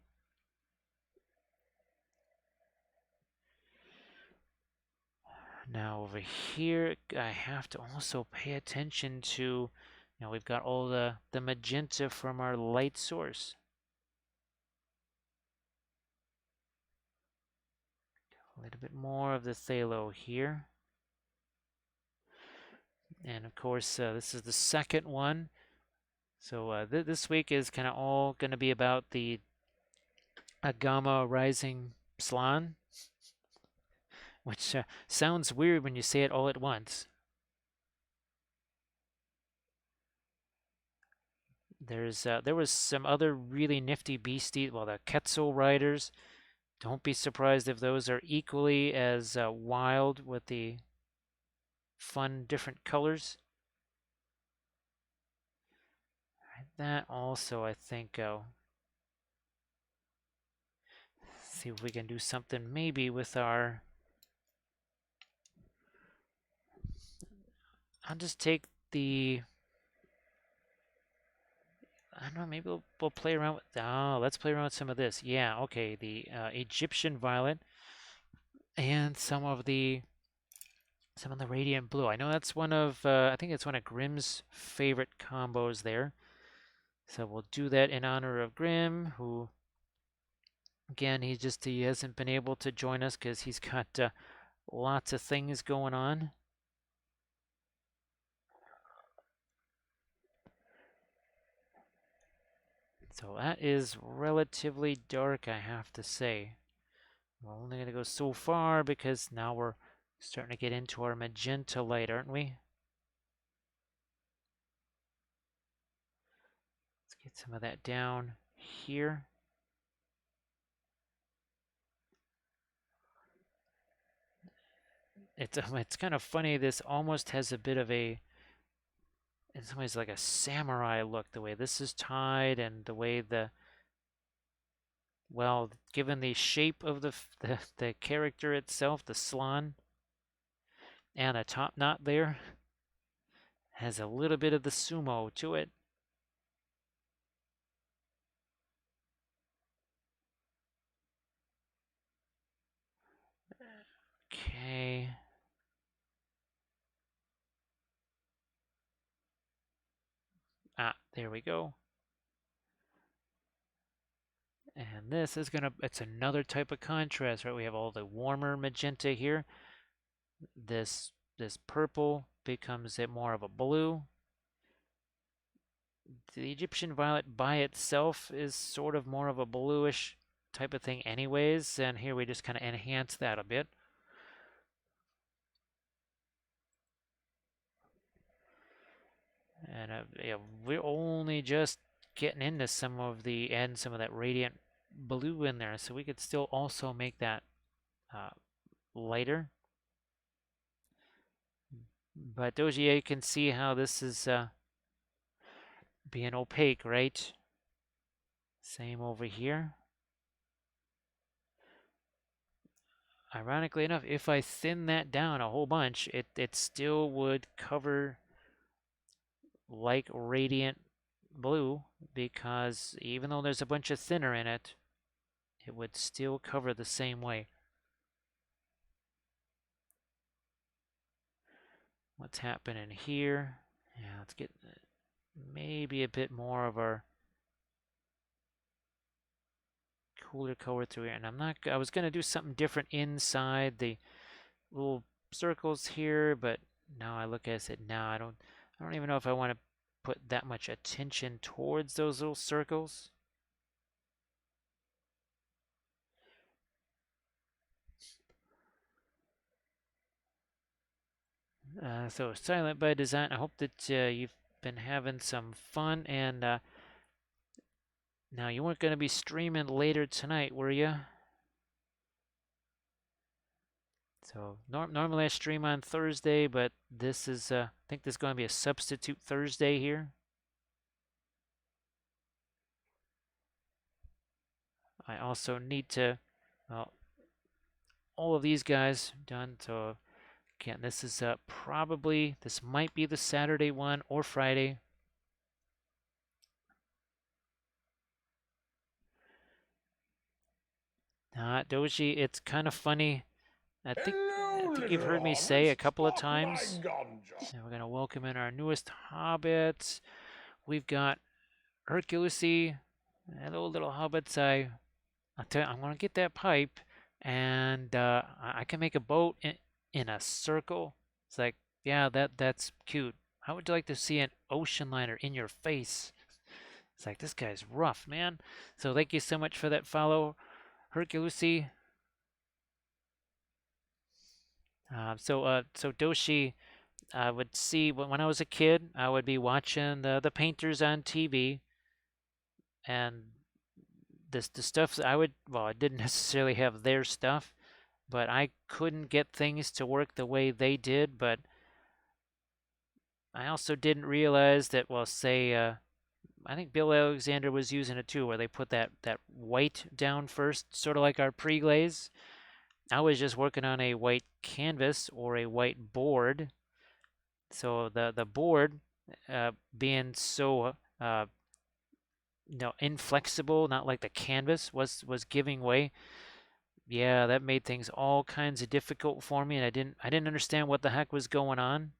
Now over here, I have to also pay attention to, we've got all the magenta from our light source. A little bit more of the phthalo here. And of course, this is the second one. So this week is kind of all going to be about the Agama Rising Slaan, which sounds weird when you say it all at once. There was some other really nifty beasties. Well, the Quetzal Riders. Don't be surprised if those are equally as wild with the fun different colors. That also, I think, see if we can do something maybe with our. I'll just take the. I don't know, maybe we'll play around with. Oh, let's play around with some of this. Yeah, okay, the Egyptian Violet and some of the Radiant Blue. I know that's one of. I think it's one of Grimm's favorite combos there. So we'll do that in honor of Grimm, who. Again, he hasn't been able to join us because he's got lots of things going on. So that is relatively dark, I have to say. We're only going to go so far because now we're starting to get into our magenta light, aren't we? Let's get some of that down here. It's kind of funny. This almost has a bit of a, in some ways, like a samurai look. The way this is tied and the way well, given the shape of the character itself, the Slaan, and a top knot there, has a little bit of the sumo to it. Okay. Ah, there we go. And this is it's another type of contrast, right? We have all the warmer magenta here. This purple becomes more of a blue. The Egyptian violet by itself is sort of more of a bluish type of thing anyways, and here we just kind of enhance that a bit. And yeah, we're only just getting into some of that radiant blue in there, so we could still also make that lighter. But Doji, you can see how this is being opaque, right? Same over here. Ironically enough, if I thin that down a whole bunch, it still would cover like radiant blue, because even though there's a bunch of thinner in it, it would still cover the same way. What's happening here? Yeah, let's get maybe a bit more of our cooler color through here. And I was going to do something different inside the little circles here, but now I look at it and said, no, I don't even know if I want to put that much attention towards those little circles. So Silent by Design, I hope that you've been having some fun, and now you weren't going to be streaming later tonight, were you? So normally I stream on Thursday, but this is I think there's going to be a substitute Thursday here. I also need to, well, all of these guys done. So again, this is this might be the Saturday one or Friday. Doji, it's kind of funny. I think you've heard me say a couple of times. And we're gonna welcome in our newest hobbits. We've got Herculesy. Hello, little hobbits. I'll tell you, I'm gonna get that pipe, and I can make a boat in a circle. It's like Yeah, that's cute. How would you like to see an ocean liner in your face? It's like, this guy's rough, man. So thank you so much for that follow, Hercules. So Doshi, I would see when I was a kid, I would be watching the painters on TV, and the stuff that I didn't necessarily have their stuff, but I couldn't get things to work the way they did. But I also didn't realize that, well, say, I think Bill Alexander was using it too, where they put that white down first, sort of like our pre-glaze. I was just working on a white canvas or a white board, so the board, being so inflexible, not like the canvas was giving way. Yeah, that made things all kinds of difficult for me, and I didn't understand what the heck was going on.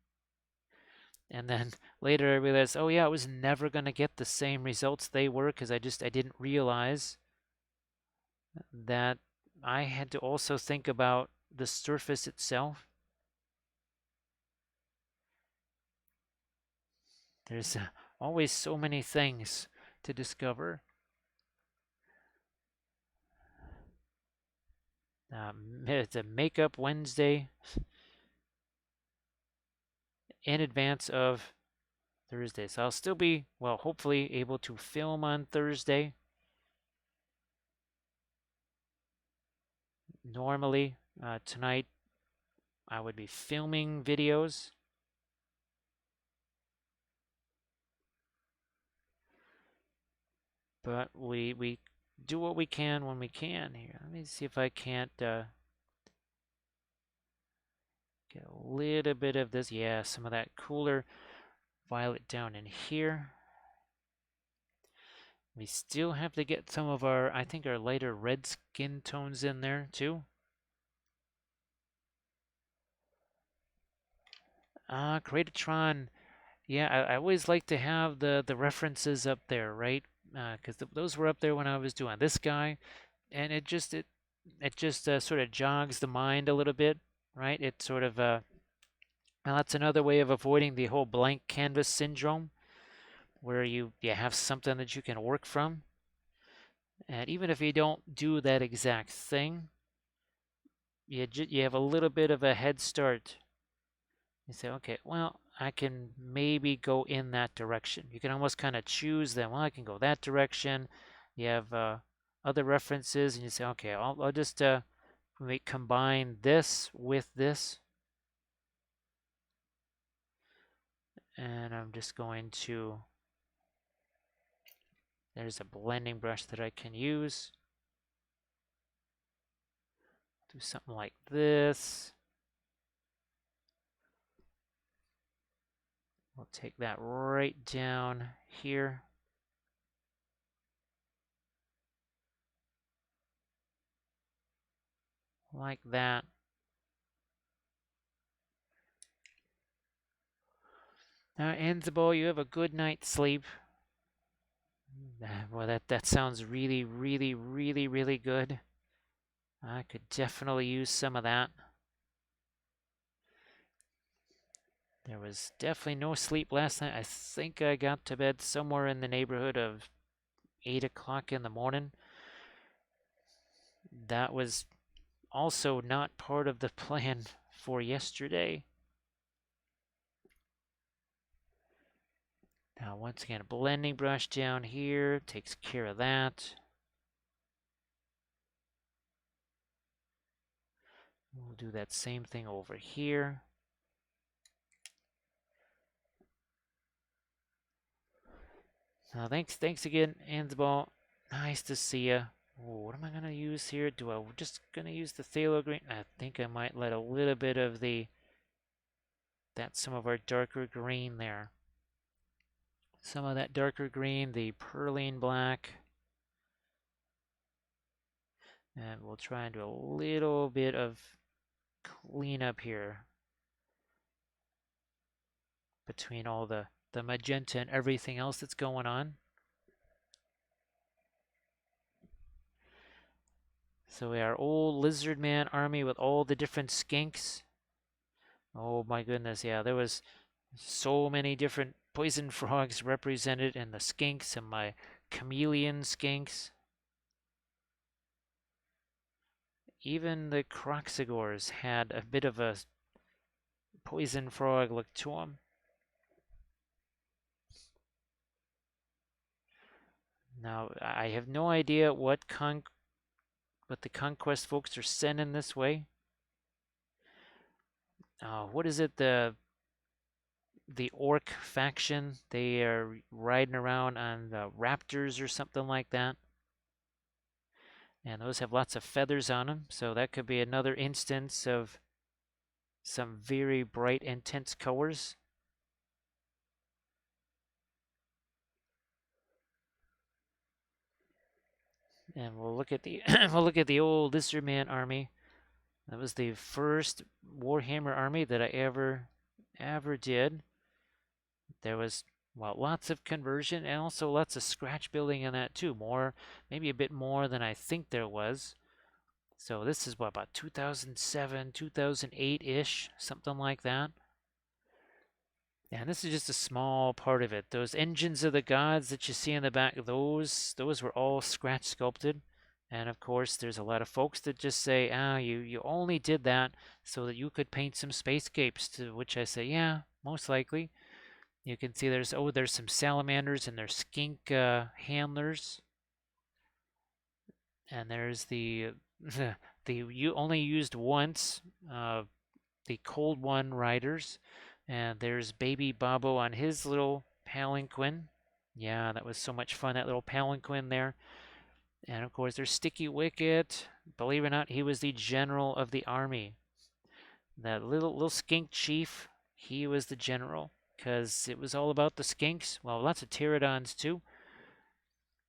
And then later I realized, oh yeah, I was never gonna get the same results they were because I didn't realize that I had to also think about the surface itself. There's always so many things to discover. It's a Makeup Wednesday in advance of Thursday. So I'll still be, well, hopefully able to film on Thursday. Normally, tonight I would be filming videos, but we do what we can when we can here. Let me see if I can't get a little bit of this. Yeah, some of that cooler violet down in here. We still have to get some of our, I think, our lighter red skin tones in there too. Creatatron. Yeah, I always like to have the references up there, right? Because those were up there when I was doing this guy, and it just sort of jogs the mind a little bit, right? It sort of well, that's another way of avoiding the whole blank canvas syndrome, where you have something that you can work from, and even if you don't do that exact thing, you have a little bit of a head start. You say, okay, well, I can maybe go in that direction. You can almost kind of choose them. Well, I can go that direction. You have other references, and you say, okay, I'll just combine this with this. And I'm just going to, there's a blending brush that I can use. Do something like this. We'll take that right down here. Like that. Now, Ansible, you have a good night's sleep. Well, that sounds really, really, really, really good. I could definitely use some of that. There was definitely no sleep last night. I think I got to bed somewhere in the neighborhood of 8 o'clock in the morning. That was also not part of the plan for yesterday. Now, once again, a blending brush down here takes care of that. We'll do that same thing over here. Thanks again, Ansball. Nice to see you. What am I gonna use here? Do I just gonna use the phthalo green? I think I might let a little bit of some of our darker green there. Some of that darker green, the perline black. And we'll try and do a little bit of cleanup here between all the magenta and everything else that's going on. So our old lizard man army with all the different skinks. Oh my goodness, yeah, there was so many different poison frogs represented, and the skinks and my chameleon skinks. Even the Croxigors had a bit of a poison frog look to them. Now, I have no idea what the Conquest folks are sending this way. What is it? The Orc faction. They are riding around on the raptors or something like that. And those have lots of feathers on them, so that could be another instance of some very bright, intense colors. And we'll look at the we'll look at the old Lizardman army. That was the first Warhammer army that I ever did. There was, well, lots of conversion and also lots of scratch building in that too. More, maybe a bit more than I think there was. So this is what, about 2007, 2008-ish, something like that. And this is just a small part of it. Those engines of the gods that you see in the back, those were all scratch sculpted. And of course, there's a lot of folks that just say, you only did that so that you could paint some spacescapes, to which I say, yeah, most likely. You can see there's some salamanders and there's skink handlers. And there's the you only used once, the Cold One riders. And there's Baby Babo on his little palanquin. Yeah, that was so much fun, that little palanquin there. And of course, there's Sticky Wicket. Believe it or not, he was the general of the army. That little skink chief, he was the general, because it was all about the skinks. Well, lots of pterodons too.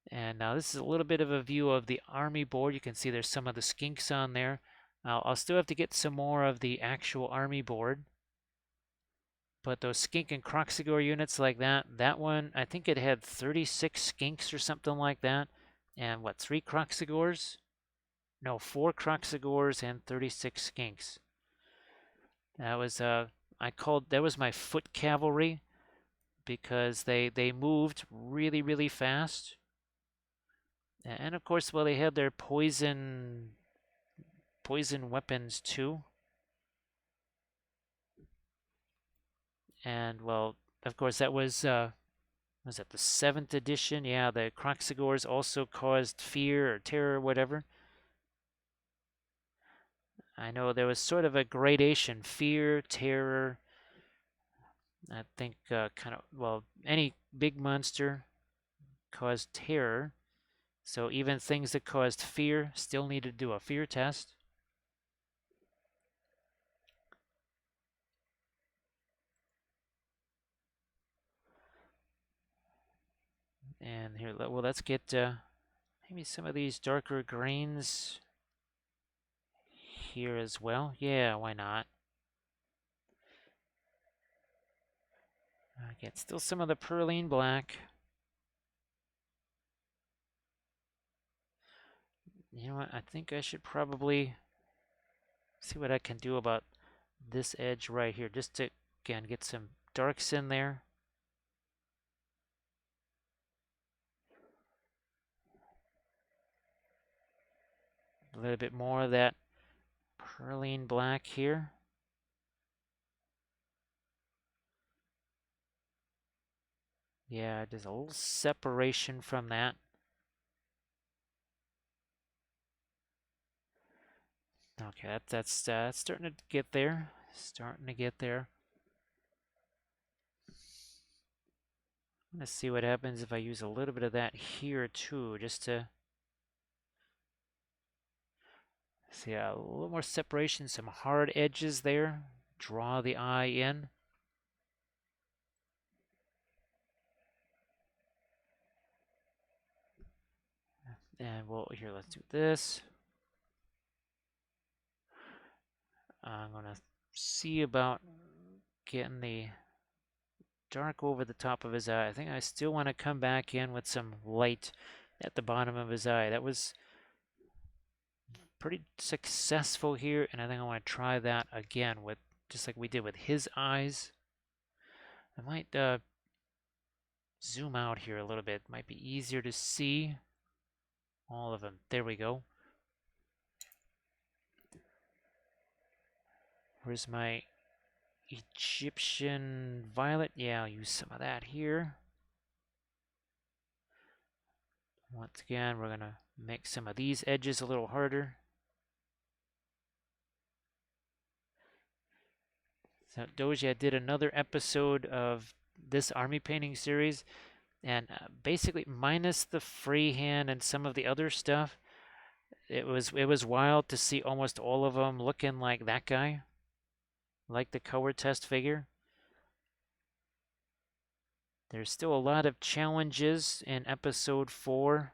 And now this is a little bit of a view of the army board. You can see there's some of the skinks on there. I'll still have to get some more of the actual army board. But those skink and Croxigor units like that one, I think it had 36 skinks or something like that. And what, 3 Croxigors? No, 4 Croxigors and 36 skinks. That was that was my foot cavalry, because they moved really fast. And of course, well, they had their poison weapons too. And well, of course, that was that the 7th edition? Yeah, the Croxigors also caused fear or terror or whatever. I know there was sort of a gradation: fear, terror. I think kind of, well, any big monster caused terror. So even things that caused fear still need to do a fear test. And here, well, let's get maybe some of these darker greens here as well. Yeah, why not? Get still some of the Perline black. You know what? I think I should probably see what I can do about this edge right here, just to, again, get some darks in there. A little bit more of that Perline black here. Yeah, there's a little separation from that. Okay, that's starting to get there. Starting to get there. Let's see what happens if I use a little bit of that here too, just to see a little more separation, some hard edges there. Draw the eye in. And well, here, let's do this. I'm gonna see about getting the dark over the top of his eye. I think I still want to come back in with some light at the bottom of his eye. That was pretty successful here, and I think I want to try that again with just like we did with his eyes. I might zoom out here a little bit. Might be easier to see all of them. There we go. Where's my Egyptian violet? Yeah, I'll use some of that here. Once again, we're gonna make some of these edges a little harder. So Doji, I did another episode of this army painting series, and basically minus the freehand and some of the other stuff, it was wild to see almost all of them looking like that guy, like the color test figure. There's still a lot of challenges in episode 4.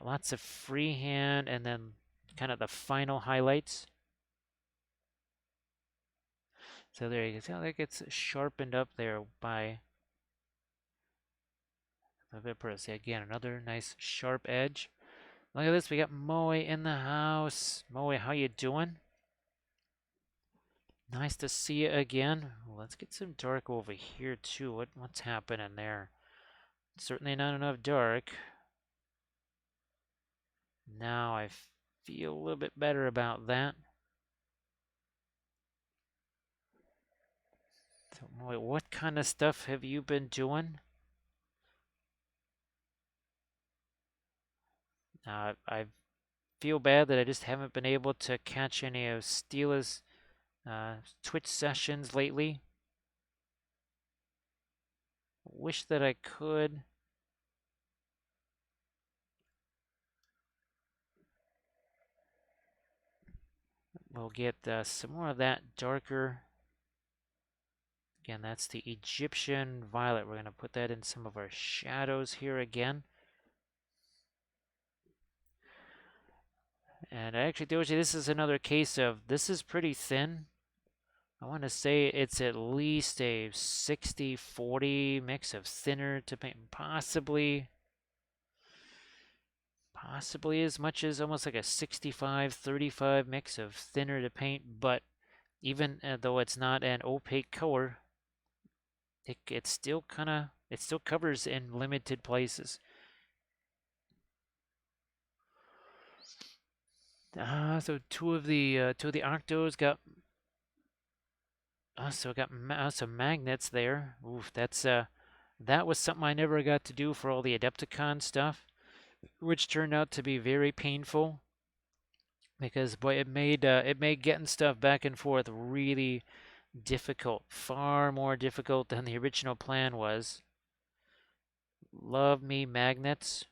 Lots of freehand and then kind of the final highlights. So there you go. See how that gets sharpened up there by the Viperus. Again, another nice sharp edge. Look at this. We got Moe in the house. Moe, how you doing? Nice to see you again. Well, let's get some dark over here too. What's happening there? Certainly not enough dark. Now I feel a little bit better about that. So, Moe, what kind of stuff have you been doing? I feel bad that I just haven't been able to catch any of Steela's Twitch sessions lately. Wish that I could. We'll get some more of that darker. Again, that's the Egyptian violet. We're going to put that in some of our shadows here again. And actually, Doji, this is another case of this is pretty thin. I want to say it's at least a 60-40 mix of thinner to paint, possibly as much as almost like a 65-35 mix of thinner to paint, but even though it's not an opaque color, it still covers in limited places. So two of the octos got some magnets there. Oof, that was something I never got to do for all the Adepticon stuff, which turned out to be very painful because boy, it made getting stuff back and forth really difficult, far more difficult than the original plan was. Love me magnets.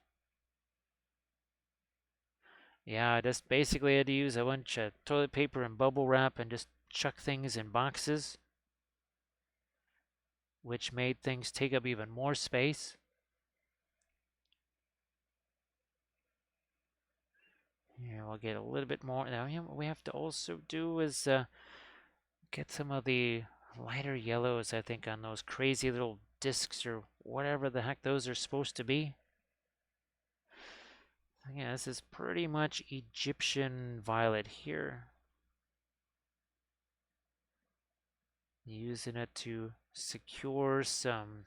Yeah, I just basically had to use a bunch of toilet paper and bubble wrap and just chuck things in boxes, which made things take up even more space. Here, we'll get a little bit more. Now, what we have to also do is get some of the lighter yellows, I think, on those crazy little discs or whatever the heck those are supposed to be. Yeah, this is pretty much Egyptian violet here. Using it to secure some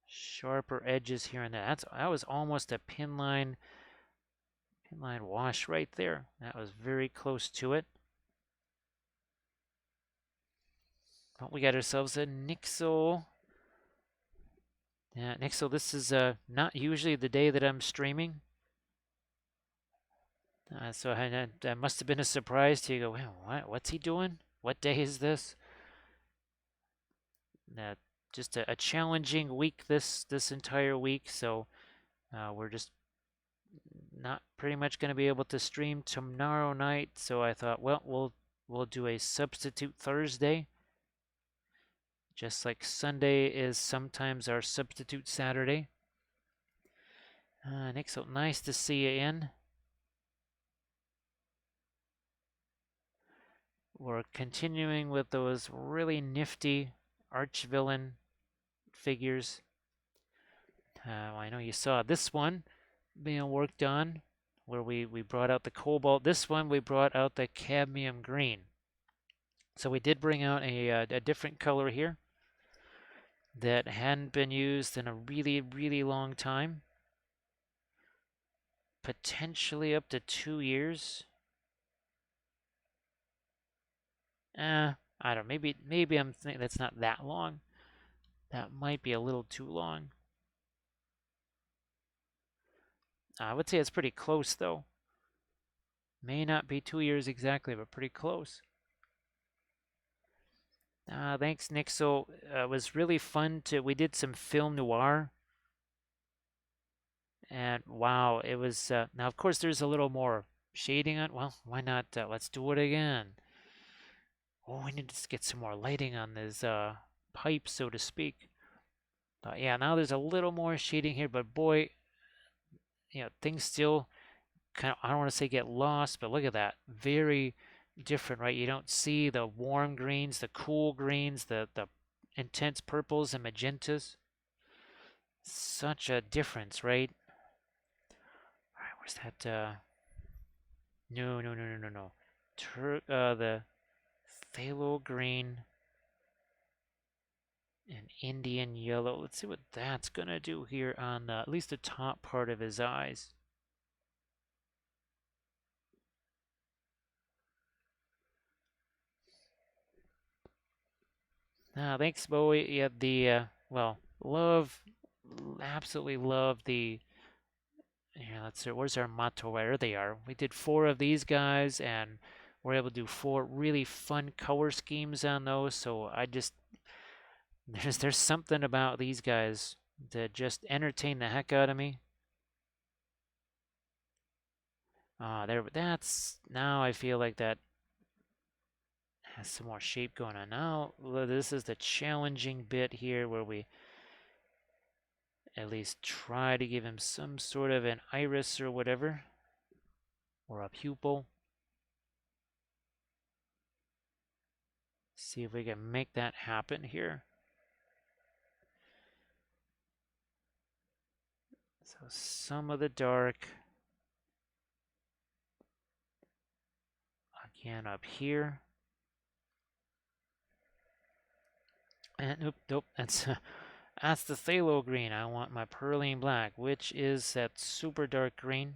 sharper edges here and there. That was almost a pin line wash right there. That was very close to it. But we got ourselves a Nixel. Yeah, Nixel, this is not usually the day that I'm streaming. So that must have been a surprise to you. Go, wow, what's he doing? What day is this? Just a challenging week this entire week. So we're just not pretty much going to be able to stream tomorrow night. So I thought, well, we'll do a substitute Thursday. Just like Sunday is sometimes our substitute Saturday. Nixel, nice to see you in. We're continuing with those really nifty Archvillain figures. I know you saw this one being worked on where we brought out the cobalt. This one we brought out the cadmium green. So we did bring out a different color here that hadn't been used in a really, really long time. Potentially up to 2 years. I don't know. Maybe I'm thinking that's not that long. That might be a little too long. I would say it's pretty close though. May not be 2 years exactly, but pretty close. Thanks, Nick. So it was really fun we did some film noir. And wow, it was, now of course there's a little more shading on, well, why not, let's do it again. Oh, we need to get some more lighting on this pipe, so to speak. But yeah, now there's a little more shading here, but boy, things still kind of, I don't want to say get lost, but look at that. Very different, right? You don't see the warm greens, the cool greens, the intense purples and magentas. Such a difference, right? All right, where's that? No, no, no, no, no, no. The phthalo green and Indian yellow. Let's see what that's gonna do here on at least the top part of his eyes. Thanks, Bowie. Yeah, well, absolutely love the. Yeah, let's see. Where's our motto? Where they are. We did 4 of these guys, and we're able to do 4 really fun color schemes on those. So there's something about these guys that just entertain the heck out of me. Now I feel like that has some more shape going on. Now this is the challenging bit here where we at least try to give him some sort of an iris or whatever, or a pupil. See if we can make that happen here. So some of the dark again up here. And nope, that's that's the phthalo green. I want my perline black, which is that super dark green.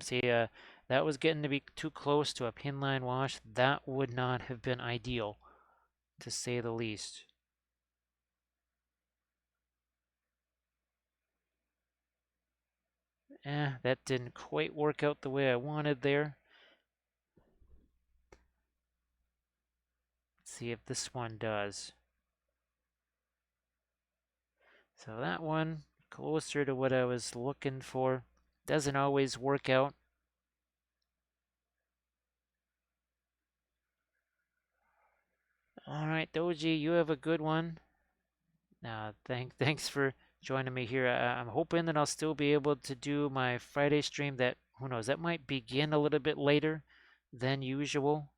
See, that was getting to be too close to a pinline wash. That would not have been ideal, to say the least. That didn't quite work out the way I wanted there. Let's see if this one does. So that one, closer to what I was looking for. Doesn't always work out. All right, Doji, you have a good one. Thanks for joining me here. I'm hoping that I'll still be able to do my Friday stream. That, who knows, that might begin a little bit later than usual.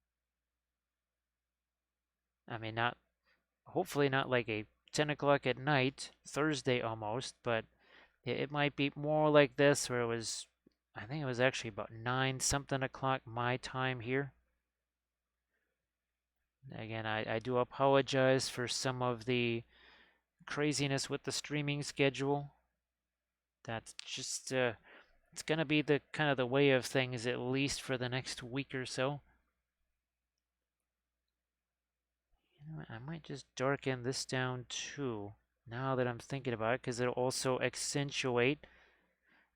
I mean, hopefully not like a 10 o'clock at night, Thursday almost, but it might be more like this where I think it was actually about 9 something o'clock my time here. Again, I do apologize for some of the craziness with the streaming schedule. That's just it's gonna be the kind of the way of things at least for the next week or so. You know what, I might just darken this down too, now that I'm thinking about it, because it'll also accentuate.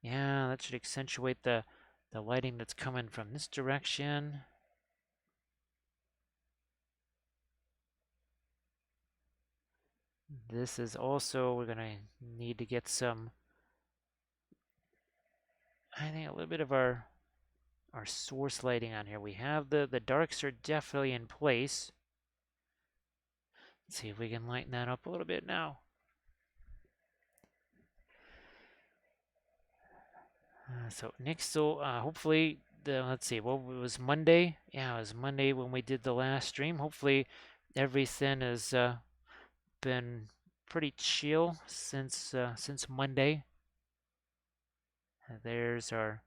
Yeah, that should accentuate the lighting that's coming from this direction. This is also, we're gonna need to get some, I think, a little bit of our source lighting on here. We have the darks are definitely in place. Let's see if we can lighten that up a little bit now. So next, hopefully, let's see, what was Monday? Yeah, it was Monday when we did the last stream. Hopefully, everything has been pretty chill since Monday. There's our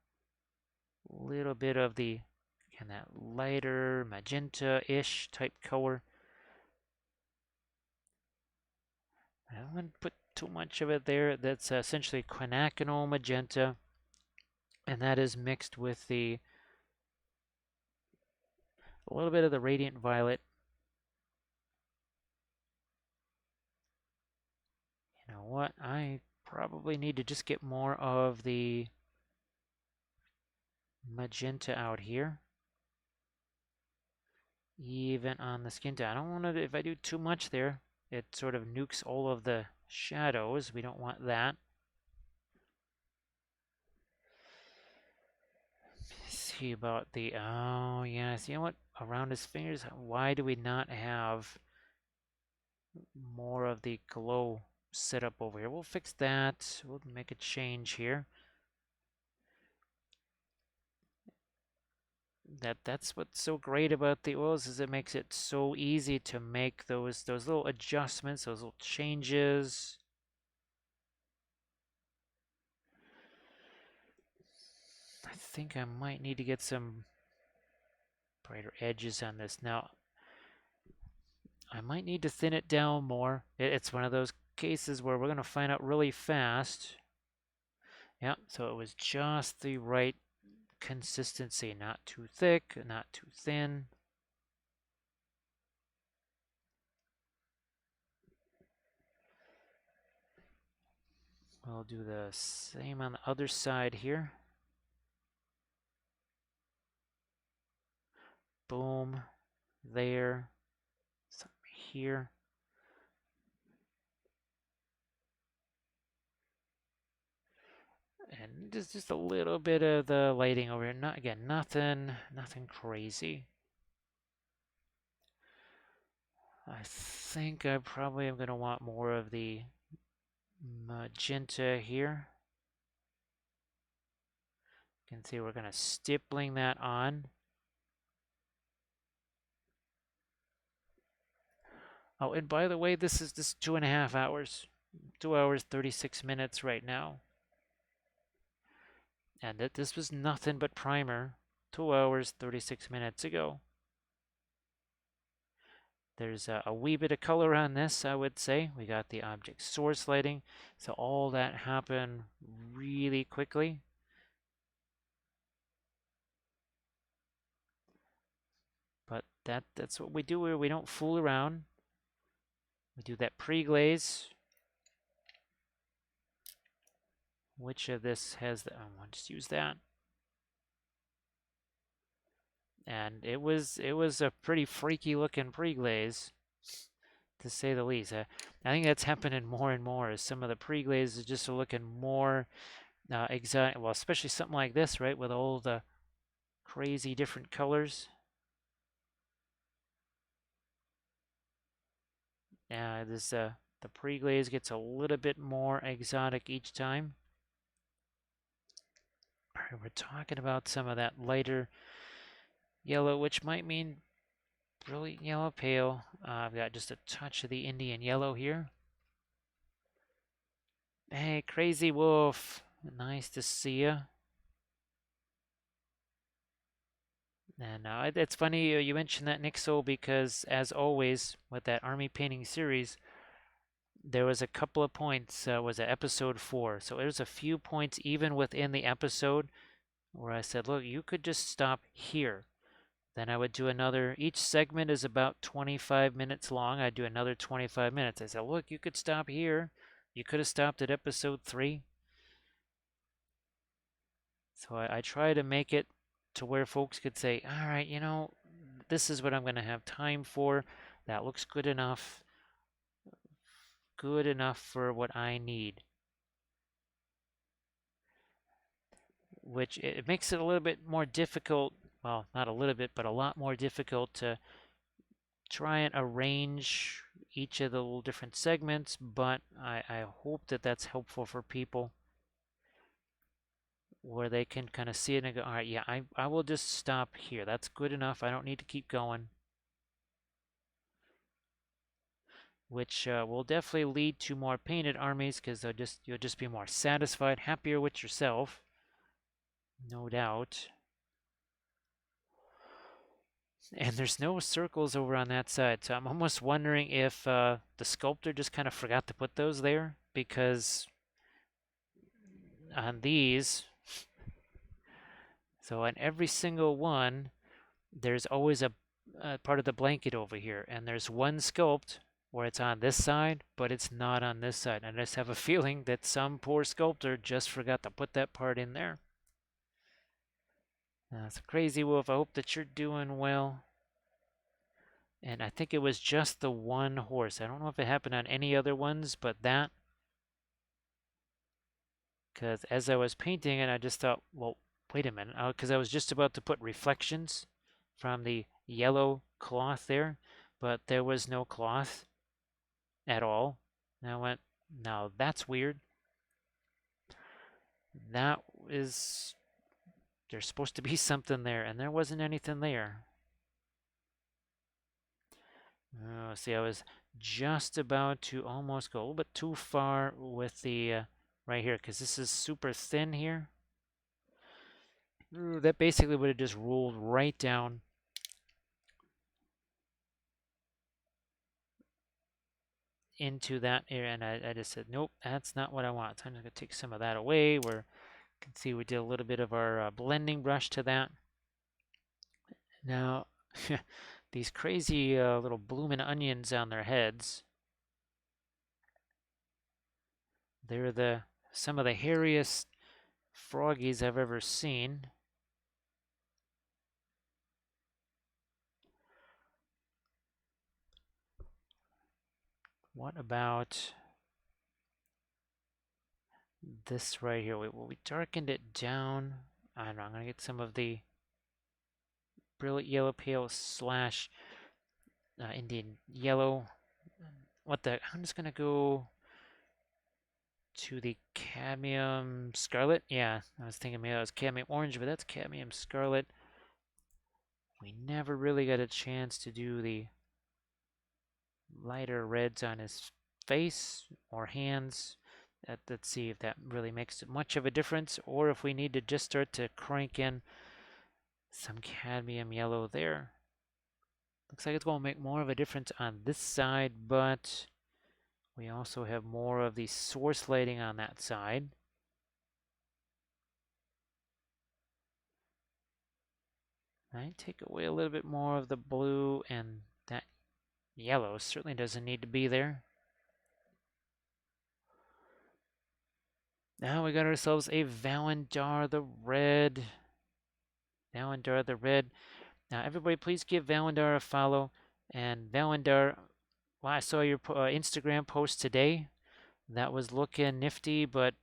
A little bit of the kind of lighter magenta-ish type color. I don't want to put too much of it there. That's essentially quinaconal magenta, and that is mixed with a little bit of the radiant violet. You know what? I probably need to just get more of the magenta out here. Even on the skin tone. I don't want to, if I do too much there, it sort of nukes all of the shadows. We don't want that. See about the, oh yes, you know what? Around his fingers, why do we not have more of the glow set up over here? We'll fix that. We'll make a change here. That's what's so great about the oils is it makes it so easy to make those little adjustments, those little changes. I think I might need to get some brighter edges on this. Now, I might need to thin it down more. It's one of those cases where we're going to find out really fast. Yeah, so it was just the right consistency. Not too thick, not too thin. We'll do the same on the other side here. Boom. There. Some here. And just a little bit of the lighting over here. Not again, nothing crazy. I think I probably am going to want more of the magenta here. You can see we're going to stippling that on. Oh, and by the way, this is 2.5 hours. 2 hours, 36 minutes right now. And this was nothing but primer 2 hours, 36 minutes ago. There's a wee bit of color on this, I would say. We got the object source lighting. So all that happened really quickly. But that's what we do. We don't fool around. We do that pre-glaze. Which of this has the, I'll just use that. And it was a pretty freaky looking pre-glaze, to say the least. I think that's happening more and more as some of the pre-glazes just are looking more exotic. Well, especially something like this, right, with all the crazy different colors. Yeah, this the pre-glaze gets a little bit more exotic each time. All right, we're talking about some of that lighter yellow, which might mean brilliant yellow pale. I've got just a touch of the Indian yellow here. Hey, Crazy Wolf. Nice to see you. And it's funny you mentioned that, Nixel, because as always with that army painting series, there was a couple of points. Was it episode 4? So there's a few points even within the episode where I said, look, you could just stop here. Then I would do another. Each segment is about 25 minutes long. I'd do another 25 minutes. I said, look, you could stop here. You could have stopped at episode 3. So I try to make it to where folks could say, all right, you know, this is what I'm going to have time for. That looks good enough. Good enough for what I need. Which it makes it a little bit more difficult. Well, not a little bit, but a lot more difficult to try and arrange each of the little different segments. But I hope that that's helpful for people, where they can kind of see it and go, all right, yeah, I will just stop here. That's good enough. I don't need to keep going. Which will definitely lead to more painted armies, because you'll just be more satisfied, happier with yourself, no doubt. And there's no circles over on that side, so I'm almost wondering if the sculptor just kind of forgot to put those there, because on these, so on every single one, there's always a part of the blanket over here, and there's one sculpt where it's on this side, but it's not on this side. And I just have a feeling that some poor sculptor just forgot to put that part in there. That's crazy, Wolf. I hope that you're doing well. And I think it was just the one horse. I don't know if it happened on any other ones, but that. Because as I was painting it, I just thought, well, wait a minute. Because I was just about to put reflections from the yellow cloth there, but there was no cloth at all. And I went, now that's weird. That is, there's supposed to be something there, and there wasn't anything there. Oh, see, I was just about to almost go a little bit too far with the right here, because this is super thin here. Ooh, that basically would have just rolled right down into that area, and I just said, nope, that's not what I want. So I'm just going to take some of that away. Where you can see we did a little bit of our blending brush to that. Now, these crazy little blooming onions on their heads, they're some of the hairiest froggies I've ever seen. What about this right here? We darkened it down. I don't know, I'm going to get some of the brilliant yellow pale slash Indian yellow. What the? I'm just going to go to the cadmium scarlet. Yeah, I was thinking maybe that was cadmium orange, but that's cadmium scarlet. We never really got a chance to do the lighter reds on his face or hands. Let's see if that really makes much of a difference, or if we need to just start to crank in some cadmium yellow there. Looks like it's going to make more of a difference on this side, but we also have more of the source lighting on that side. I take away a little bit more of the blue, and that yellow certainly doesn't need to be there. Now we got ourselves a Valendar the Red. Valendar the Red. Now everybody please give Valendar a follow. And Valendar, well, I saw your Instagram post today. That was looking nifty, but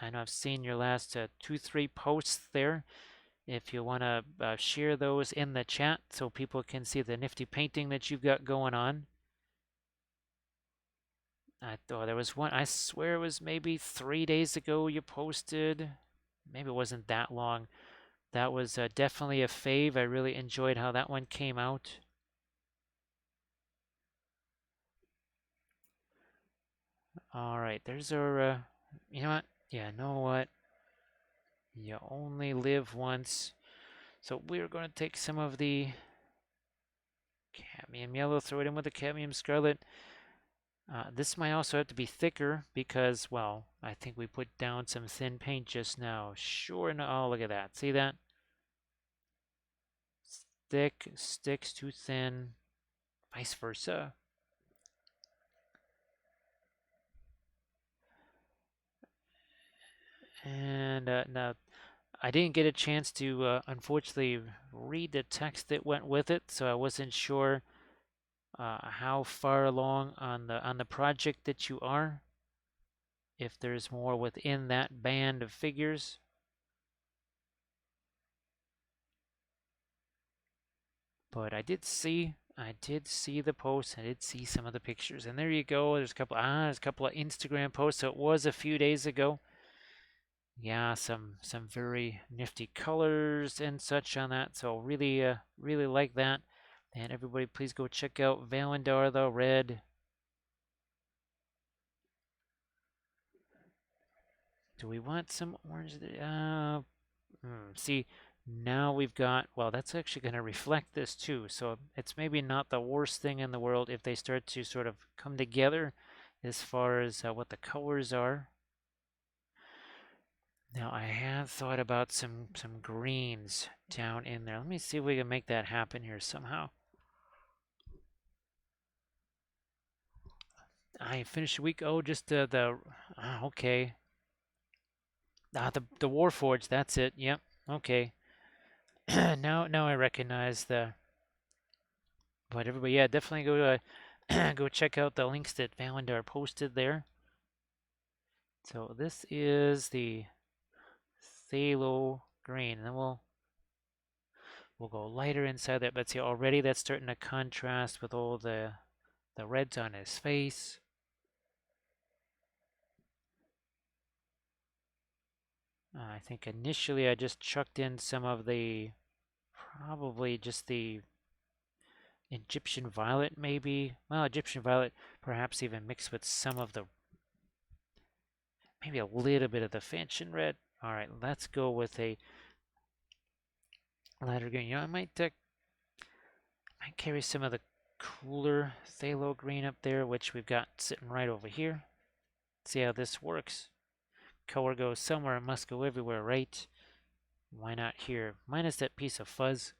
I know I've seen your last 2-3 posts there. If you want to share those in the chat so people can see the nifty painting that you've got going on. I thought there was one, I swear it was maybe 3 days ago you posted. Maybe it wasn't that long. That was definitely a fave. I really enjoyed how that one came out. All right, there's our, you know what? Yeah, know what? You only live once. So we're going to take some of the cadmium yellow, throw it in with the cadmium scarlet. This might also have to be thicker because, well, I think we put down some thin paint just now. Sure enough, oh, look at that. See that? Thick sticks too thin, vice versa. And now, I didn't get a chance to, unfortunately, read the text that went with it, so I wasn't sure how far along on the project that you are. If there's more within that band of figures. But I did see the post. I did see some of the pictures, and there you go. There's a couple of Instagram posts. So it was a few days ago. Yeah, some very nifty colors and such on that. So really like that. And everybody, please go check out Valendar the Red. Do we want some orange? See, Now we've got, well, that's actually going to reflect this too. So it's maybe not the worst thing in the world if they start to sort of come together as far as what the colors are. Now I have thought about some greens down in there. Let me see if we can make that happen here somehow. I finished the week. Oh, just okay. The Warforged. That's it. Yep. Okay. now I recognize the. But everybody, yeah, definitely go to go check out the links that Valendar posted there. So this is the phthalo green, and then we'll go lighter inside that. But see, already that's starting to contrast with all the reds on his face. I think initially I just chucked in some of the, probably just the Egyptian violet maybe. Well, Egyptian violet perhaps even mixed with some of the, maybe a little bit of the Fanchon red. All right, let's go with a lighter green. You know, I might carry some of the cooler phthalo green up there, which we've got sitting right over here. See how this works. Color goes somewhere, it must go everywhere, right? Why not here? Minus that piece of fuzz.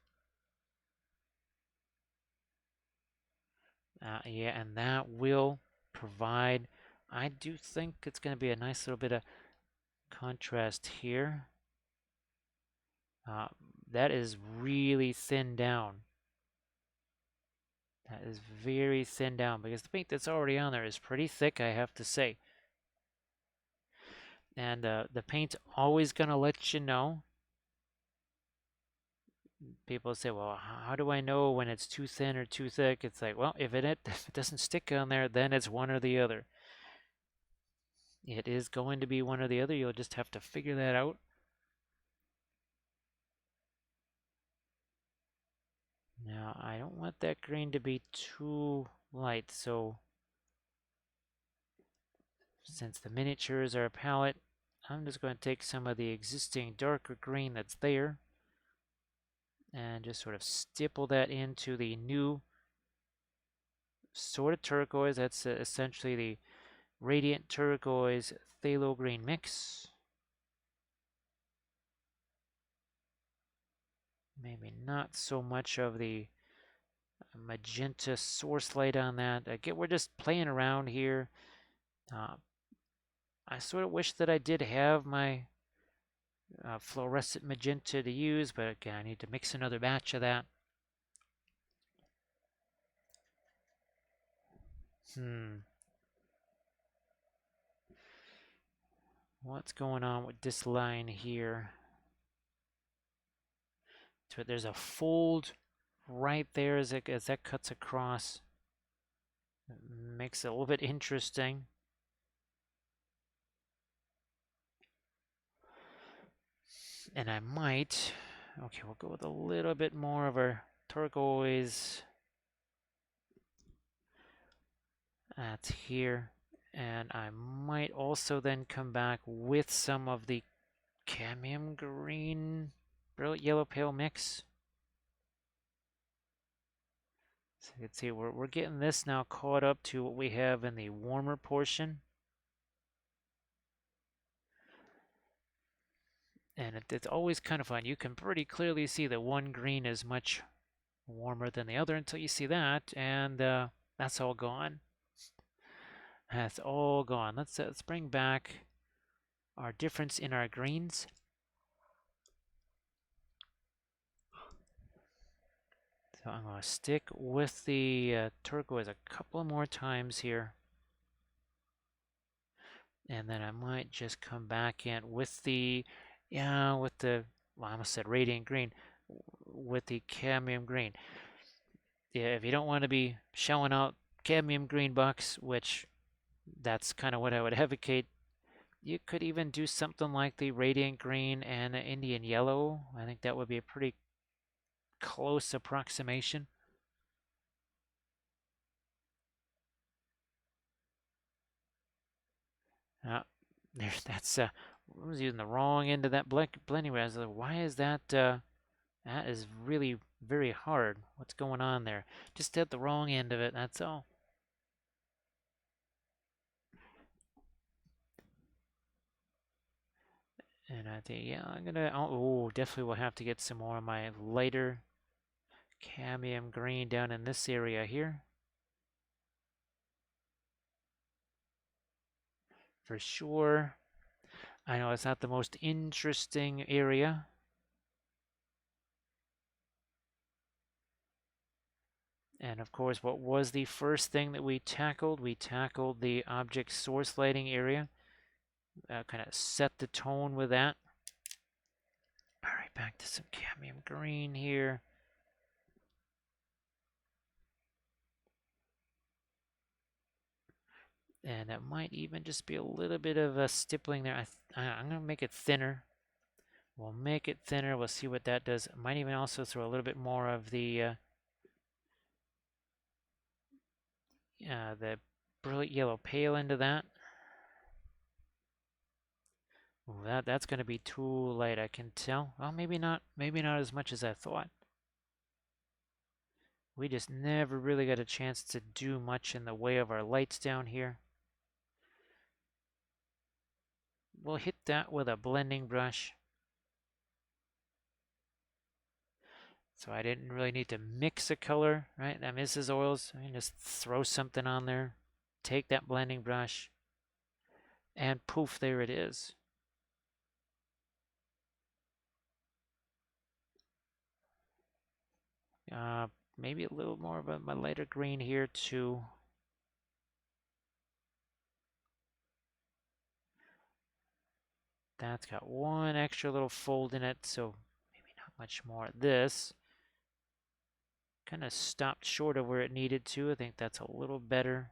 Yeah, and that will provide, I do think it's going to be a nice little bit of contrast here. Uh, that is really thin down. That is very thin down because the paint that's already on there is pretty thick, I have to say. And the paint's always going to let you know. People say, well, how do I know when it's too thin or too thick? It's like, well, if it doesn't stick on there, then it's one or the other. It is going to be one or the other. You'll just have to figure that out. Now, I don't want that green to be too light, so since the miniatures are a palette, I'm just going to take some of the existing darker green that's there and just sort of stipple that into the new sort of turquoise. That's essentially the Radiant Turquoise Phthalo Green mix. Maybe not so much of the magenta source light on that. We're just playing around here. I sort of wish that I did have my fluorescent magenta to use, but again, I need to mix another batch of that. What's going on with this line here? So there's a fold right there as that cuts across. It makes it a little bit interesting. And I might, okay, we'll go with a little bit more of our turquoise. That's here. And I might also then come back with some of the cadmium green, brilliant yellow pale mix. So you can see we're getting this now caught up to what we have in the warmer portion. And it's always kind of fun. You can pretty clearly see that one green is much warmer than the other until you see that, and that's all gone. That's all gone. Let's bring back our difference in our greens. So I'm going to stick with the turquoise a couple more times here. And then I might just come back in with the, well, I almost said radiant green, with the cadmium green. Yeah, if you don't want to be shelling out cadmium green bucks, which that's kind of what I would advocate, you could even do something like the radiant green and Indian yellow. I think that would be a pretty close approximation. That's I was using the wrong end of that blending razor. Why is that? That is really very hard. What's going on there? Just at the wrong end of it, that's all. And I think, yeah, I'm gonna, oh, definitely will have to get some more of my lighter cadmium green down in this area here. For sure. I know it's not the most interesting area. And of course, what was the first thing that we tackled? We tackled the object source lighting area. Kind of set the tone with that. All right, back to some cadmium green here. And that might even just be a little bit of a stippling there. I'm going to make it thinner. We'll make it thinner. We'll see what that does. Might even also throw a little bit more of the brilliant yellow pale into that. Ooh, that's going to be too light, I can tell. Well, maybe not. Maybe not as much as I thought. We just never really got a chance to do much in the way of our lights down here. We'll hit that with a blending brush. So I didn't really need to mix a color, right? I mean, this is oils. I can just throw something on there, take that blending brush, and poof, there it is. Maybe a little more of a lighter green here too. That's got one extra little fold in it, so maybe not much more. This kind of stopped short of where it needed to. I think that's a little better.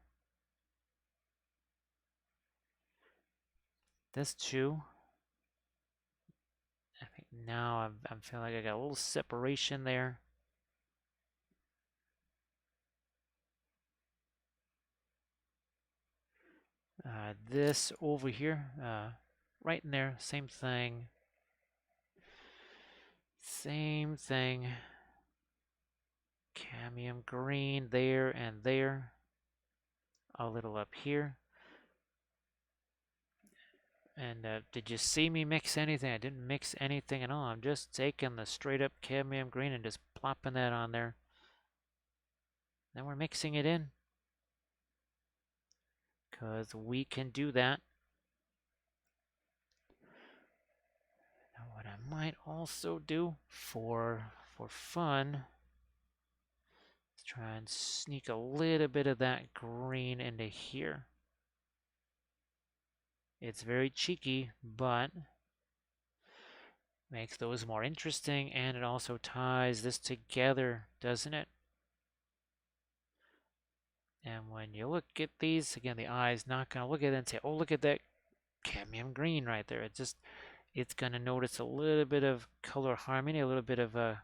This too. I think now I'm feeling like I got a little separation there. This over here, right in there, same thing. Same thing. Cadmium green there and there. A little up here. And did you see me mix anything? I didn't mix anything at all. I'm just taking the straight up cadmium green and just plopping that on there. Then we're mixing it in. Because we can do that. Now what I might also do for fun is try and sneak a little bit of that green into here. It's very cheeky, but makes those more interesting, and it also ties this together, doesn't it? And when you look at these, again, the eye's not going to look at it and say, oh, look at that cadmium green right there. It's going to notice a little bit of color harmony, a little bit of a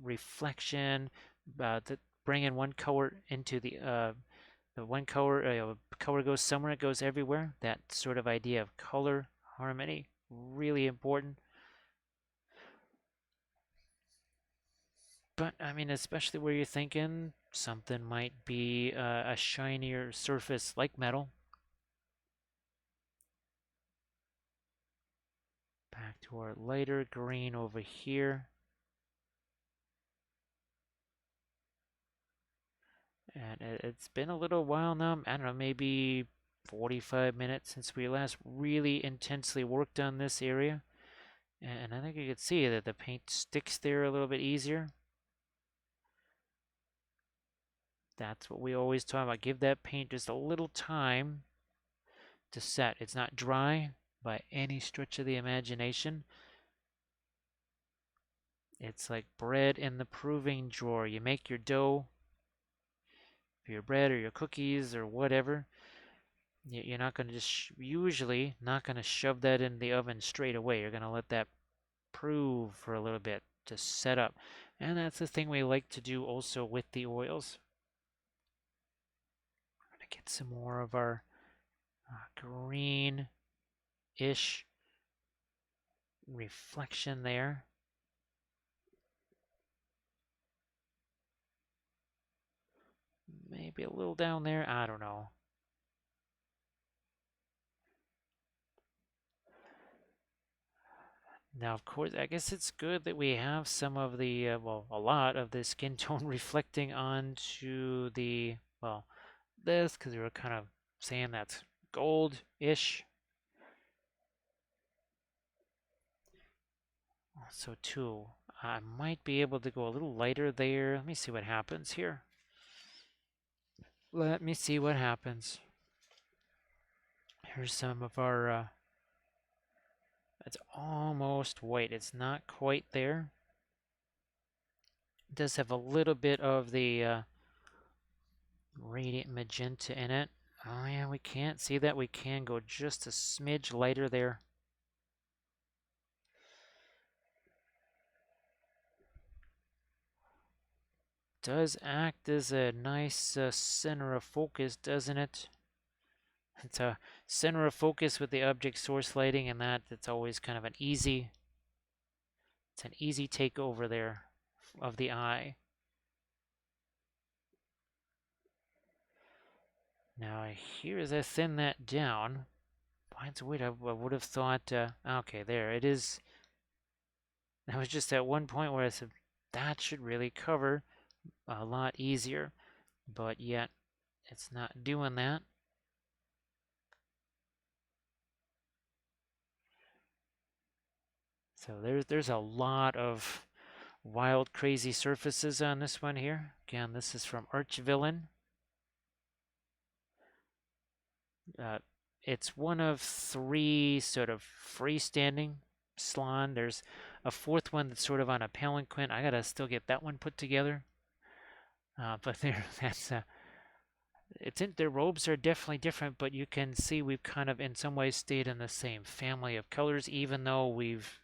reflection, bringing one color into the one color, color goes somewhere, it goes everywhere. That sort of idea of color harmony, really important. But I mean, especially where you're thinking something might be a shinier surface like metal. Back to our lighter green over here. And it's been a little while now. I don't know, maybe 45 minutes since we last really intensely worked on this area. And I think you could see that the paint sticks there a little bit easier. That's what we always talk about. Give that paint just a little time to set. It's not dry by any stretch of the imagination. It's like bread in the proving drawer. You make your dough for your bread or your cookies or whatever. You're not going to just usually not going to shove that in the oven straight away. You're going to let that prove for a little bit to set up. And that's the thing we like to do also with the oils. We're going to get some more of our green-ish reflection there. maybe a little down there. I don't know. Now, of course, I guess it's good that we have some of the, well, a lot of the skin tone reflecting onto the, well, this, because we were kind of saying that's gold-ish. So too, I might be able to go a little lighter there. Let me see what happens here. Let me see what happens. Here's some of our, it's almost white. It's not quite there. It does have a little bit of the radiant magenta in it. Oh yeah, we can't see that. We can go just a smidge lighter there. Does act as a nice center of focus, doesn't it? It's a center of focus with the object source lighting, and it's always kind of an easy takeover there of the eye. Now here as I thin that down, finds a way I would have thought, okay, there it is. That was just at one point where I said, that should really cover a lot easier, but yet it's not doing that. So there's a lot of wild, crazy surfaces on this one here. Again, this is from Archvillain. It's one of 3 sort of freestanding Slaan. There's a 4th one that's sort of on a palanquin. I gotta still get that one put together. But their robes are definitely different, but you can see we've kind of in some ways stayed in the same family of colors, even though we've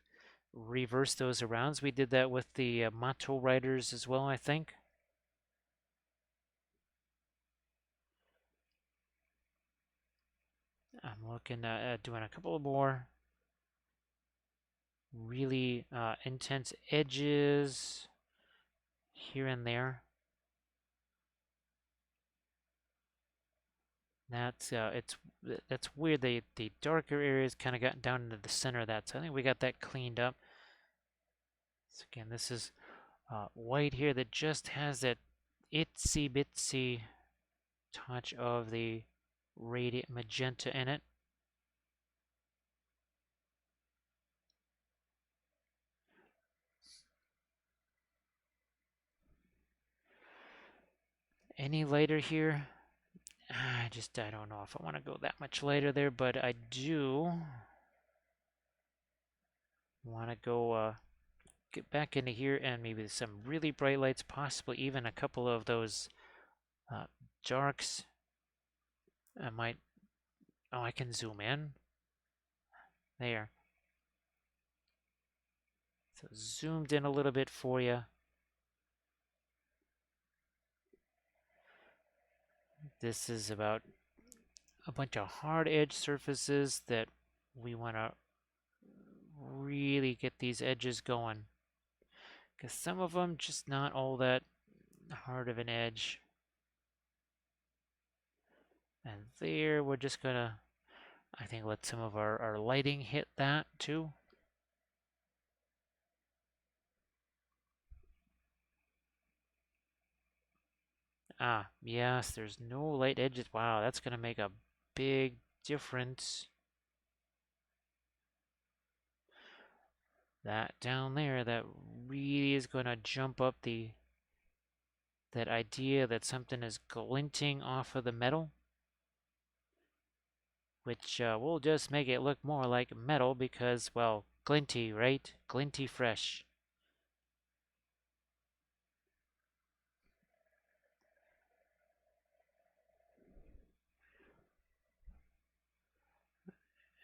reversed those around. So we did that with the Mato Riders as well, I think. I'm looking at doing a couple more really intense edges here and there. That's weird. The darker areas kind of got down into the center of that, so I think we got that cleaned up. So again, this is white here that just has that itsy bitsy touch of the radiant magenta in it. Any lighter here? I don't know if I want to go that much lighter there, but I do want to go get back into here and maybe some really bright lights, possibly even a couple of those darks. I might, oh, I can zoom in. There. So zoomed in a little bit for you. This is about a bunch of hard edge surfaces that we want to really get these edges going. Because some of them just not all that hard of an edge. And there we're just gonna, I think, let some of our lighting hit that too. Ah, yes, there's no light edges. Wow, that's gonna make a big difference. That down there, that really is gonna jump up that idea that something is glinting off of the metal, which will just make it look more like metal because, well, glinty, right? Glinty fresh.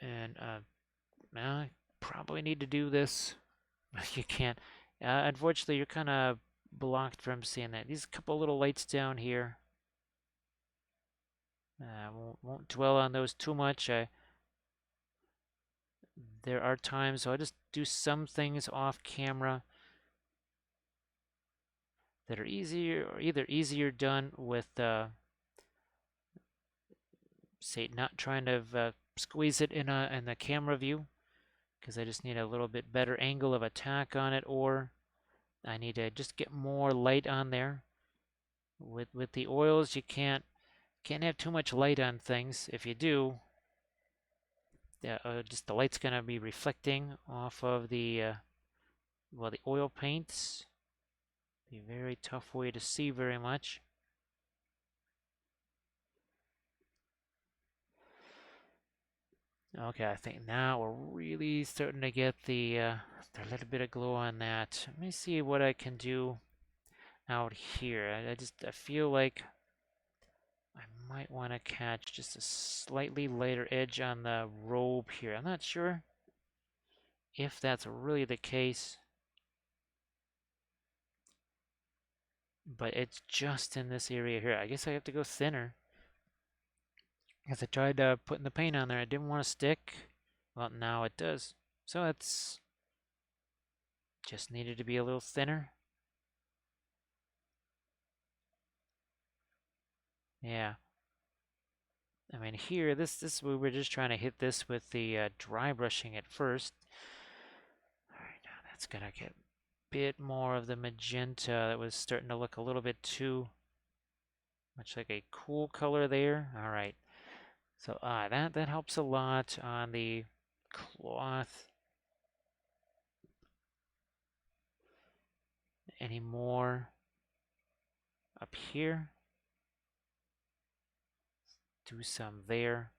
And I probably need to do this. You can't. Unfortunately, you're kind of blocked from seeing that. These couple little lights down here. Won't dwell on those too much. There are times, so I'll just do some things off camera. that are easier, or either easier done with, say, not trying to squeeze it in the camera view, because I just need a little bit better angle of attack on it, or I need to just get more light on there. With the oils, you can't have too much light on things. If you do, just the light's gonna be reflecting off of the well, the oil paints. Be a very tough way to see very much. Okay, I think now we're really starting to get the little bit of glow on that. Let me see what I can do out here. I feel like I might want to catch just a slightly lighter edge on the robe here. I'm not sure if that's really the case, but it's just in this area here. I guess I have to go thinner. Because I tried putting the paint on there, it didn't want to stick. Well, now it does. So it's just needed to be a little thinner. Yeah. I mean, here, this we were just trying to hit this with the dry brushing at first. All right, now that's gonna get a bit more of the magenta. That was starting to look a little bit too much like a cool color there. All right, so that helps a lot on the cloth. Any more up here? Do some there.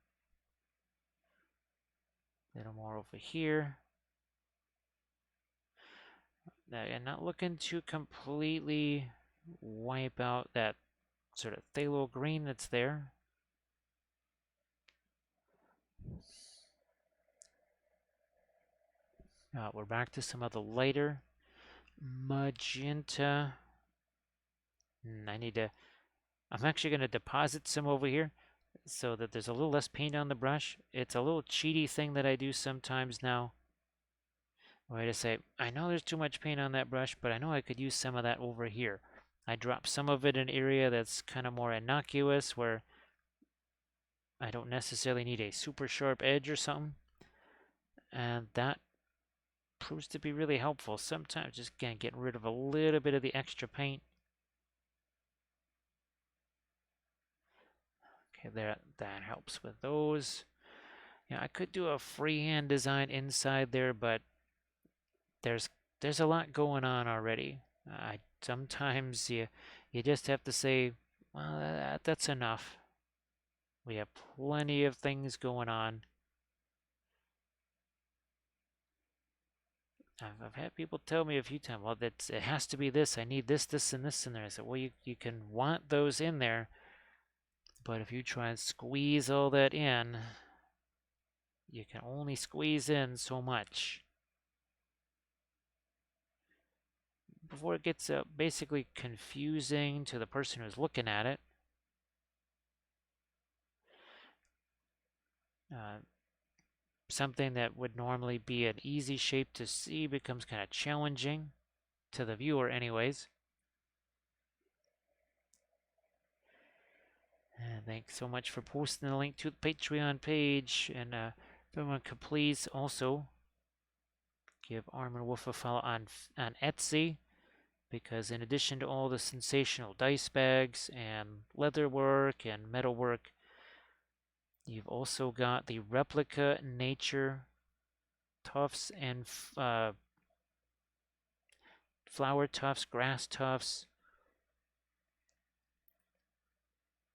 A little more over here. Now, I'm not looking to completely wipe out that sort of phthalo green that's there. We're back to some of the lighter magenta. I'm actually going to deposit some over here so that there's a little less paint on the brush. It's a little cheaty thing that I do sometimes now. Where I just say, I know there's too much paint on that brush, but I know I could use some of that over here. I drop some of it in an area that's kind of more innocuous, where I don't necessarily need a super sharp edge or something. And that proves to be really helpful. Sometimes just getting rid of a little bit of the extra paint. Okay, there, that helps with those. Yeah, I could do a freehand design inside there, but there's a lot going on already. Sometimes you just have to say, well, that's enough. We have plenty of things going on. I've had people tell me a few times, well, it has to be this. I need this, this, and this in there. I said, well, you can want those in there, but if you try and squeeze all that in, you can only squeeze in so much before it gets basically confusing to the person who's looking at it. Something that would normally be an easy shape to see becomes kind of challenging to the viewer anyways. And thanks so much for posting the link to the Patreon page. And if everyone could please also give Armored Wolf a follow on Etsy, because in addition to all the sensational dice bags and leather work and metal work, you've also got the replica nature tufts and flower tufts, grass tufts,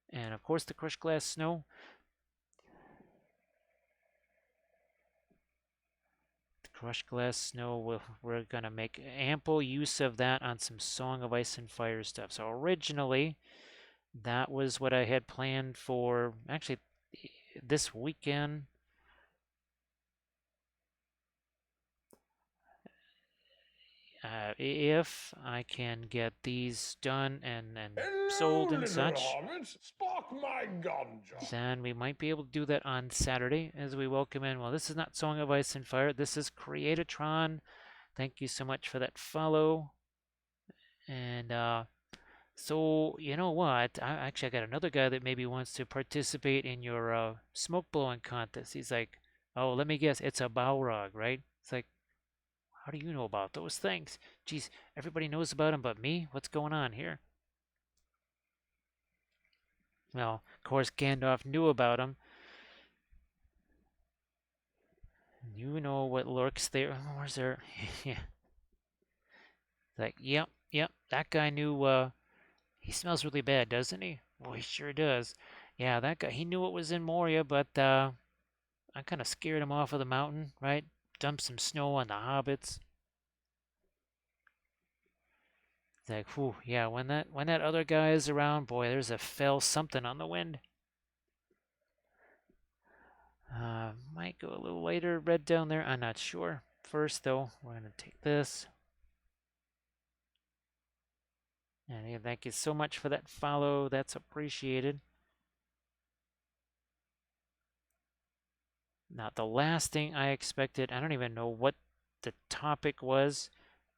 and of course the crushed glass snow. The crushed glass snow, we're going to make ample use of that on some Song of Ice and Fire stuff. So originally, that was what I had planned for, actually, this weekend. If I can get these done and Hello, sold and little such, hobbits. Spark my ganja. then we might be able to do that on Saturday as we welcome in. Well, this is not Song of Ice and Fire. This is Creatatron. Thank you so much for that follow. And So, you know what? I got another guy that maybe wants to participate in your smoke blowing contest. He's like, oh, let me guess, it's a Balrog, right? It's like, how do you know about those things? Geez, everybody knows about him but me? What's going on here? Well, of course, Gandalf knew about him. You know what lurks there. Oh, where's there? Yeah. Like, yep, that guy knew, he smells really bad, doesn't he? Well, he sure does. Yeah, that guy, he knew what was in Moria, but I kind of scared him off of the mountain, right? Dumped some snow on the hobbits. It's like, whew, yeah, when that other guy is around, boy, there's a fell something on the wind. Might go a little later, red down there. I'm not sure. First, though, we're gonna take this. And yeah, thank you so much for that follow. That's appreciated. Now, the last thing I expected, I don't even know what the topic was,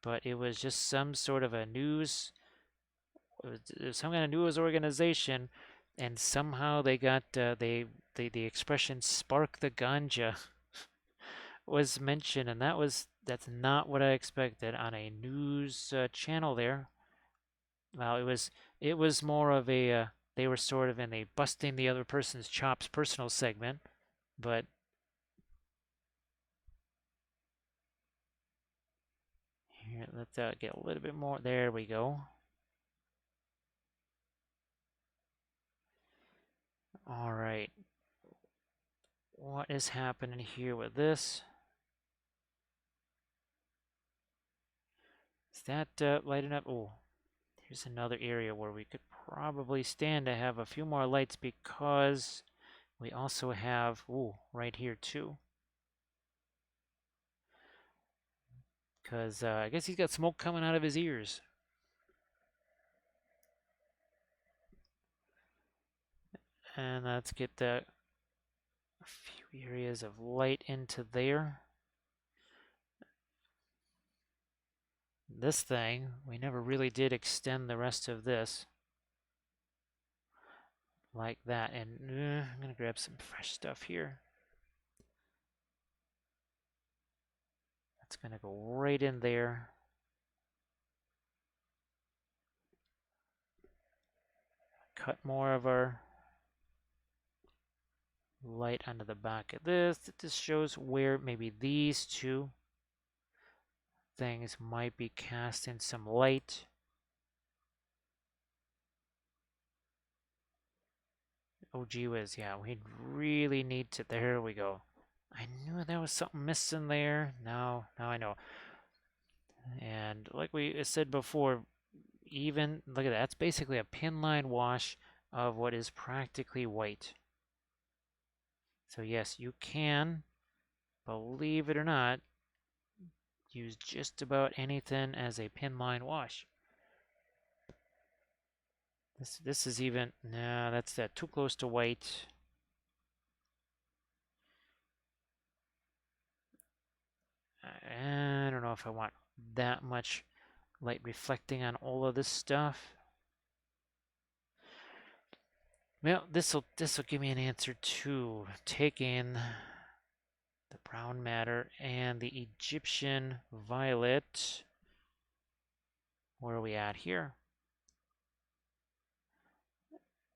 but it was just some sort of a news, some kind of news organization, and somehow they got the expression "spark the ganja" was mentioned, and that's not what I expected on a news channel there. Well, it was more of a they were sort of in a busting the other person's chops personal segment, but here, let's get a little bit more. There we go. All right. What is happening here with this? Is that lighting up? Oh, here's another area where we could probably stand to have a few more lights because we also have, ooh, right here too. Because I guess he's got smoke coming out of his ears. And let's get a few areas of light into there. This thing, we never really did extend the rest of this like that. And I'm going to grab some fresh stuff here. That's going to go right in there. Cut more of our light onto the back of this. This shows where maybe these two things might be casting some light. Oh gee whiz, yeah, we really need to, there we go. I knew there was something missing there. Now I know. And like we said before, even, look at that, that's basically a pin line wash of what is practically white. So yes, you can, believe it or not, use just about anything as a pin line wash. This is even, no, that's too close to white. I don't know if I want that much light reflecting on all of this stuff. Well, this'll give me an answer too. Taking the brown matter and the Egyptian violet. Where are we at here?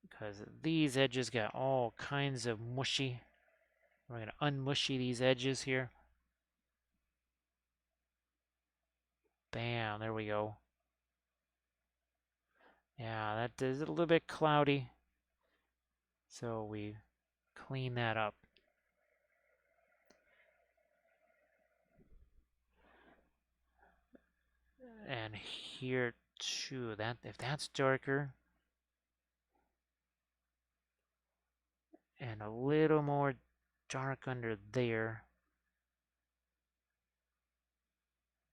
Because these edges got all kinds of mushy. We're going to unmushy these edges here. Bam, there we go. Yeah, that is a little bit cloudy. So we clean that up. And here too, that if that's darker and a little more dark under there,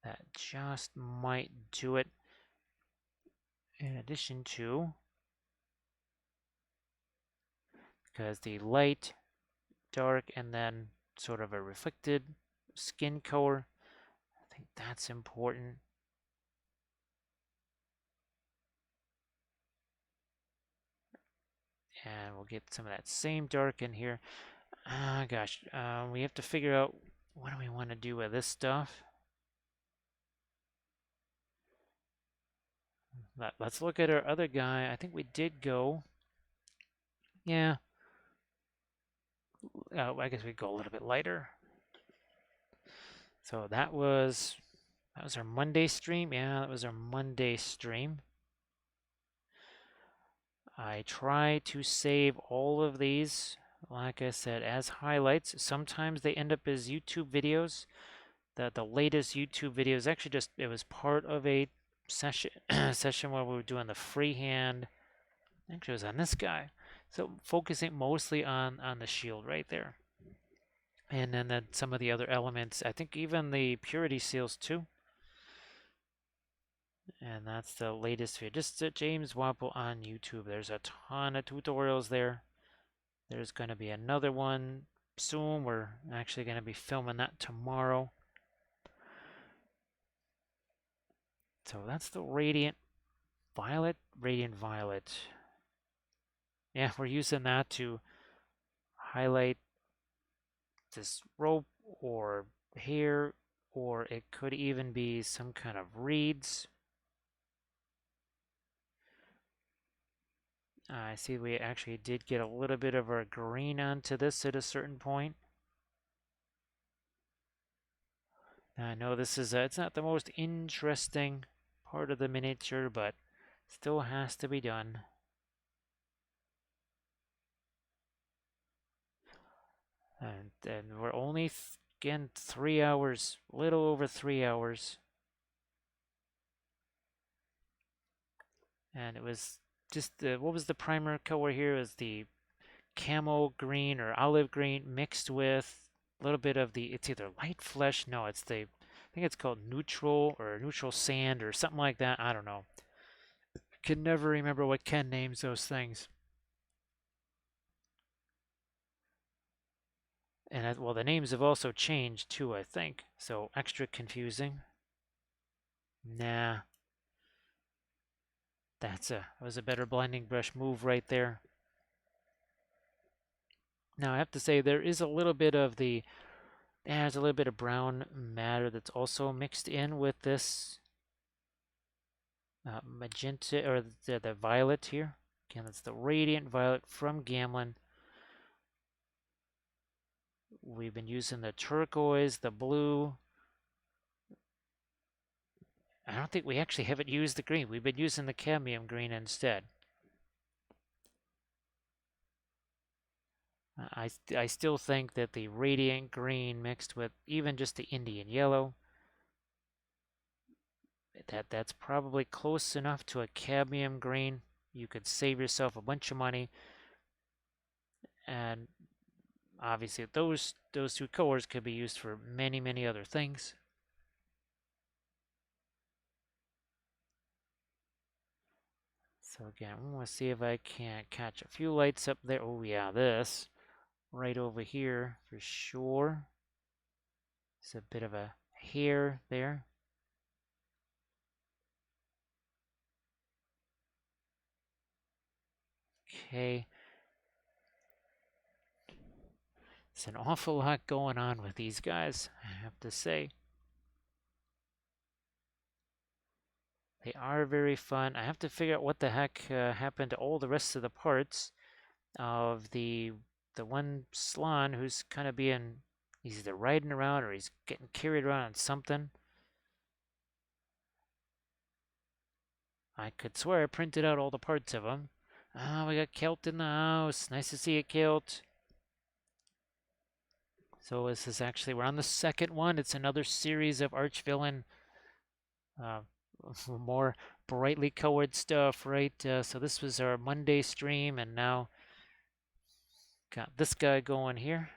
that just might do it. In addition to, because the light, dark, and then sort of a reflected skin color, I think that's important. And we'll get some of that same dark in here. Gosh, we have to figure out what do we want to do with this stuff. Let's look at our other guy. I think we did go. Yeah. I guess we go a little bit lighter. So that was our Monday stream. Yeah, that was our Monday stream. I try to save all of these, like I said, as highlights. Sometimes they end up as YouTube videos. The latest YouTube video is actually just, it was part of a session session where we were doing the freehand. Actually, it was on this guy. So focusing mostly on the shield right there. And then some of the other elements. I think even the purity seals too. And that's the latest video. Just James Wappel on YouTube. There's a ton of tutorials there. There's going to be another one soon. We're actually going to be filming that tomorrow. So that's the Radiant Violet. Radiant Violet. Yeah, we're using that to highlight this rope or hair, or it could even be some kind of reeds. I see we actually did get a little bit of our green onto this at a certain point. Now, I know this is it's not the most interesting part of the miniature, but still has to be done. And we're only again 3 hours, a little over 3 hours. And it was just what was the primer color here? It was the camo green or olive green mixed with a little bit of the, it's either light flesh, no, it's the, I think it's called neutral or neutral sand or something like that. I don't know. Can never remember what Ken names those things. And well, the names have also changed too, I think. So extra confusing. Nah, that was a better blending brush move right there. Now I have to say there is a little bit of the, there's a little bit of brown matter that's also mixed in with this magenta or the violet here. Again, that's the Radiant Violet from Gamlin. We've been using the turquoise, the blue. I don't think we actually haven't used the green. We've been using the cadmium green instead. I still think that the Radiant Green mixed with even just the Indian Yellow, that's probably close enough to a cadmium green. You could save yourself a bunch of money. And obviously those two colors could be used for many, many other things. So again, I want to see if I can catch a few lights up there. Oh yeah, this right over here for sure. It's a bit of a hair there. Okay. It's an awful lot going on with these guys, I have to say. They are very fun. I have to figure out what the heck happened to all the rest of the parts of the one Slaan who's kind of being, he's either riding around or he's getting carried around on something. I could swear I printed out all the parts of him. Ah, we got Kilt in the house. Nice to see you, Kilt. So this is actually, we're on the second one. It's another series of Archvillain, more brightly colored stuff, right? So this was our Monday stream, and now got this guy going here.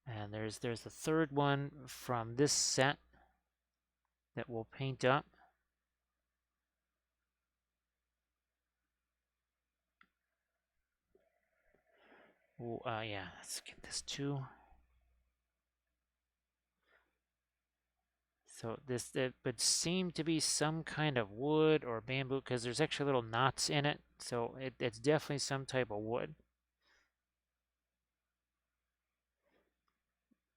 And there's the third one from this set that we'll paint up. Oh, yeah, let's get this too. So it would seem to be some kind of wood or bamboo because there's actually little knots in it. So it's definitely some type of wood.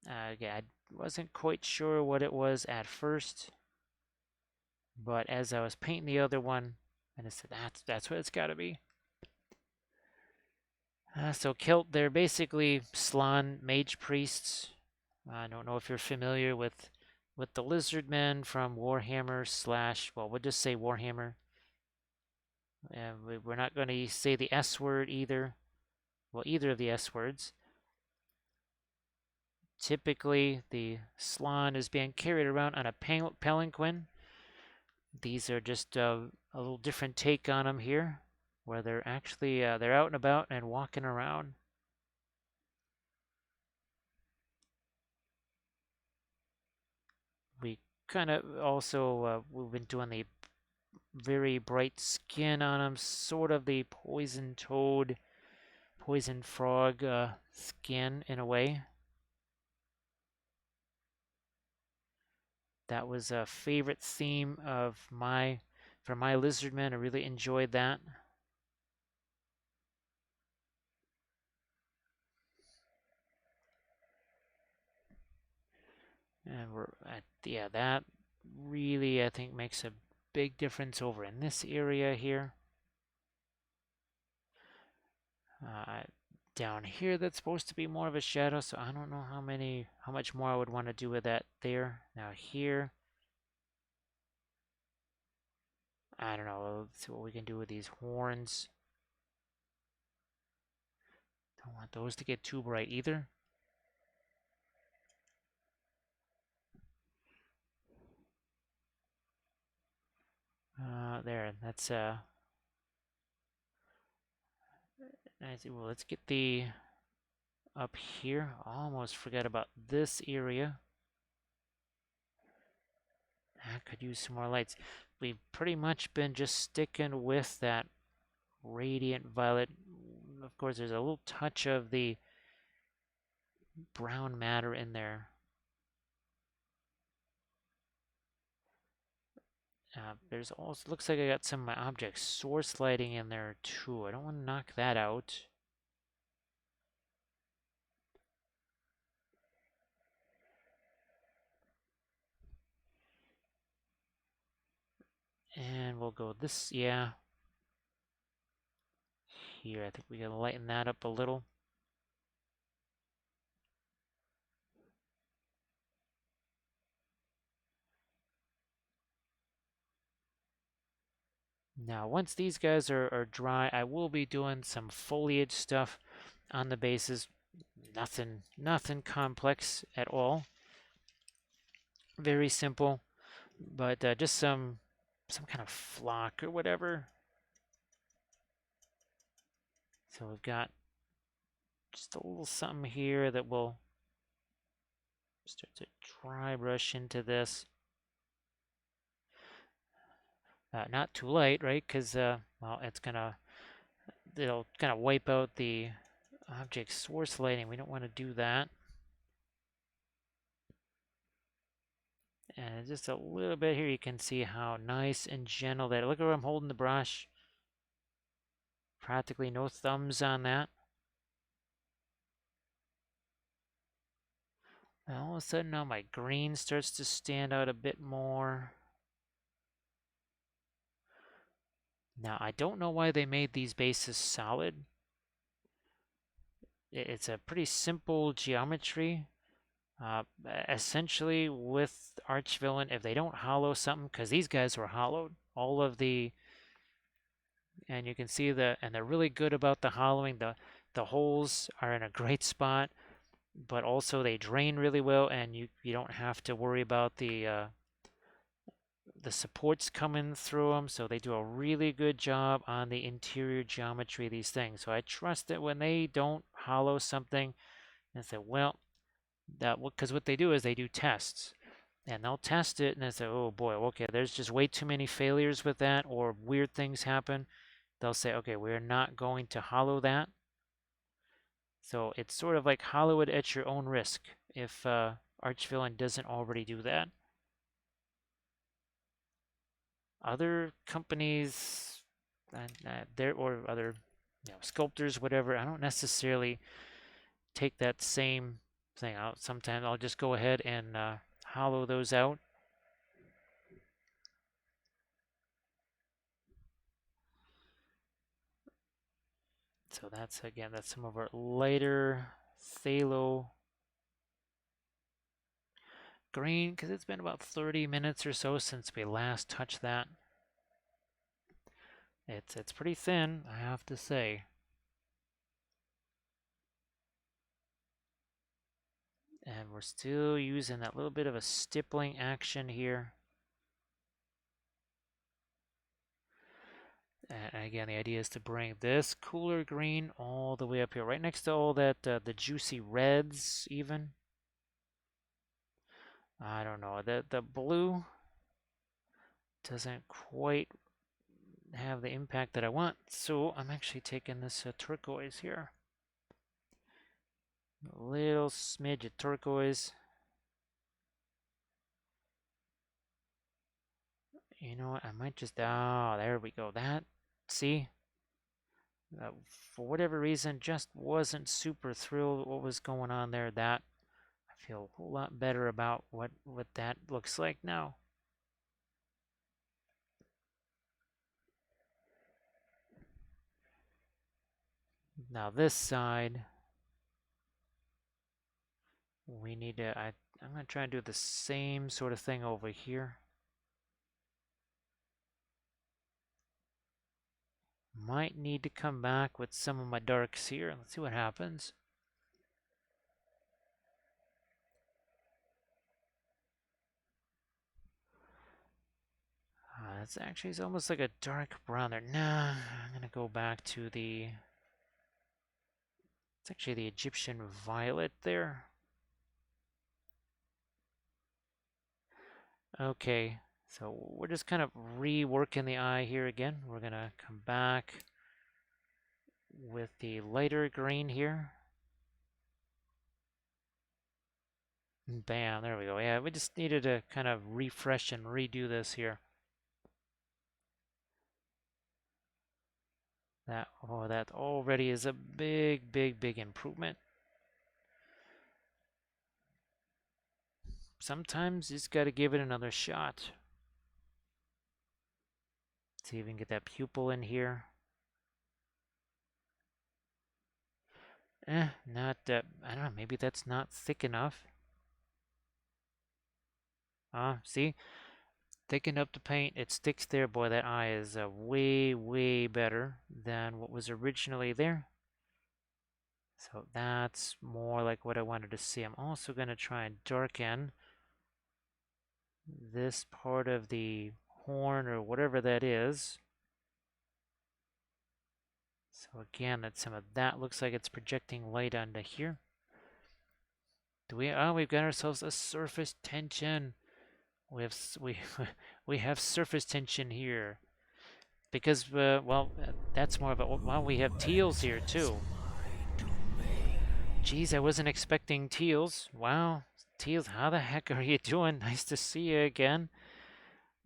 Yeah, I wasn't quite sure what it was at first, but as I was painting the other one, and I said that's what it's got to be. So Kilt, they're basically Slaan Mage Priests. I don't know if you're familiar with the lizard men from Warhammer slash, well, we'll just say Warhammer. And we're not going to say the S word either. Well, either of the S words. Typically, the Slaan is being carried around on a palanquin. These are just a little different take on them here, where they're actually they're out and about and walking around. We kind of also we've been doing the very bright skin on them, sort of the poison toad, poison frog skin in a way. That was a favorite theme of for my lizardmen. I really enjoyed that. And we're at, yeah, that really I think makes a big difference over in this area here. Down here that's supposed to be more of a shadow, so I don't know how much more I would want to do with that there. Now here, I don't know, let's see what we can do with these horns. Don't want those to get too bright either. There, that's nice. Well, let's get the up here. Almost forgot about this area. I could use some more lights. We've pretty much been just sticking with that radiant violet. Of course, there's a little touch of the brown matter in there. There's also, looks like I got some of my object source lighting in there too. I don't want to knock that out. And we'll go this, yeah. Here, I think we can lighten that up a little. Now, once these guys are dry, I will be doing some foliage stuff on the bases. Nothing complex at all. Very simple, but just some kind of flock or whatever. So we've got just a little something here that will start to dry brush into this. Not too light, right? Because well, it'll kind of wipe out the object source lighting. We don't want to do that. And just a little bit here, you can see how nice and gentle that. Look where I'm holding the brush. Practically no thumbs on that. And all of a sudden now my green starts to stand out a bit more. Now I don't know why they made these bases solid. It's a pretty simple geometry. Essentially with Archvillain, if they don't hollow something, because these guys were hollowed, all of the, and you can see and they're really good about the hollowing. The holes are in a great spot, but also they drain really well, and you don't have to worry about the supports coming through them. So they do a really good job on the interior geometry of these things. So I trust that when they don't hollow something, and say, well, that because what they do is they do tests. And they'll test it and they say, oh boy, okay, there's just way too many failures with that, or weird things happen. They'll say, okay, we're not going to hollow that. So it's sort of like hollow it at your own risk if Archvillain doesn't already do that. other companies, there or other, sculptors, whatever. I don't necessarily take that same thing out. Sometimes I'll just go ahead and hollow those out. So that's, again, that's some of our lighter phthalo green, because it's been about 30 minutes or so since we last touched that. It's pretty thin, I have to say. And we're still using that little bit of a stippling action here. And again, the idea is to bring this cooler green all the way up here, right next to all that, the juicy reds even. I don't know, the blue doesn't quite have the impact that I want, so I'm actually taking this turquoise here. A little smidge of turquoise. You know what, I might just, oh, there we go. That, see? For whatever reason, just wasn't super thrilled what was going on there. That, I feel a whole lot better about what that looks like now. Now this side, we need to, I'm going to try and do the same sort of thing over here. Might need to come back with some of my darks here. Let's see what happens. It's almost like a dark brown there. Nah, I'm going to go back to the, it's actually the Egyptian violet there. Okay, so we're just kind of reworking the eye here again. We're going to come back with the lighter green here. Bam, there we go. Yeah, we just needed to kind of refresh and redo this here. That already is a big, big, big improvement. Sometimes you just got to give it another shot. See if we can get that pupil in here. Not, I don't know, maybe that's not thick enough. See? Thicken up the paint, it sticks there. Boy, that eye is way, way better than what was originally there. So that's more like what I wanted to see. I'm also going to try and darken this part of the horn or whatever that is. So again, that some of that looks like it's projecting light onto here. We've got ourselves a surface tension. We have surface tension here. Because, well, that's more of a, well, we have teals here too. Geez, I wasn't expecting teals. Wow, teals, how the heck are you doing? Nice to see you again.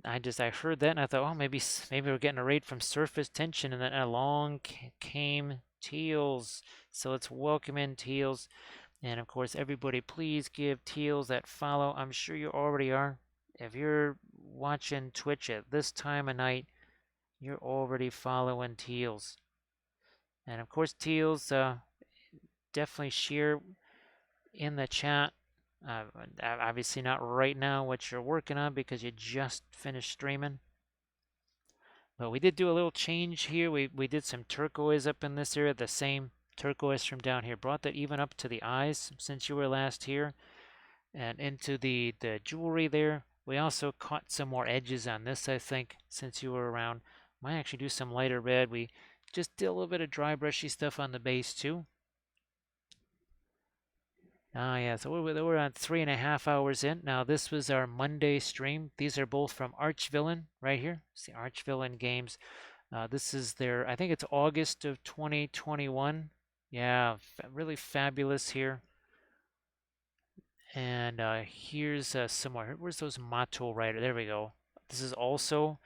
I heard that and I thought, oh, maybe we're getting a raid from surface tension, and then along came teals. So let's welcome in teals. And of course, everybody, please give teals that follow. I'm sure you already are. If you're watching Twitch at this time of night, you're already following teals. And of course, teals, definitely share in the chat. Obviously not right now what you're working on because you just finished streaming. But we did do a little change here. We did some turquoise up in this area, the same turquoise from down here. Brought that even up to the eyes since you were last here. And into the jewelry there. We also caught some more edges on this, I think, since you were around. Might actually do some lighter red. We just did a little bit of dry brushy stuff on the base too. Yeah, so we're on 3.5 hours in. Now, this was our Monday stream. These are both from Archvillain right here. It's the Archvillain Games. This is their, I think it's August of 2021. Yeah, really fabulous here. And here's some more. Where's those Mato Rider? There we go. This is also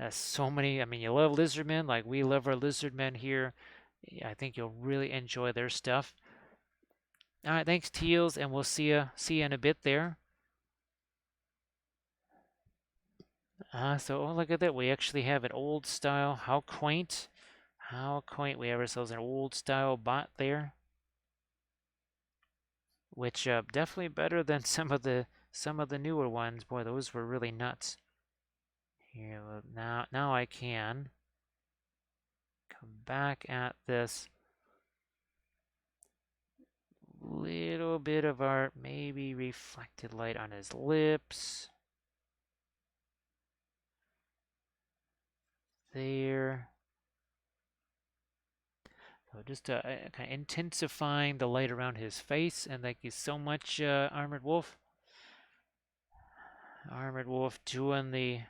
So many, I mean, you love lizardmen like we love our lizardmen here. I think you'll really enjoy their stuff. All right, thanks, Teals, and we'll see you in a bit there. So oh, look at that. We actually have an old style. How quaint. How quaint. We have ourselves an old style bot there, which definitely better than some of the newer ones. Boy, those were really nuts. Here, now I can come back at this little bit of our maybe reflected light on his lips. There. So just kind of intensifying the light around his face. And thank you so much, Armored Wolf. Armored Wolf doing the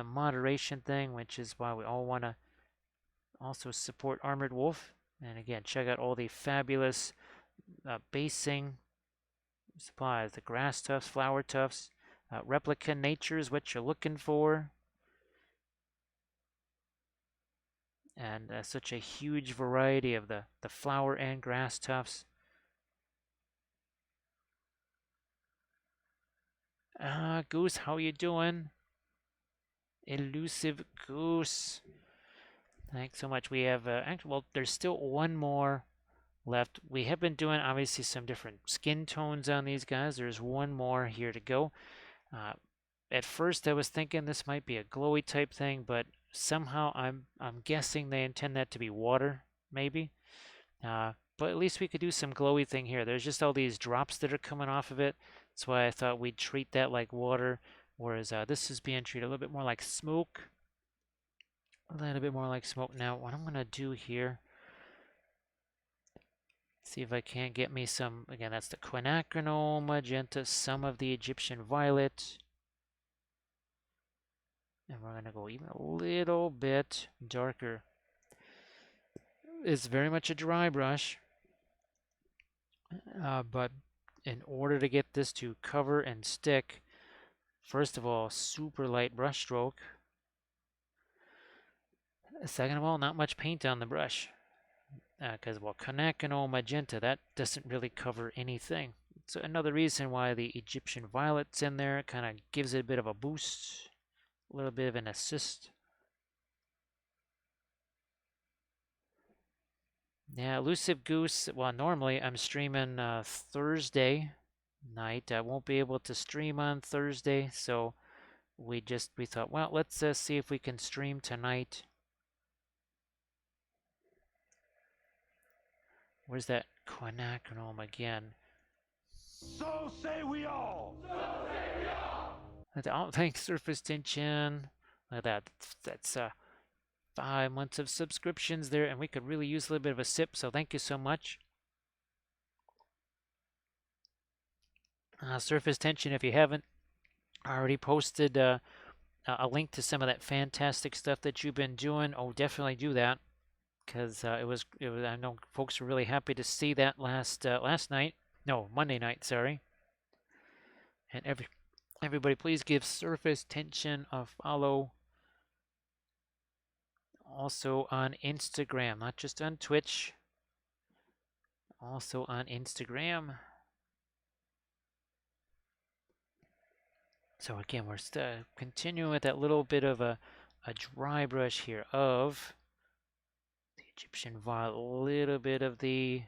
moderation thing, which is why we all want to also support Armored Wolf. And again, check out all the fabulous basing supplies, the grass tufts, flower tufts, replica nature is what you're looking for. And such a huge variety of the flower and grass tufts. Goose, how you doing? Elusive Goose. Thanks so much. We have, actually, well, there's still one more left. We have been doing, obviously, some different skin tones on these guys. There's one more here to go. At first, I was thinking this might be a glowy type thing, but somehow I'm guessing they intend that to be water, maybe. But at least we could do some glowy thing here. There's just all these drops that are coming off of it. That's why I thought we'd treat that like water, whereas this is being treated a little bit more like smoke. A little bit more like smoke. Now, what I'm going to do here, see if I can't get me some, again, that's the quinacridone magenta, some of the Egyptian violet. And we're going to go even a little bit darker. It's very much a dry brush, but in order to get this to cover and stick, first of all, super light brush stroke. Second of all, not much paint on the brush. Because, well, quinacridone magenta, that doesn't really cover anything. So another reason why the Egyptian violet's in there, kind of gives it a bit of a boost, a little bit of an assist. Yeah, Elusive Goose, well, normally I'm streaming Thursday night. I won't be able to stream on Thursday, so we thought, well, let's see if we can stream tonight. Where's that quinacridone again? So say we all. Oh, thanks, Surface Tension. Look at that. That's 5 months of subscriptions there, and we could really use a little bit of a sip, so thank you so much. Surface Tension, if you haven't already posted a link to some of that fantastic stuff that you've been doing, oh, definitely do that, because it was, I know folks were really happy to see that last night. No, Monday night, sorry. And everybody, please give Surface Tension a follow. Also on Instagram, not just on Twitch. Also on Instagram. So again, we're continuing with that little bit of a dry brush here of the Egyptian violet, a little bit of the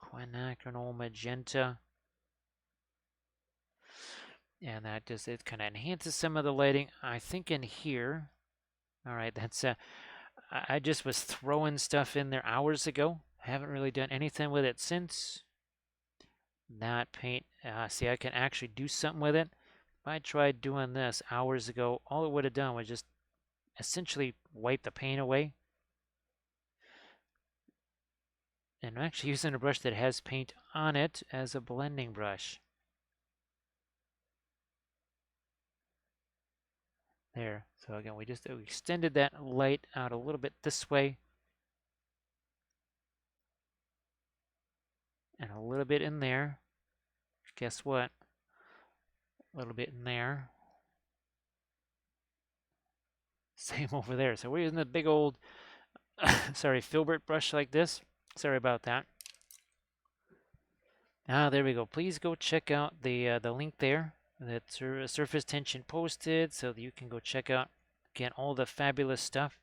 quinacridone magenta. And that just, it kind of enhances some of the lighting. I think in here, all right, that's, I just was throwing stuff in there hours ago. Haven't really done anything with it since. That paint, see, I can actually do something with it. If I tried doing this hours ago, all it would have done was just essentially wipe the paint away. And I'm actually using a brush that has paint on it as a blending brush. There. So again, we just extended that light out a little bit this way. And a little bit in there. Guess what? A little bit in there. Same over there. So we're using a big old, sorry, filbert brush like this. Sorry about that. Ah, there we go. Please go check out the link there that Surface Tension posted, so that you can go check out again all the fabulous stuff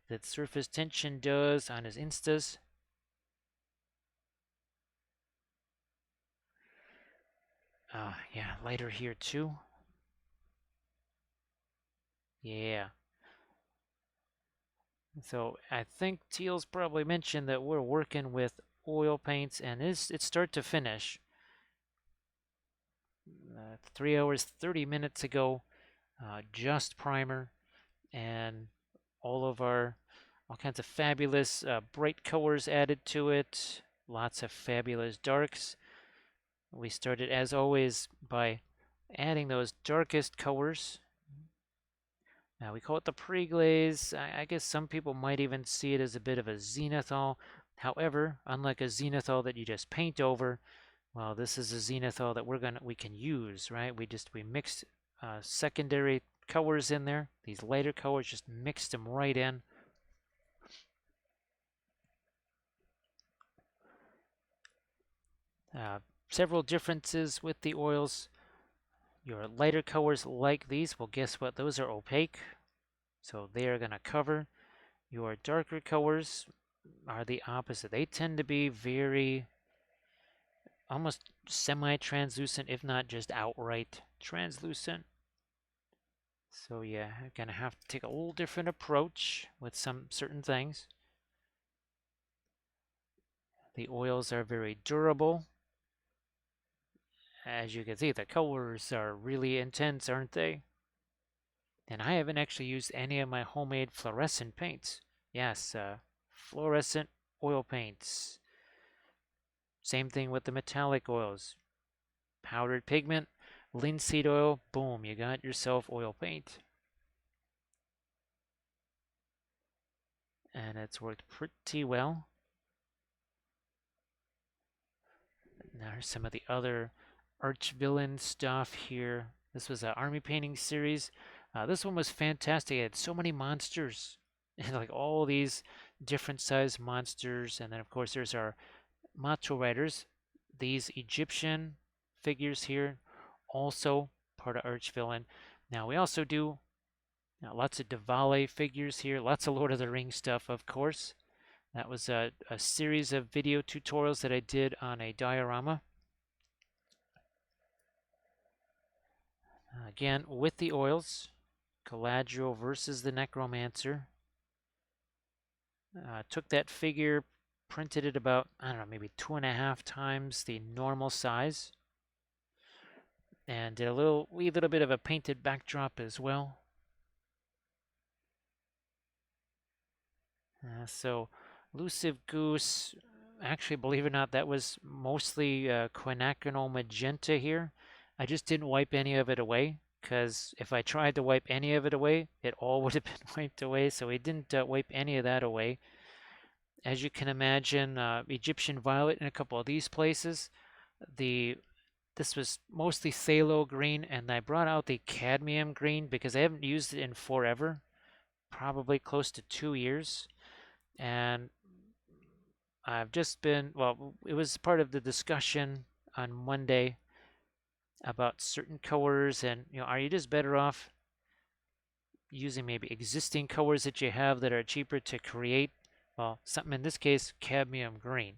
that Surface Tension does on his Instas. Yeah, lighter here too. Yeah. So I think Teal's probably mentioned that we're working with oil paints, and it's start to finish. 3 hours 30 minutes ago, just primer and all kinds of fabulous bright colors added to it. Lots of fabulous darks. We started, as always, by adding those darkest colors. Now we call it the pre-glaze. I guess some people might even see it as a bit of a zenithal. However, unlike a zenithal that you just paint over, well, this is a zenithal that we can use, right? We mixed secondary colors in there. These lighter colors, just mixed them right in. Several differences with the oils. Your lighter colors like these, well, guess what? Those are opaque, so they are going to cover. Your darker colors are the opposite. They tend to be very, almost semi-translucent, if not just outright translucent. So yeah, I'm going to have to take a little different approach with some certain things. The oils are very durable. As you can see, the colors are really intense, aren't they? And I haven't actually used any of my homemade fluorescent paints. Yes, fluorescent oil paints. Same thing with the metallic oils. Powdered pigment, linseed oil, boom, you got yourself oil paint. And it's worked pretty well. Now here's some of the other Archvillain stuff here. This was an army painting series. This one was fantastic. It had so many monsters, and like all these different sized monsters. And then of course there's our Macho Riders, these Egyptian figures here, also part of Archvillain. Now we also do lots of Diwali figures here, lots of Lord of the Rings stuff, of course. That was a series of video tutorials that I did on a diorama. Again, with the oils, Galadriel versus the Necromancer. Took that figure, printed it about, I don't know, maybe 2.5 times the normal size. And did a wee little bit of a painted backdrop as well. So Elusive Goose, actually, believe it or not, that was mostly quinacridone magenta here. I just didn't wipe any of it away, because if I tried to wipe any of it away, it all would have been wiped away, so we didn't wipe any of that away. As you can imagine, Egyptian violet in a couple of these places. This was mostly phthalo green, and I brought out the cadmium green because I haven't used it in forever, probably close to 2 years. And I've just been, well, it was part of the discussion on Monday about certain colors, and are you just better off using maybe existing colors that you have that are cheaper to create? Well, something in this case, cadmium green.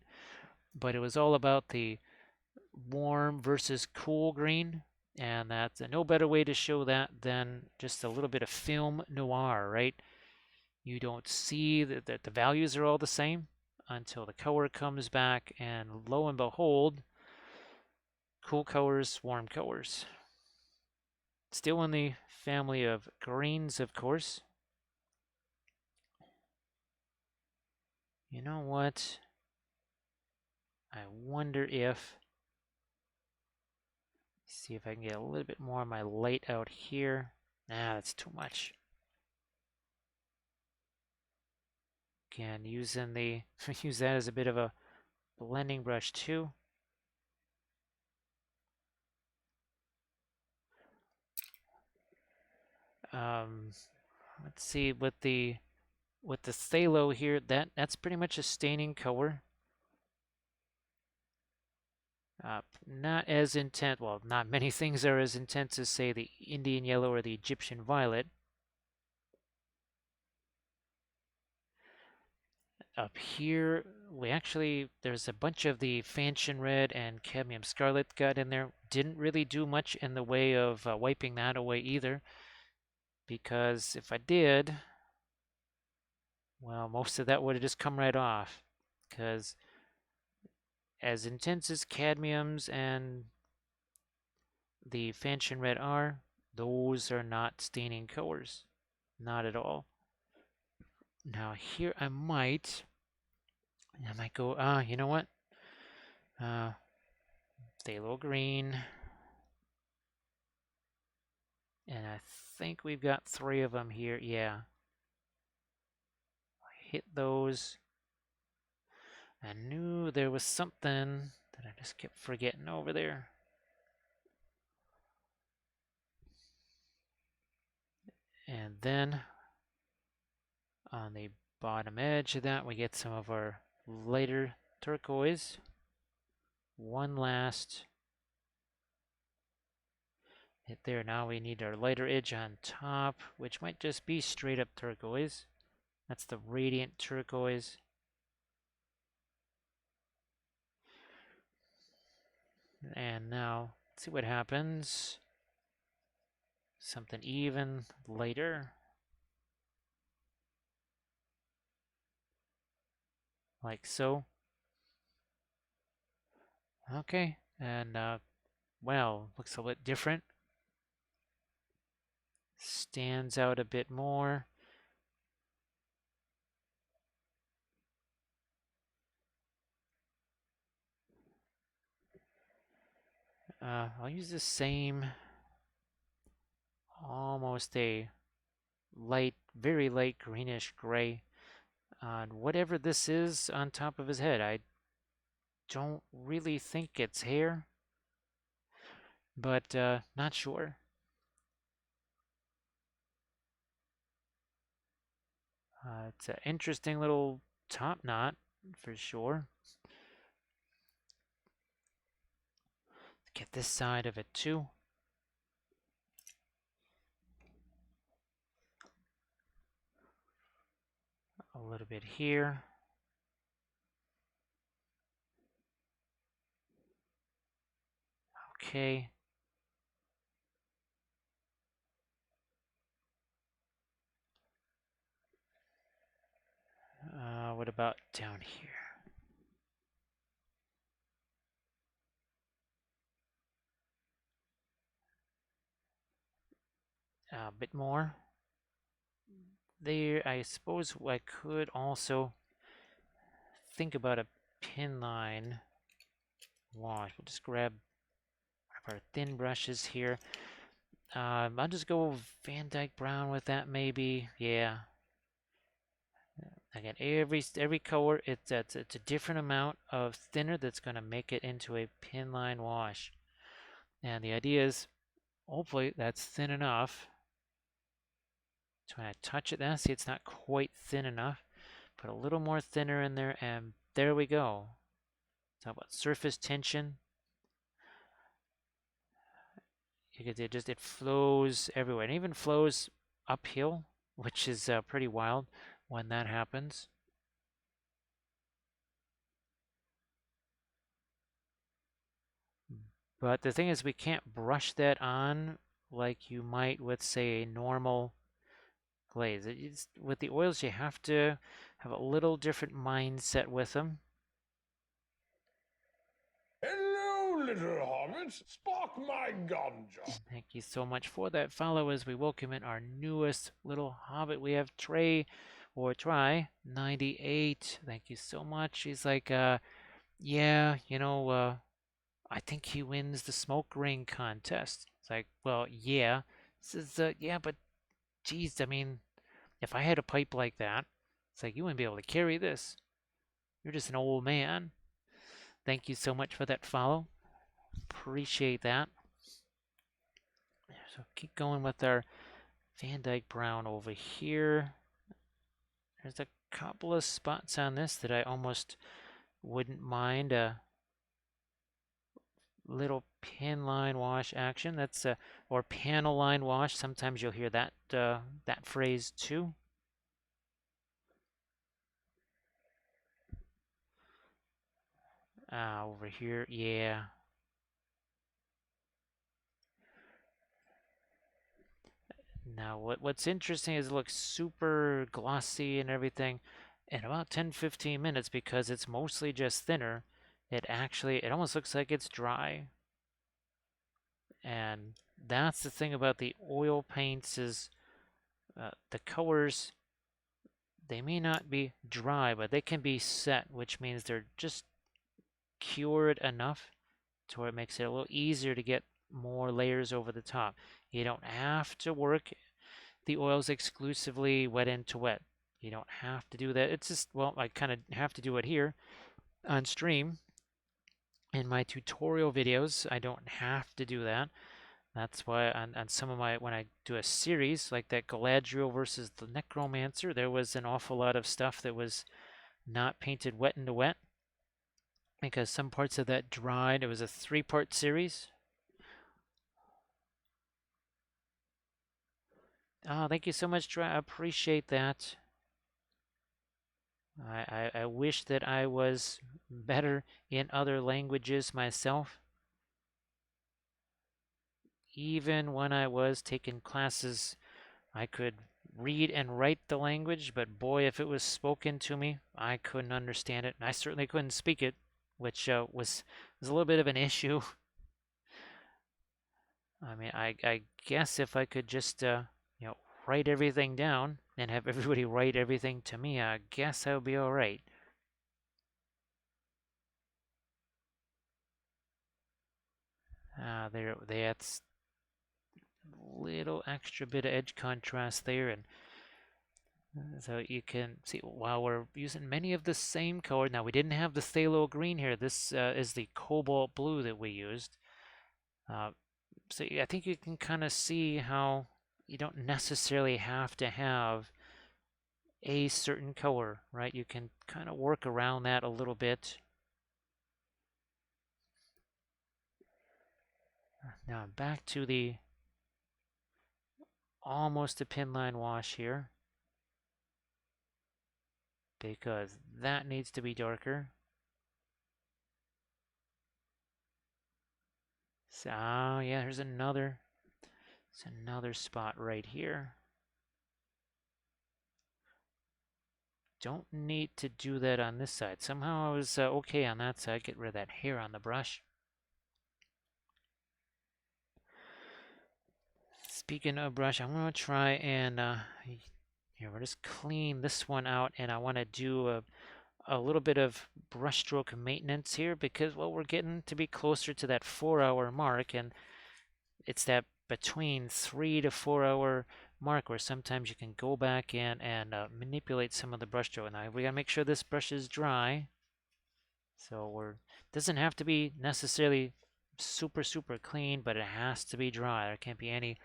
But it was all about the warm versus cool green, and that's no better way to show that than just a little bit of film noir, right? You don't see that the values are all the same until the color comes back, and lo and behold, cool colors, warm colors. Still in the family of greens, of course. You know what? I wonder if, see if I can get a little bit more of my light out here. Nah, that's too much. Again, using use that as a bit of a blending brush too. What let's see, with the phthalo here, that's pretty much a staining color. Not as intense. Well, not many things are as intense as, say, the Indian yellow or the Egyptian violet. Up here, there's a bunch of the Fanchon Red and Cadmium Scarlet got in there. Didn't really do much in the way of wiping that away either, because if I did, well, most of that would have just come right off, because as intense as cadmiums and the Fanchon Red are, those are not staining colors. Not at all. Now here I might go, you know what? Phthalo green. And I think we've got 3 of them here. Yeah. Hit those. I knew there was something that I just kept forgetting over there. And then on the bottom edge of that, we get some of our lighter turquoise. One last hit there. Now we need our lighter edge on top, which might just be straight up turquoise. That's the radiant turquoise. And now, let's see what happens. Something even lighter. Like so. Okay, and well, looks a bit different. Stands out a bit more. I'll use the same, almost a light, very light greenish gray on whatever this is on top of his head. I don't really think it's hair, but not sure. It's an interesting little top knot for sure. Get this side of it too. A little bit here. Okay. What about down here? A bit more. There, I suppose I could also think about a pin line wash. We'll just grab our thin brushes here. I'll just go Van Dyke Brown with that, maybe. Yeah. Again, every color, it's a different amount of thinner that's going to make it into a pin line wash. And the idea is, hopefully, that's thin enough. So when I touch it, now see it's not quite thin enough. Put a little more thinner in there, and there we go. Talk about surface tension. You can see it flows everywhere, and even flows uphill, which is pretty wild when that happens. But the thing is, we can't brush that on like you might with, say, a normal glaze. With the oils, you have to have a little different mindset with them. Hello, little hobbits. Spark my ganja. Thank you so much for that follow as we welcome in our newest little hobbit. We have Try 98. Thank you so much. He's like, yeah, I think he wins the smoke ring contest. It's like, well, yeah. This is, yeah, but geez, I mean, if I had a pipe like that, it's like you wouldn't be able to carry this. You're just an old man. Thank you so much for that follow. Appreciate that. So keep going with our Van Dyke Brown over here. There's a couple of spots on this that I almost wouldn't mind a little pin line wash action. That's or panel line wash. Sometimes you'll hear that that phrase too. Over here, yeah. Now, what's interesting is it looks super glossy and everything. In about 10-15 minutes, because it's mostly just thinner, it almost looks like it's dry. And that's the thing about the oil paints is the colors, they may not be dry, but they can be set, which means they're just cured enough to where it makes it a little easier to get more layers over the top. You don't have to work the oils exclusively wet into wet. You don't have to do that. It's just, well, I kind of have to do it here on stream. In my tutorial videos, I don't have to do that. That's why on some of my, when I do a series like that Galadriel versus the Necromancer, there was an awful lot of stuff that was not painted wet into wet because some parts of that dried. It was a 3-part series. Oh, thank you so much, Dry. I appreciate that. I wish that I was better in other languages myself. Even when I was taking classes, I could read and write the language, but boy, if it was spoken to me, I couldn't understand it. And I certainly couldn't speak it, which was a little bit of an issue. I mean, I guess if I could just you know, write everything down and have everybody write everything to me, I guess I would be all right. That's little extra bit of edge contrast there, and so you can see while we're using many of the same color. Now we didn't have the phthalo green here. This is the cobalt blue that we used. So I think you can kind of see how you don't necessarily have to have a certain color, right? You can kind of work around that a little bit. Now back to the almost a pin line wash here, because that needs to be darker. So, oh yeah, there's another spot right here. Don't need to do that on this side. Somehow I was okay on that side. Get rid of that hair on the brush. Speaking of brush, I'm going to try and here, we'll just clean this one out, and I want to do a little bit of brushstroke maintenance here because, well, we're getting to be closer to that 4-hour mark, and it's that between 3 to 4 hour mark where sometimes you can go back in and manipulate some of the brushstroke. Now we gotta make sure this brush is dry, so we're doesn't have to be necessarily super clean, but it has to be dry. There can't be any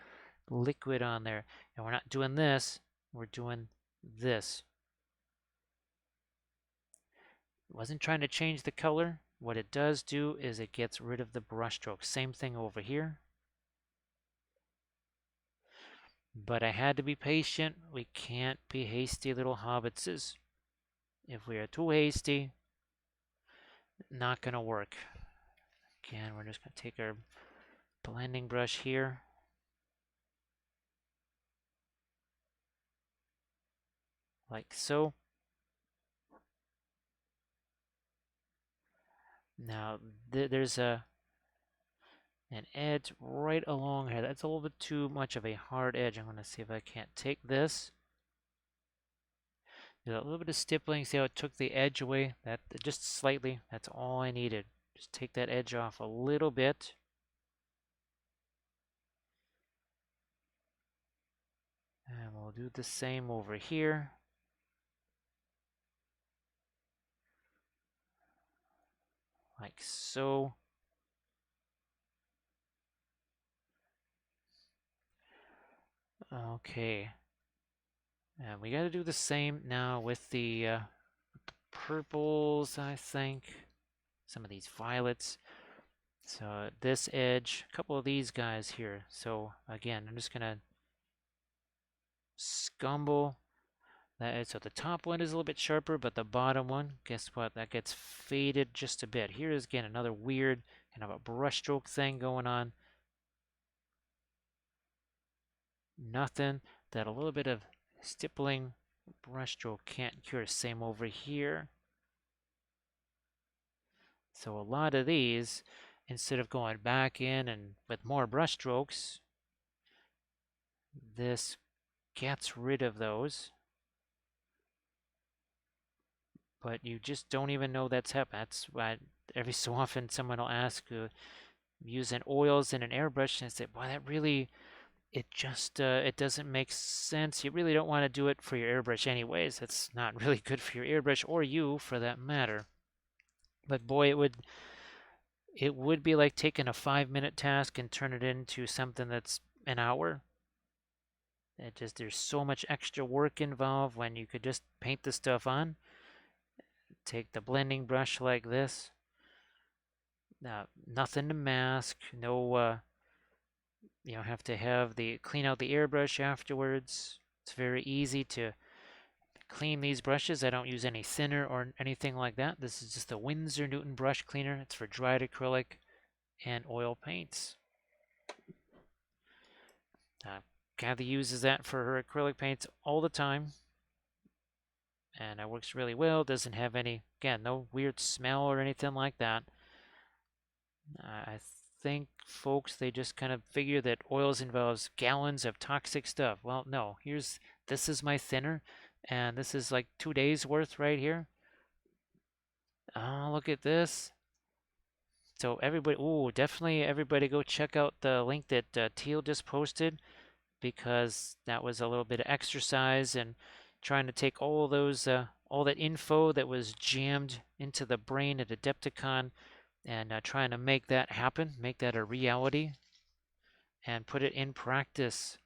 liquid on there, and we're not doing this, we're doing this. Wasn't trying to change the color. What it does do is it gets rid of the brushstroke. Same thing over here. But I had to be patient. We can't be hasty little hobbitses. If we are too hasty, not gonna work. Again, we're just gonna take our blending brush here. Like so. Now, there's an edge right along here. That's a little bit too much of a hard edge. I'm gonna see if I can't take this. Do a little bit of stippling. See how it took the edge away? That just slightly. That's all I needed. Just take that edge off a little bit. And we'll do the same over here. Like so. Okay. And we got to do the same now with the purples, I think. Some of these violets. So this edge, a couple of these guys here. So again, I'm just gonna scumble that. So the top one is a little bit sharper, but the bottom one, guess what? That gets faded just a bit. Here is again another weird kind of a brushstroke thing going on. Nothing that a little bit of stippling brushstroke can't cure. Same over here. So a lot of these, instead of going back in and with more brushstrokes, this gets rid of those. But you just don't even know that's happening. That's why every so often someone will ask, using oils in an airbrush, and I say, "Boy, that really, it just, it doesn't make sense. You really don't want to do it for your airbrush anyways. It's not really good for your airbrush or you, for that matter." But boy, it would be like taking a 5-minute task and turn it into something that's an hour. It just, there's so much extra work involved when you could just paint the stuff on. Take the blending brush like this. Nothing to mask. No, you know, have to have the clean out the airbrush afterwards. It's very easy to clean these brushes. I don't use any thinner or anything like that. This is just the Winsor Newton brush cleaner. It's for dried acrylic and oil paints. Kathy uses that for her acrylic paints all the time, and it works really well. Doesn't have any, again, no weird smell or anything like that. I think folks, they just kind of figure that oils involves gallons of toxic stuff. Well, no, this is my thinner, and this is like 2 days worth right here. Oh, look at this. So everybody, ooh, definitely everybody go check out the link that Teal just posted, because that was a little bit of exercise and trying to take all those, all that info that was jammed into the brain at Adepticon, and trying to make that happen, make that a reality, and put it in practice.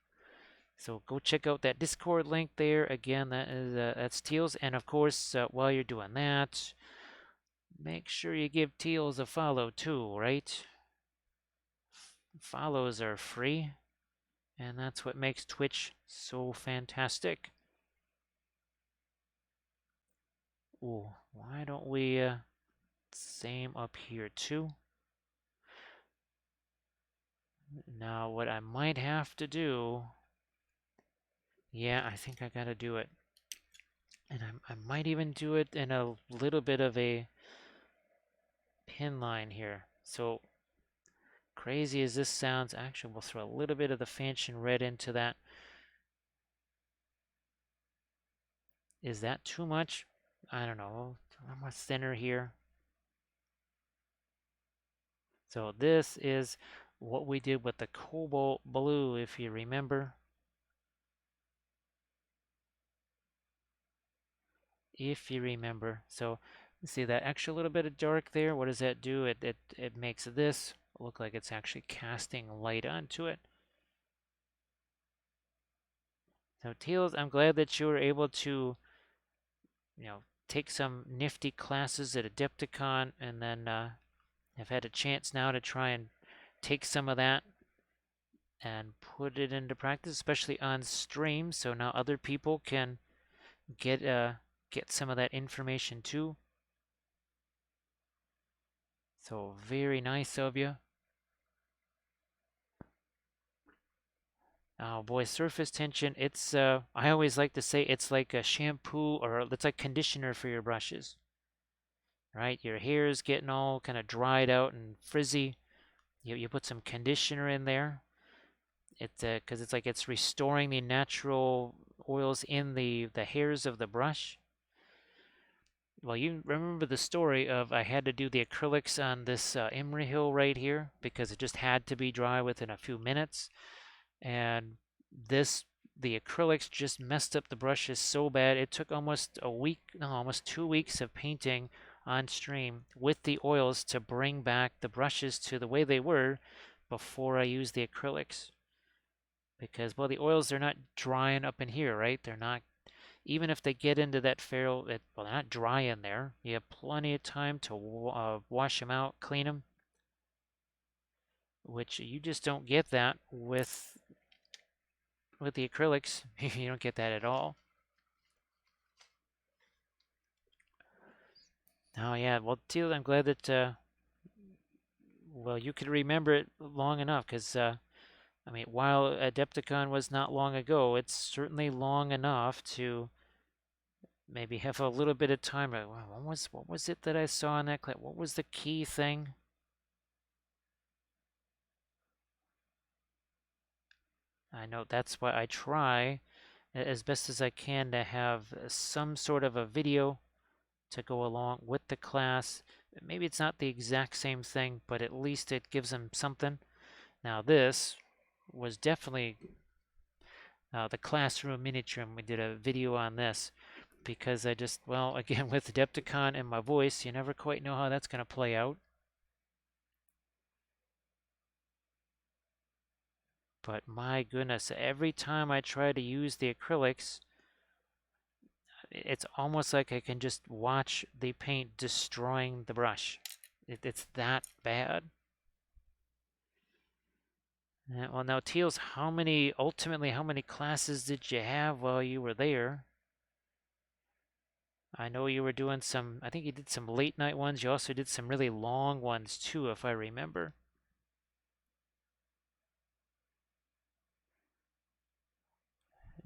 So go check out that Discord link there. Again, that's Teals, and of course, while you're doing that, make sure you give Teals a follow too, right? Follows are free, and that's what makes Twitch so fantastic. Ooh, why don't we same up here too? Now what I might have to do, yeah, I think I gotta do it. And I might even do it in a little bit of a pin line here. So crazy as this sounds, actually we'll throw a little bit of the Fanchon red into that. Is that too much? I don't know. A little more thinner here. So this is what we did with the Cobalt Blue, if you remember. If you remember. So see that extra little bit of dark there? What does that do? It makes this look like it's actually casting light onto it. So Teals, I'm glad that you were able to, take some nifty classes at Adepticon, and then have had a chance now to try and take some of that and put it into practice, especially on stream, so now other people can get some of that information too. So very nice of you. Oh boy, surface tension, it's I always like to say it's like a shampoo, or it's like conditioner for your brushes. Right? Your hair is getting all kind of dried out and frizzy. You put some conditioner in there. It's because it's like it's restoring the natural oils in the hairs of the brush. Well, you remember the story of I had to do the acrylics on this Emery Hill right here because it just had to be dry within a few minutes. And the acrylics just messed up the brushes so bad. It took almost a week, no, almost 2 weeks of painting on stream with the oils to bring back the brushes to the way they were before I used the acrylics. because, well, the oils, they're not drying up in here, right? They're not, even if they get into that ferrule, well, they're not dry in there. You have plenty of time to wash them out, clean them, which you just don't get that with the acrylics. You don't get that at all. Oh yeah, well, Teal, I'm glad that well, you could remember it long enough, because I mean, while Adepticon was not long ago, it's certainly long enough to maybe have a little bit of time. What was it that I saw in that clip? What was the key thing? I know that's why I try as best as I can to have some sort of a video to go along with the class. Maybe it's not the exact same thing, but at least it gives them something. Now this was definitely the classroom miniature, and we did a video on this because I just, well, again, with Adepticon and my voice, you never quite know how that's going to play out. But my goodness, every time I try to use the acrylics, it's almost like I can just watch the paint destroying the brush. It's that bad. Well, now, Teals, ultimately, how many classes did you have while you were there? I know you were doing some, I think you did some late night ones. You also did some really long ones too, if I remember.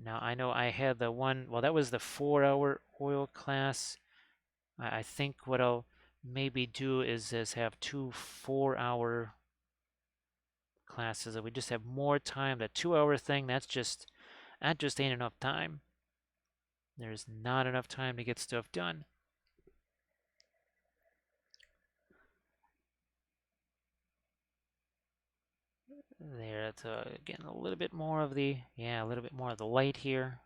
Now, I know I had the one, well, that was the 4-hour oil class. I think what I'll maybe do is have 2 4-hour classes. We just have more time. The 2-hour thing, that just ain't enough time. There's not enough time to get stuff done. There, it's again a little bit more of the, yeah, a little bit more of the light here.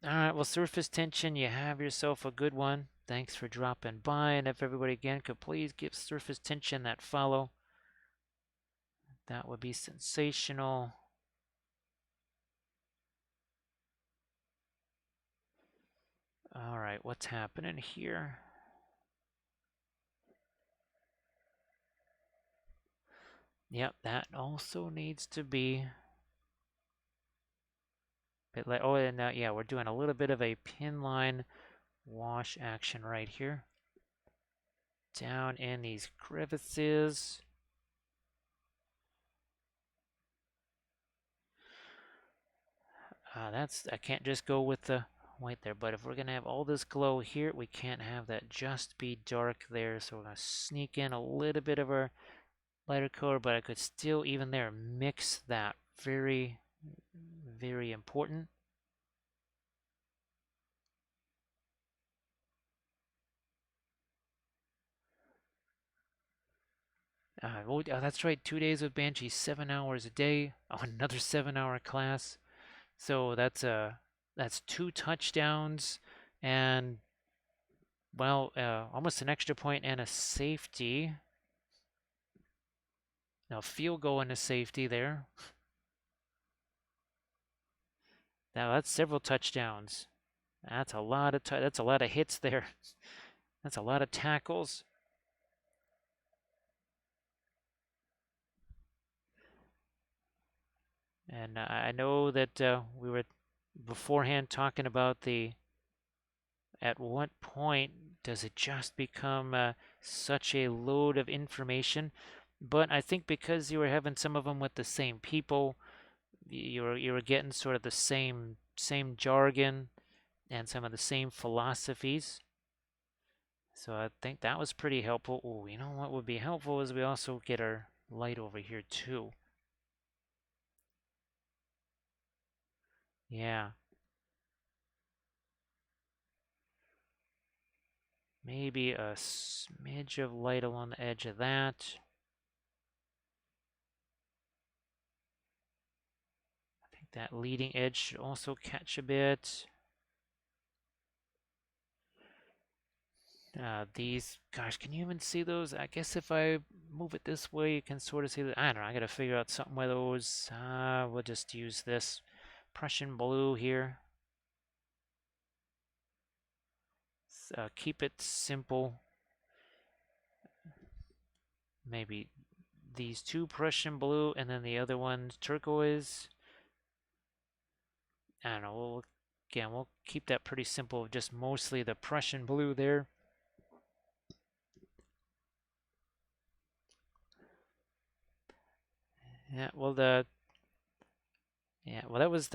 All right, well, surface tension, you have yourself a good one. Thanks for dropping by, and if everybody again could please give surface tension that follow, that would be sensational. All right, what's happening here? Yep, that also needs to be bit like, oh, and yeah, we're doing a little bit of a pin line wash action right here. Down in these crevices. I can't just go with the white there, but if we're gonna have all this glow here, we can't have that just be dark there, so we're gonna sneak in a little bit of our lighter color, but I could still, even there, mix that. Very, very important. Oh, that's right, 2 days with Banshee, 7 hours a day. Oh, another 7-hour class. So that's 2 touchdowns and, well, almost an extra point and a safety. Now field goal and a safety there. Now that's several touchdowns. That's a lot of that's a lot of hits there. That's a lot of tackles. And I know that we were beforehand talking about at what point does it just become such a load of information? But I think because you were having some of them with the same people, you were getting sort of the same jargon and some of the same philosophies. So I think that was pretty helpful. Oh, you know what would be helpful is we also get our light over here too. Yeah. Maybe a smidge of light along the edge of that. I think that leading edge should also catch a bit. These, gosh, can you even see those? I guess if I move it this way, you can sort of see that. I don't know, I gotta figure out something with those. We'll just use this Prussian blue here. Keep it simple. Maybe these two Prussian blue and then the other one's turquoise. I don't know, again, we'll keep that pretty simple, just mostly the Prussian blue there. Yeah, well that was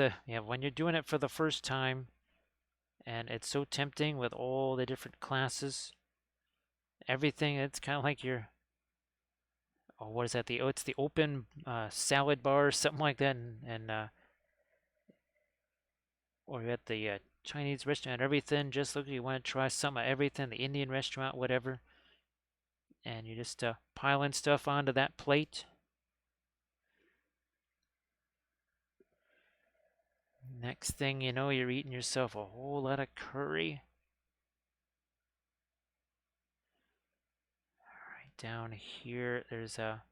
when you're doing it for the first time and it's so tempting with all the different classes, everything, it's kind of like you're, oh, what is that? It's the open salad bar or something like that, and or you're at the Chinese restaurant, everything. Just look, you want to try some of everything, the Indian restaurant, whatever, and you just piling stuff onto that plate. Next thing you know, you're eating yourself a whole lot of curry. Right down here, there's a.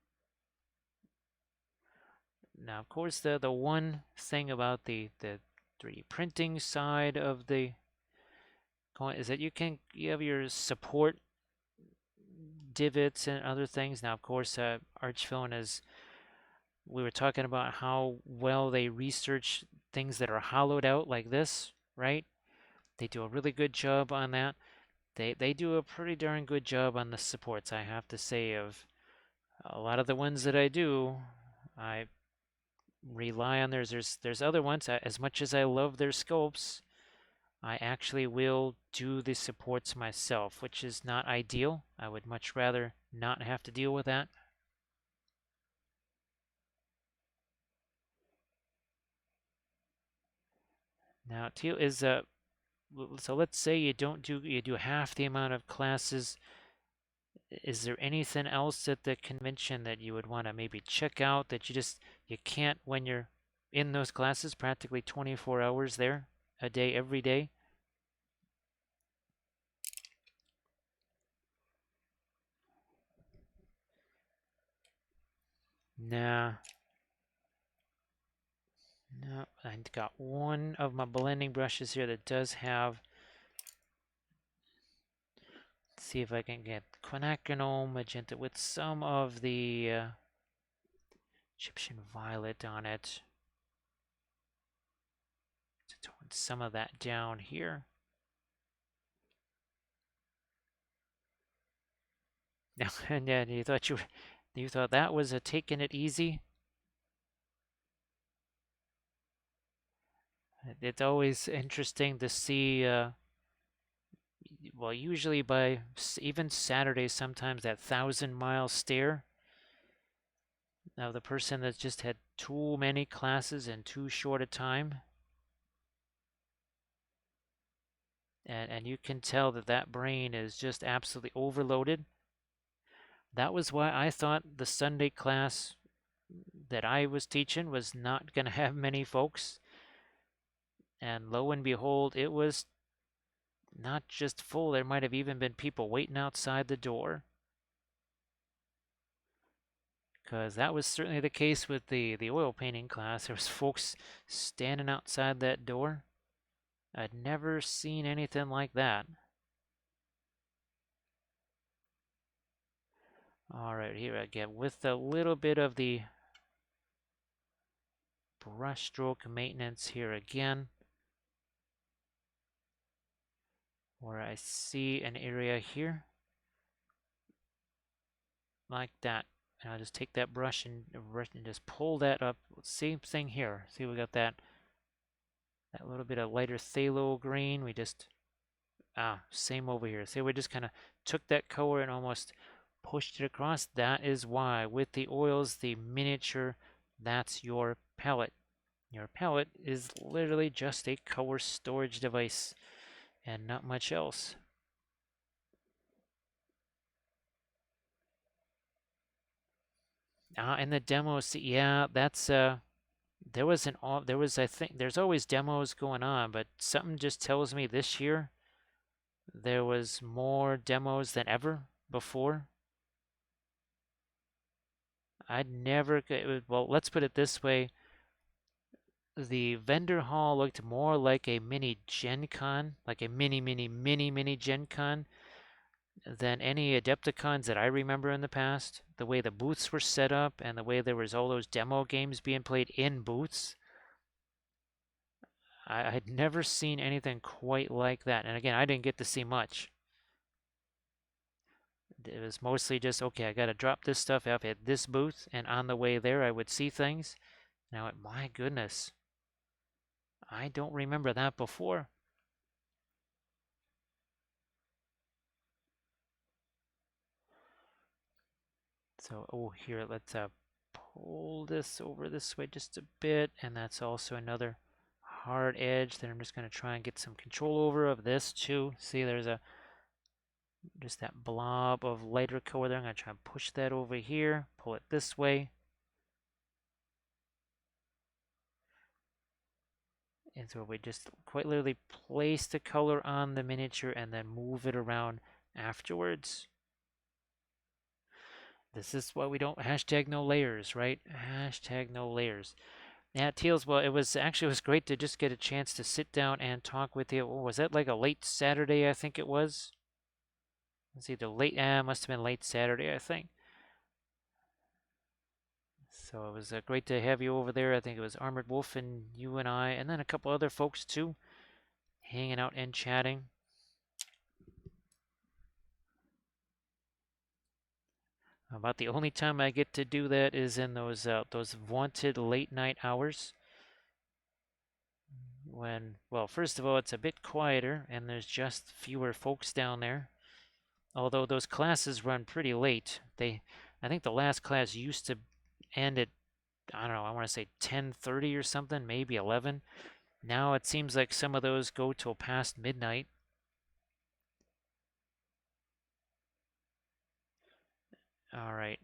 Now, of course, the one thing about the 3D printing side of the coin is that you have your support divots and other things. Now, of course, Archvillain is. We were talking about how well they research things that are hollowed out like this, right? They do a really good job on that. They do a pretty darn good job on the supports, I have to say. Of a lot of the ones that I do, I rely on theirs. There's other ones. As much as I love their sculpts, I actually will do the supports myself, which is not ideal. I would much rather not have to deal with that. Now, teal is so let's say you do half the amount of classes. Is there anything else at the convention that you would want to maybe check out that you can't when you're in those classes practically 24 hours there a day every day? Nah. No, I got one of my blending brushes here that does have. Let's see if I can get quinacridone magenta with some of the Egyptian violet on it to tone some of that down here. Now, and then you thought that was a taking it easy. It's always interesting to see. Well, usually by even Saturdays, sometimes that 1,000-mile stare of the person that's just had too many classes in too short a time. And you can tell that that brain is just absolutely overloaded. That was why I thought the Sunday class that I was teaching was not going to have many folks. And lo and behold, it was not just full. There might have even been people waiting outside the door. Because that was certainly the case with the oil painting class. There was folks standing outside that door. I'd never seen anything like that. All right, here again with a little bit of the brush stroke maintenance here again, where I see an area here like that. And I'll just take that brush and just pull that up. Same thing here. See, we got that little bit of lighter phthalo green. We just same over here. See, we just kind of took that color and almost pushed it across. That is why with the oils, the miniature, that's your palette. Your palette is literally just a color storage device and not much else. And the demos, yeah, that's there was I think there's always demos going on, but something just tells me this year there was more demos than ever before. I'd never, well, let's put it this way. The vendor hall looked more like a mini Gen Con, like a mini Gen Con than any Adepticons that I remember in the past. The way the booths were set up and the way there was all those demo games being played in booths. I had never seen anything quite like that. And again, I didn't get to see much. It was mostly just, okay, I got to drop this stuff off at this booth, and on the way there, I would see things. Now, my goodness, I don't remember that before. So, oh, here, let's pull this over this way just a bit, and that's also another hard edge that I'm just going to try and get some control over of this too. See, there's just that blob of lighter color there. I'm going to try and push that over here, pull it this way. And so we just quite literally place the color on the miniature and then move it around afterwards. This is why we don't hashtag no layers, right? Hashtag no layers. Yeah, Teals, well, it was great to just get a chance to sit down and talk with you. Was that like a late Saturday, I think it was? It's either late, must have been late Saturday, I think. So it was great to have you over there. I think it was Armored Wolf and you and I, and then a couple other folks too, hanging out and chatting. About the only time I get to do that is in those vaunted late night hours. When, well, first of all, it's a bit quieter and there's just fewer folks down there. Although those classes run pretty late. I think the last class used to end at, I don't know, I want to say 10:30 or something, maybe 11. Now it seems like some of those go till past midnight. All right.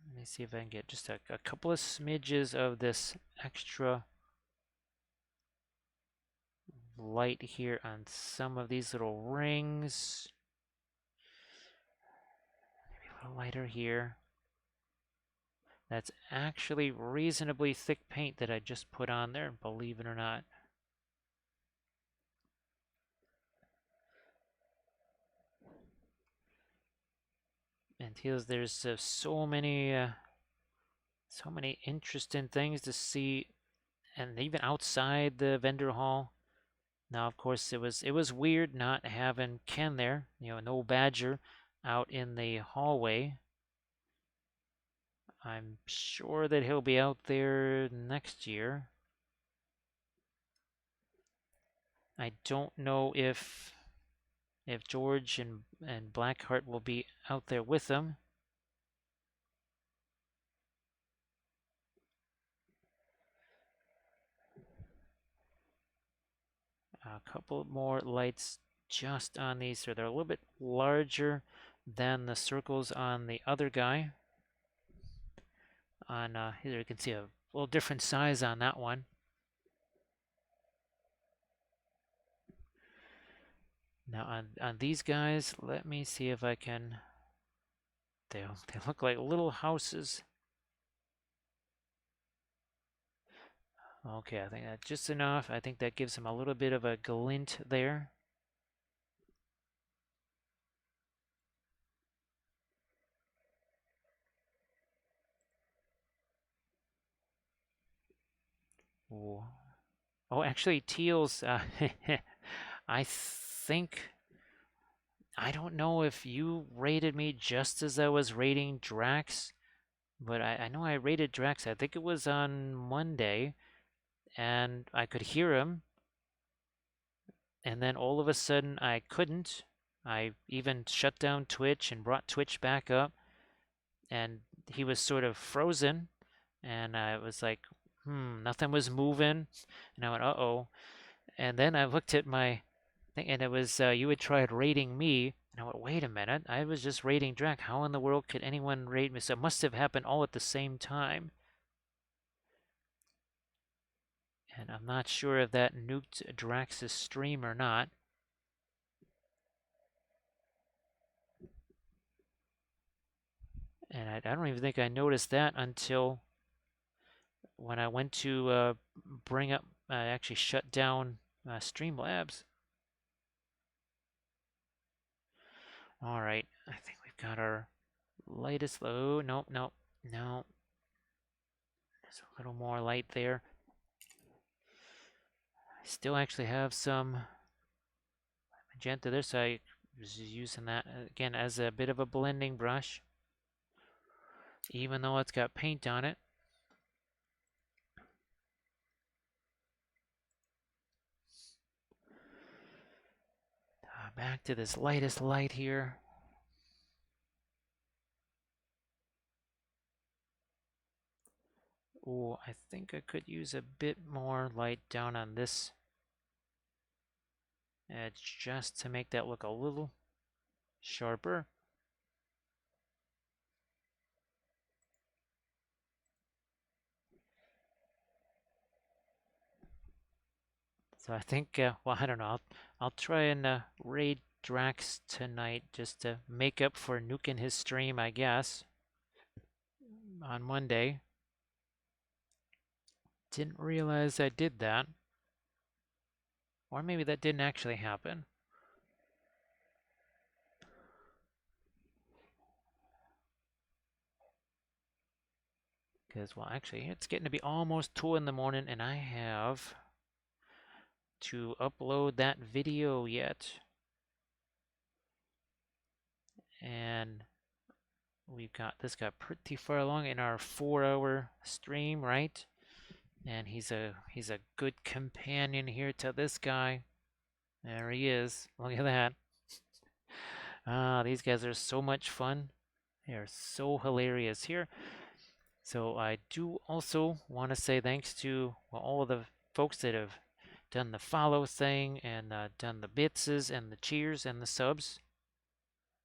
Let me see if I can get just a couple of smidges of this extra light here on some of these little rings. Maybe a little lighter here. That's actually reasonably thick paint that I just put on there, believe it or not. And there's so many interesting things to see, and even outside the vendor hall. Now, of course, it was weird not having Ken there. No Badger out in the hallway. I'm sure that he'll be out there next year. I don't know if George and Blackheart will be out there with him. A couple more lights just on these, so they're a little bit larger than the circles on the other guy. On here you can see a little different size on that one. Now on these guys, let me see if I can. They look like little houses. Okay, I think that's just enough. I think that gives them a little bit of a glint there. Ooh. Oh, actually, Teals, I think, I don't know if you rated me just as I was rating Drax, but I know I rated Drax. I think it was on Monday, and I could hear him, and then all of a sudden I couldn't. I even shut down Twitch and brought Twitch back up, and he was sort of frozen, and I was like, nothing was moving, and I went, uh-oh. And then I looked at my thing, and it was you had tried rating me, and I went, wait a minute, I was just rating Drac. How in the world could anyone rate me? So it must have happened all at the same time. And I'm not sure if that nuked Drax's stream or not. And I don't even think I noticed that until when I went to bring up, actually shut down Streamlabs. All right, I think we've got our lightest low. Nope, nope, no. There's a little more light there. I still actually have some magenta there, so I was using that again as a bit of a blending brush, even though it's got paint on it. Back to this lightest light here. Oh, I think I could use a bit more light down on this edge just to make that look a little sharper. So I think, well, I don't know. I'll try and raid Drax tonight just to make up for nuking his stream, I guess, on Monday. Didn't realize I did that. Or maybe that didn't actually happen. Because, well, actually, it's getting to be almost 2 in the morning, and I have to upload that video yet. And we've got this got pretty far along in our 4-hour stream, right? And he's a good companion here to this guy. There he is. Look at that. These guys are so much fun. They are so hilarious here. So I do also want to say thanks to, well, all of the folks that have done the follow thing and done the bitses and the cheers and the subs.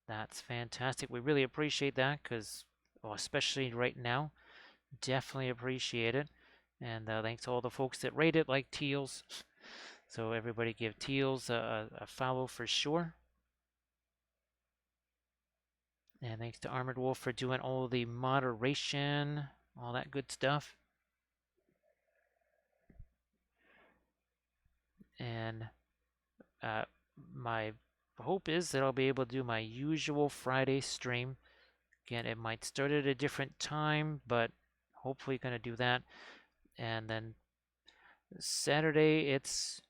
That's fantastic. We really appreciate that because, well, especially right now, definitely appreciate it. And thanks to all the folks that rate it, like Teals. So everybody give Teals a follow for sure. And thanks to Armored Wolf for doing all the moderation, all that good stuff. And my hope is that I'll be able to do my usual Friday stream. Again, it might start at a different time, but hopefully going to do that. And then Saturday, it's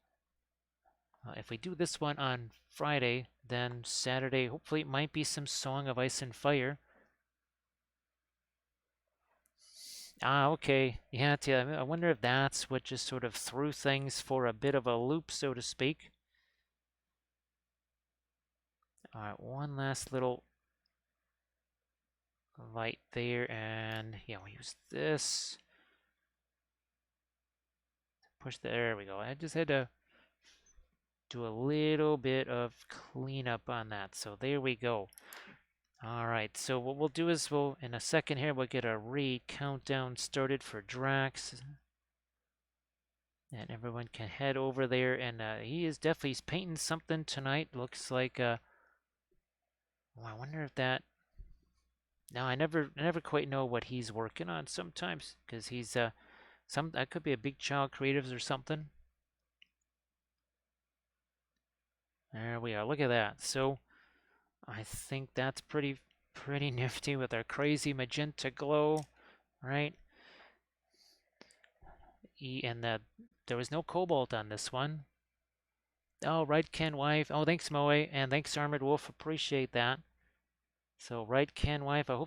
if we do this one on Friday, then Saturday, hopefully it might be some Song of Ice and Fire. Okay. Yeah, I wonder if that's what just sort of threw things for a bit of a loop, so to speak. All right, one last little light there, and yeah, we'll use this. Push there we go. I just had to do a little bit of cleanup on that. So there we go. All right, so what we'll do is in a second here, we'll get a raid countdown started for Drax. And everyone can head over there, and he's painting something tonight. Looks like, oh, I wonder if that, no, I never quite know what he's working on sometimes, because he's, that could be a Big Child Creatives or something. There we are, look at that. So, I think that's pretty nifty with our crazy Magenta Glow, right? And there was no Cobalt on this one. Oh, right, Ken Wife. Oh, thanks, Moe, and thanks, Armored Wolf. Appreciate that. So, right, Ken Wife. I hope